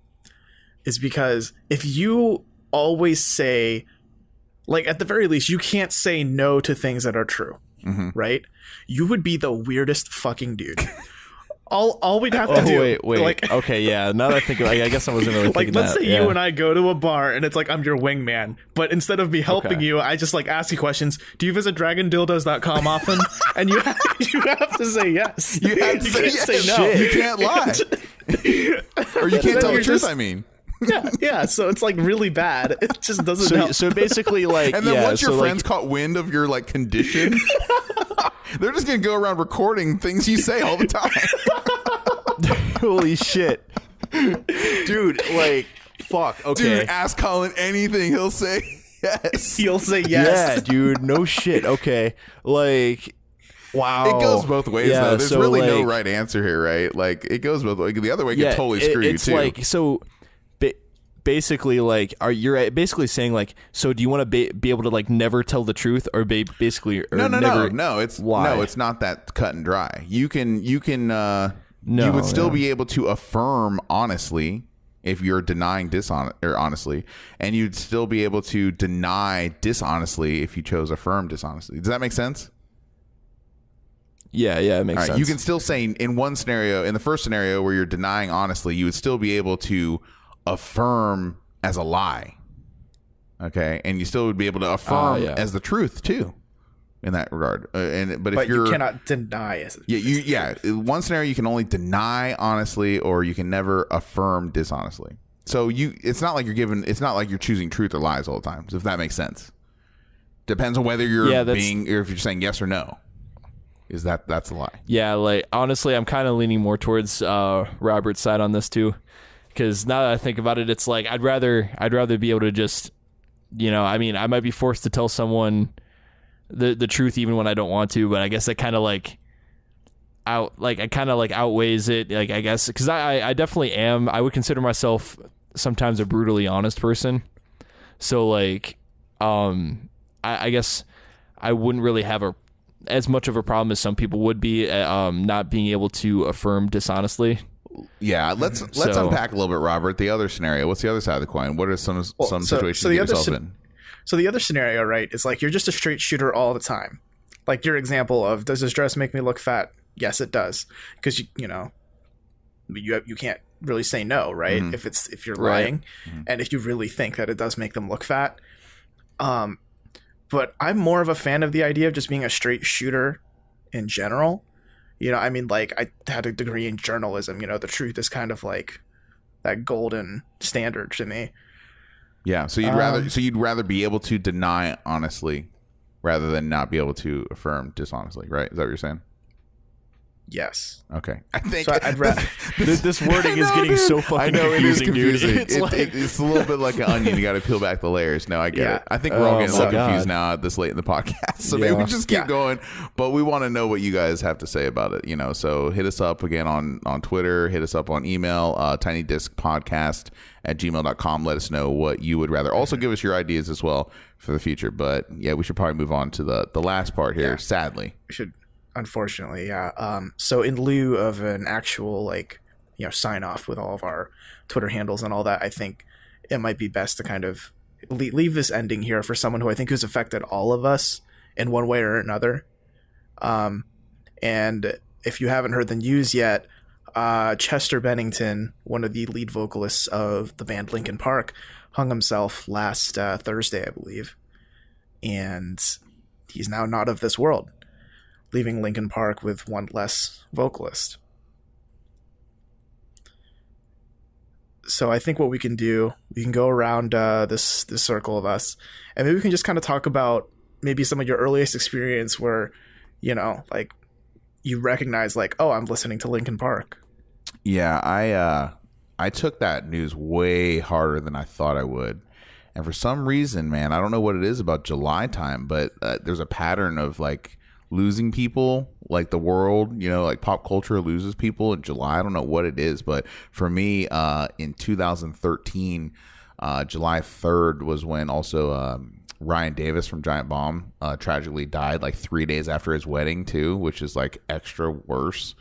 is because if you always say, like, at the very least, you can't say no to things that are true, right? You would be the weirdest fucking dude. All we'd have to do, Wait. like, Okay, yeah. Now that I think, I guess I wasn't really like, thinking let's that. say you and I go to a bar and it's like I'm your wingman, but instead of me helping Okay. you, I just like ask you questions. Do you visit dragondildos.com often? And you have to say yes. You have to can't say say no. You can't lie. Or you can't Then tell the you're truth, just- I mean. yeah. So it's like really bad. It just doesn't help. So basically, like, And then yeah, once your so, friends caught wind of your like condition, they're just gonna go around recording things you say all the time. holy shit, dude, like, fuck. Okay, Dude, ask Collin anything, he'll say yes. He'll say yes. yeah, dude, no shit. Okay, like, wow. It goes both ways, Yeah, though. There's so, really no like- right answer here, right? Like, it goes both ways. The other way Yeah, could totally screw you, it's too. like, so basically, like, you're basically saying, like, so do you want to be able to, like, never tell the truth, or basically, or no, never it's lie? no, it's not that cut and dry. You No, you would still yeah. be able to affirm honestly if you're denying honestly, and you'd still be able to deny dishonestly if you chose affirm dishonestly. Does that make sense? Yeah, it makes All right, sense. you can still say in one scenario, in the first scenario where you're denying honestly, you would still be able to affirm as a lie. Okay, and you still would be able to affirm yeah. as the truth too. in that regard. But if you cannot deny it. Yeah, one scenario you can only deny honestly, or you can never affirm dishonestly. So it's not like you're choosing truth or lies all the time, if that makes sense. Depends on whether you're or if you're saying yes or no. That's a lie. Yeah, like honestly, I'm kind of leaning more towards Robert's side on this too, because now that I think about it, it's like I'd rather be able to just, I mean, I might be forced to tell someone the truth even when I don't want to, but I guess that kind of outweighs it, like, I guess, because I definitely am. I would consider myself sometimes a brutally honest person, so like I guess I wouldn't really have as much of a problem as some people would be not being able to affirm dishonestly. Yeah, let's unpack a little bit, Robert. The other scenario. What's the other side of the coin? What are some situations you get yourself in? So the other scenario, right, is like you're just a straight shooter all the time. Like your example of, does this dress make me look fat? Yes, it does, because you can't really say no, right? Mm-hmm. If you're lying, mm-hmm. and if you really think that it does make them look fat. But I'm more of a fan of the idea of just being a straight shooter in general. I mean, like, I had a degree in journalism. The truth is kind of like that golden standard to me. Yeah. So you'd rather be able to deny honestly rather than not be able to affirm dishonestly, right? Is that what you're saying? Yes. Okay. I think so. I'd rather this wording is getting so fucking confusing, dude. It's a little bit like an onion. You got to peel back the layers. No, I get it. I think we're all getting a little confused now this late in the podcast. So maybe we just keep going. But we want to know what you guys have to say about it. So hit us up again on Twitter. Hit us up on email, tinydiscpodcast@gmail.com. Let us know what you would rather. Also give us your ideas as well for the future. But yeah, we should probably move on to the last part here. Yeah. Sadly, we should. Unfortunately, yeah. So in lieu of an actual sign off with all of our Twitter handles and all that, I think it might be best to kind of leave this ending here for someone who I think has affected all of us in one way or another. And if you haven't heard the news yet, Chester Bennington, one of the lead vocalists of the band Linkin Park, hung himself last Thursday, I believe, and he's now not of this world, leaving Linkin Park with one less vocalist. So I think what we can do, we can go around this circle of us, and maybe we can just kind of talk about maybe some of your earliest experience where, like you recognize like, oh, I'm listening to Linkin Park. Yeah, I took that news way harder than I thought I would. And for some reason, man, I don't know what it is about July time, but there's a pattern of like losing people, like the world, like pop culture loses people in July. I don't know what it is, but for me, in 2013, July 3rd was when also Ryan Davis from Giant Bomb tragically died like 3 days after his wedding too, which is like extra worse.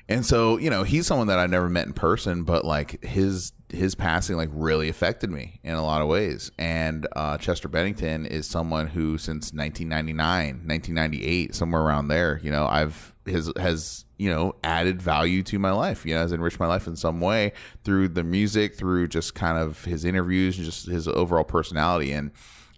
And so, he's someone that I never met in person, but like his passing like really affected me in a lot of ways. And Chester Bennington is someone who since 1999, 1998, somewhere around there, has added value to my life, has enriched my life in some way through the music, through just kind of his interviews and just his overall personality. And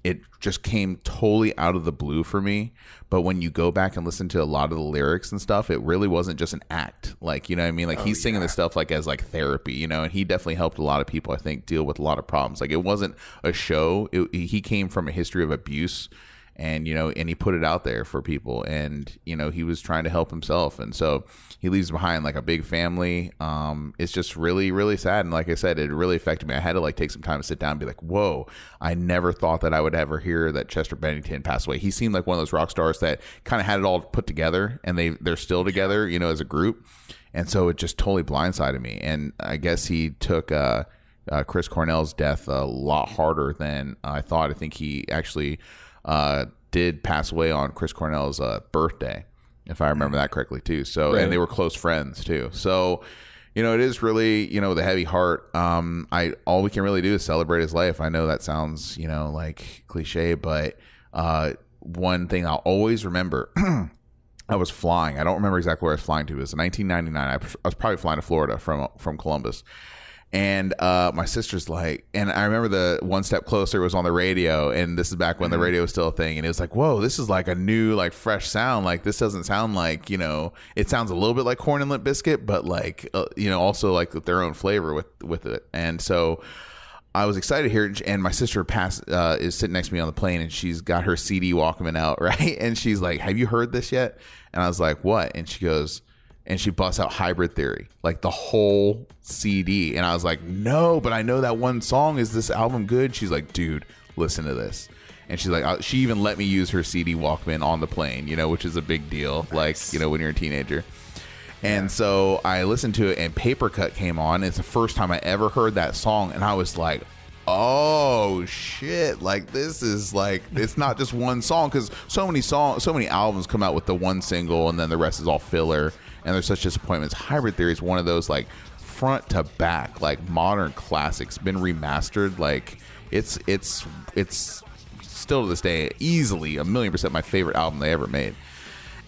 it just came totally out of the blue for me. But when you go back and listen to a lot of the lyrics and stuff, it really wasn't just an act. Like, you know what I mean? Like he's singing this stuff like as like therapy, and he definitely helped a lot of people, I think, deal with a lot of problems. Like it wasn't a show. He came from a history of abuse, and, and he put it out there for people, and, he was trying to help himself. And so he leaves behind like a big family. It's just really, really sad. And like I said, it really affected me. I had to like take some time to sit down and be like, whoa, I never thought that I would ever hear that Chester Bennington passed away. He seemed like one of those rock stars that kind of had it all put together, and they're still together, as a group. And so it just totally blindsided me. And I guess he took, Chris Cornell's death a lot harder than I thought. I think he actually, did pass away on Chris Cornell's birthday, if I remember that correctly too. So, right. And they were close friends too. So, it is really, with a heavy heart. All we can really do is celebrate his life. I know that sounds, like cliche, but one thing I'll always remember, I was flying. I don't remember exactly where I was flying to. It was 1999. I was probably flying to Florida from Columbus. And my sister's like, and I remember the One Step Closer was on the radio, and this is back when the radio was still a thing, and it was like, whoa, this is like a new, like, fresh sound. Like, this doesn't sound like, you know, it sounds a little bit like Corn and Limp Bizkit, but like, you know, also like with their own flavor with it. And so I was excited to hear it, and my sister is sitting next to me on the plane, and she's got her CD Walkman out, right? And she's like, have you heard this yet? And I was like, what? And she goes, and she busts out Hybrid Theory, like the whole CD. And I was like, no, but I know that one song. Is this album good? She's like, dude, listen to this. And she's like, she even let me use her CD Walkman on the plane, you know, which is a big deal. Nice. Like, you know, when you're a teenager. And so I listened to it, and Paper Cut came on. It's the first time I ever heard that song, and I was like, oh shit, like, this is like, it's not just one song, because so many albums come out with the one single and then the rest is all filler, and there's such disappointments. Hybrid Theory is one of those, like, front to back, like, modern classics, been remastered. Like, it's still to this day easily 1,000,000% my favorite album they ever made.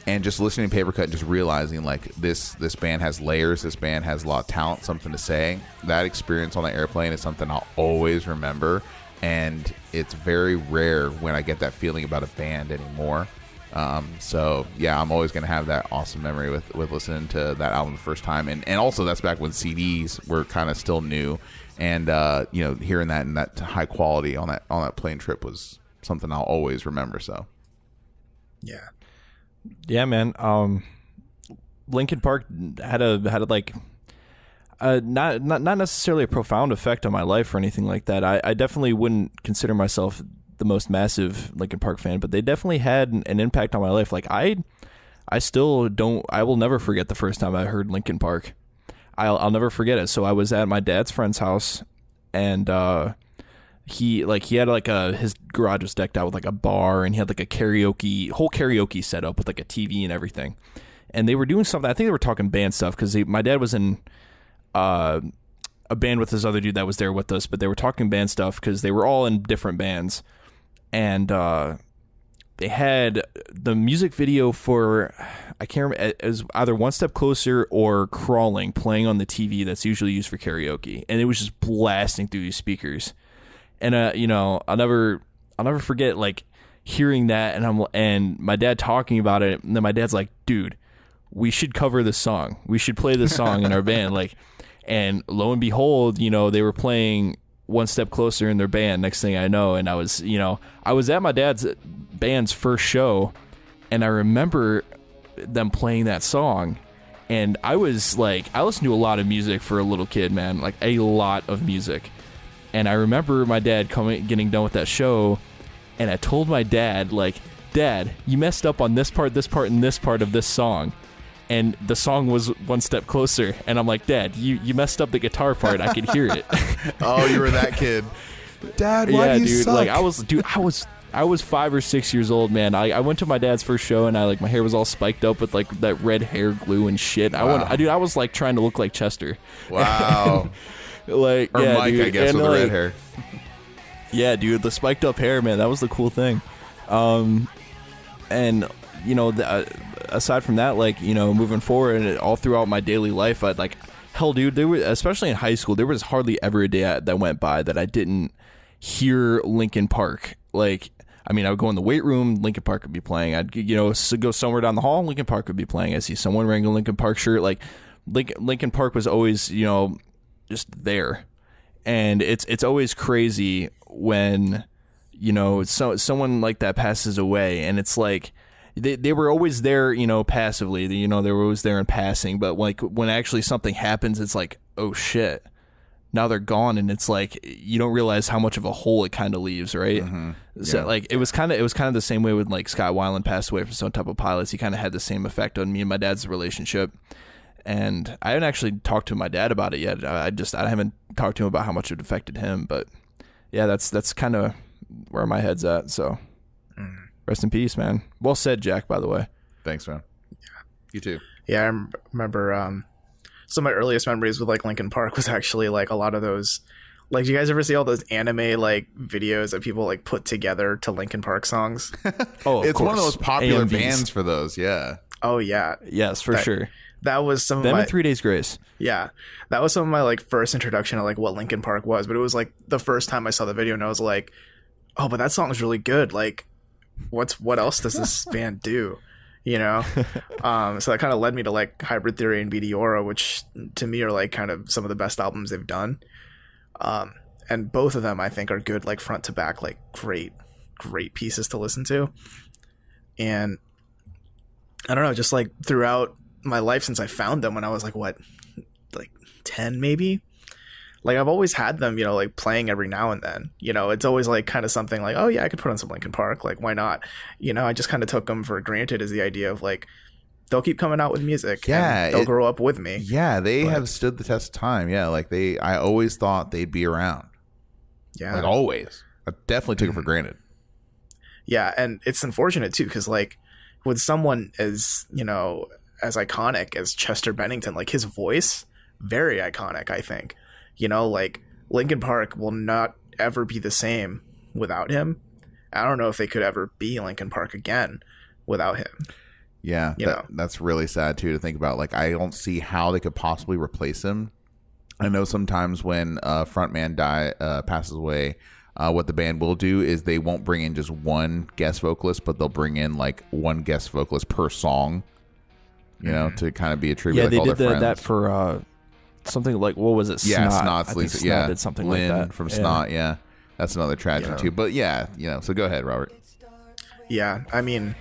And just listening to Paper Cut and just realizing, like, this band has layers, this band has a lot of talent, something to say. That experience on the airplane is something I'll always remember, and it's very rare when I get that feeling about a band anymore. So yeah, I'm always gonna have that awesome memory with listening to that album the first time, and also that's back when CDs were kind of still new, and you know, hearing that and that high quality on that plane trip was something I'll always remember. So yeah, man. Linkin Park had a like not necessarily a profound effect on my life or anything like that. I definitely wouldn't consider myself the most massive Linkin Park fan, but they definitely had an impact on my life. Like, I will never forget the first time I heard Linkin Park. I'll never forget it. So I was at my dad's friend's house, and he had like his garage was decked out with like a bar, and he had like a whole karaoke set up with like a TV and everything. And they were doing something. I think they were talking band stuff, because my dad was in a band with this other dude that was there with us, but they were talking band stuff because they were all in different bands. And they had the music video for, I can't remember, it was either One Step Closer or Crawling playing on the TV that's usually used for karaoke, and it was just blasting through these speakers. And you know, I'll never forget, like, hearing that, and my dad talking about it, and then my dad's like, dude, we should cover this song. We should play this song in our band. Like, and lo and behold, you know, they were playing One Step Closer in their band. Next thing I know, and I was at my dad's band's first show, and I remember them playing that song, and I was like, I listened to a lot of music for a little kid, man, like a lot of music. And I remember my dad getting done with that show, and I told my dad, like, Dad, you messed up on this part, and this part of this song. And the song was One Step Closer. And I'm like, Dad, you messed up the guitar part. I could hear it. Oh, you were that kid. Dad, why do you suck? Like, I was 5 or 6 years old, man. I went to my dad's first show, and my hair was all spiked up with like that red hair glue and shit. Wow. I was like trying to look like Chester. Wow. Like, or yeah, Mike, dude. I guess, and with the red hair. Yeah, dude, the spiked up hair, man, that was the cool thing. And you know, aside from that, like, you know, moving forward and all throughout my daily life, I'd like, hell, dude, there was, especially in high school, there was hardly ever a day that went by that I didn't hear Linkin Park. Like, I mean, I would go in the weight room, Linkin Park would be playing. I'd, you know, go somewhere down the hall, Linkin Park would be playing. I see someone wearing a Linkin Park shirt. Like, Linkin Park was always, you know, just there. And it's always crazy when, you know, someone like that passes away, and it's like they were always there, you know, passively. You know, they were always there in passing, but like when actually something happens, it's like, oh shit, now they're gone, and it's like you don't realize how much of a hole it kind of leaves, right? Mm-hmm. So yeah. Like it was kind of the same way with like Scott Weiland passed away from Stone Temple Pilots. He kind of had the same effect on me and my dad's relationship. And I haven't actually talked to my dad about it yet. I haven't talked to him about how much it affected him. But yeah, that's kind of where my head's at. So rest in peace, man. Well said, Jack, by the way. Thanks, man. Yeah. You too. Yeah, I remember some of my earliest memories with like Linkin Park was actually like a lot of those. Like, do you guys ever see all those anime like videos that people like put together to Linkin Park songs? Oh, it's one of those popular bands for those. Yeah. Oh yeah. Yes, for sure. that was some of Them my and 3 Days Grace. yeah, that was some of my like first introduction to like what Linkin Park was. But it was like the first time I saw the video and I was like, oh, but that song is really good. Like, what else does this band do? You know, so that kind of led me to like Hybrid Theory and Meteora, which to me are like kind of some of the best albums they've done. And both of them I think are good, like front to back, like great pieces to listen to. And I don't know, just like throughout my life since I found them when I was like, what, like 10 maybe? Like I've always had them, you know, like playing every now and then. You know, it's always like kind of something like, oh yeah, I could put on some Linkin Park. Like, why not? You know, I just kind of took them for granted as the idea of like, they'll keep coming out with music. Yeah, and they'll grow up with me. Yeah, they have stood the test of time. Yeah, like I always thought they'd be around. Yeah. Like always. I definitely took it for granted. Yeah, and it's unfortunate too, because like with someone as, you know, as iconic as Chester Bennington, like his voice, very iconic, I think. You know, like Linkin Park will not ever be the same without him. I don't know if they could ever be Linkin Park again without him. Yeah, that's really sad too to think about. Like I don't see how they could possibly replace him. I know sometimes when a frontman passes away, what the band will do is they won't bring in just one guest vocalist, but they'll bring in like one guest vocalist per song, you know, to kind of be a tribute. Yeah, like they all did their friends. that for something like, what was it? Yeah, Snot. Snot's I think Lisa. Snot Yeah, did something Lynn like that from Snot. Yeah, that's another tragedy too. But yeah, you know. So go ahead, Robert. Yeah, I mean,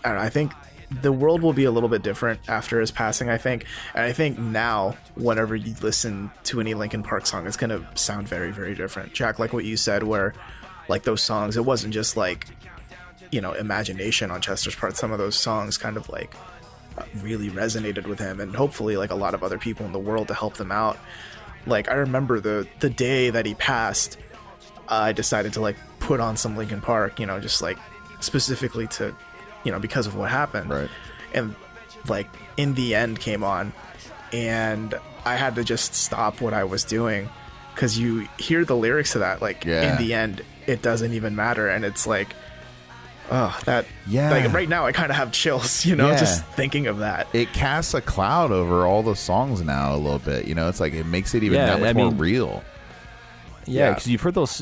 I don't know, I think the world will be a little bit different after his passing, I think. And I think now, whenever you listen to any Linkin Park song, it's going to sound very, very different. Jack, like what you said, where like those songs, it wasn't just like, you know, imagination on Chester's part. Some of those songs kind of like really resonated with him, and hopefully like a lot of other people in the world to help them out. Like I remember the day that he passed, I decided to like put on some Linkin Park, you know, just like specifically to, you know, because of what happened. Right. And like In the End came on, and I had to just stop what I was doing, because you hear the lyrics to that, like in the end it doesn't even matter, and it's like, oh, that, like right now I kind of have chills, you know, just thinking of that. It casts a cloud over all the songs now a little bit, you know. It's like it makes it even that much more real. Yeah, because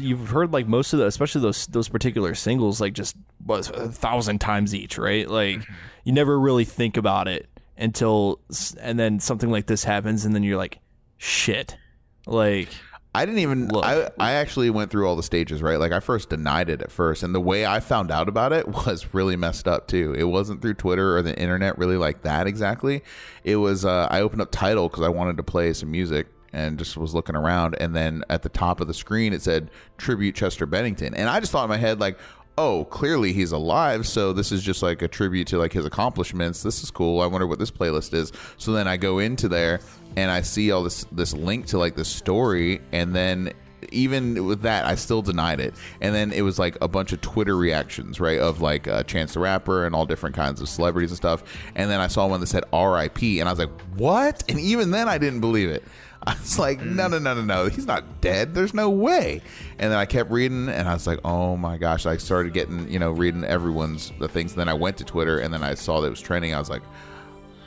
you've heard like most of the, especially those particular singles, like just 1,000 times each, right? Like you never really think about it until, and then something like this happens, and then you're like, shit. Like I didn't even look. I actually went through all the stages, right? Like I first denied it at first, and the way I found out about it was really messed up too. It wasn't through Twitter or the internet really like that exactly. It was I opened up Tidal because I wanted to play some music, and just was looking around, and then at the top of the screen it said tribute Chester Bennington, and I just thought in my head like, oh, clearly he's alive, so this is just like a tribute to like his accomplishments. This is cool. I wonder what this playlist is. So then I go into there and I see all this link to like the story, and then even with that I still denied it. And then it was like a bunch of Twitter reactions, right, of like Chance the Rapper and all different kinds of celebrities and stuff, and then I saw one that said R.I.P. and I was like, what? And even then I didn't believe it. I was like, no, he's not dead. There's no way. And then I kept reading, and I was like, oh my gosh. I started getting, you know, reading everyone's the things. And then I went to Twitter, and then I saw that it was trending. I was like,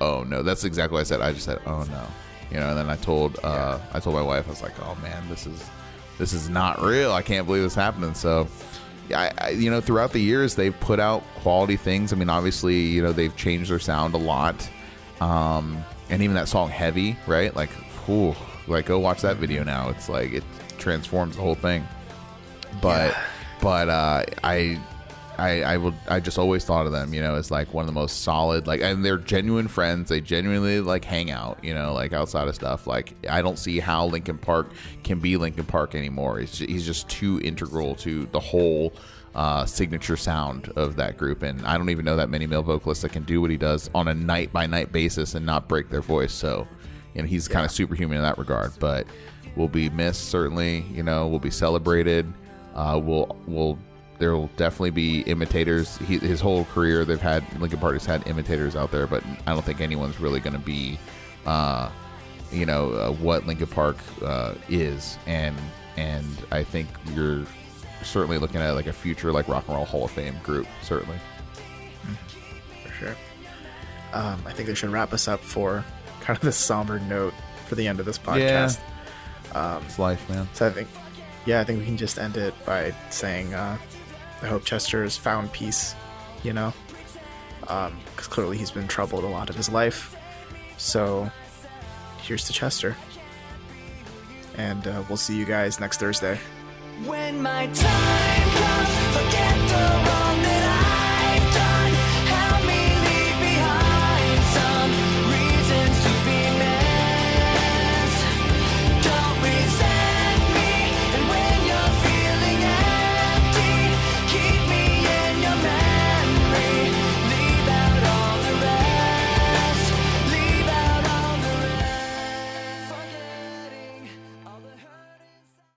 oh no. That's exactly what I said. I just said, oh no. You know, and then I told my wife, I was like, oh man, this is not real. I can't believe this happening. So I you know, throughout the years they've put out quality things. I mean, obviously, you know, they've changed their sound a lot. And even that song Heavy, right? Like, ooh, like go watch that video now. It's like it transforms the whole thing. But I just always thought of them, you know, as like one of the most solid, like, and they're genuine friends. They genuinely like hang out, you know, like outside of stuff. Like I don't see how Linkin Park can be Linkin Park anymore. He's just too integral to the whole signature sound of that group, and I don't even know that many male vocalists that can do what he does on a night by night basis and not break their voice. So, you know, he's kind of superhuman in that regard, but will be missed, certainly. You know, will be celebrated. There will definitely be imitators. His whole career, Linkin Park has had imitators out there, but I don't think anyone's really going to be, what Linkin Park is, and I think you're certainly looking at like a future like Rock and Roll Hall of Fame group, certainly. For sure. I think they should wrap us up for kind of this somber note for the end of this podcast. It's life, man. So I think we can just end it by saying, I hope Chester has found peace, you know, because clearly he's been troubled a lot of his life. So here's to Chester, and we'll see you guys next Thursday. When my time comes, forget the wrong.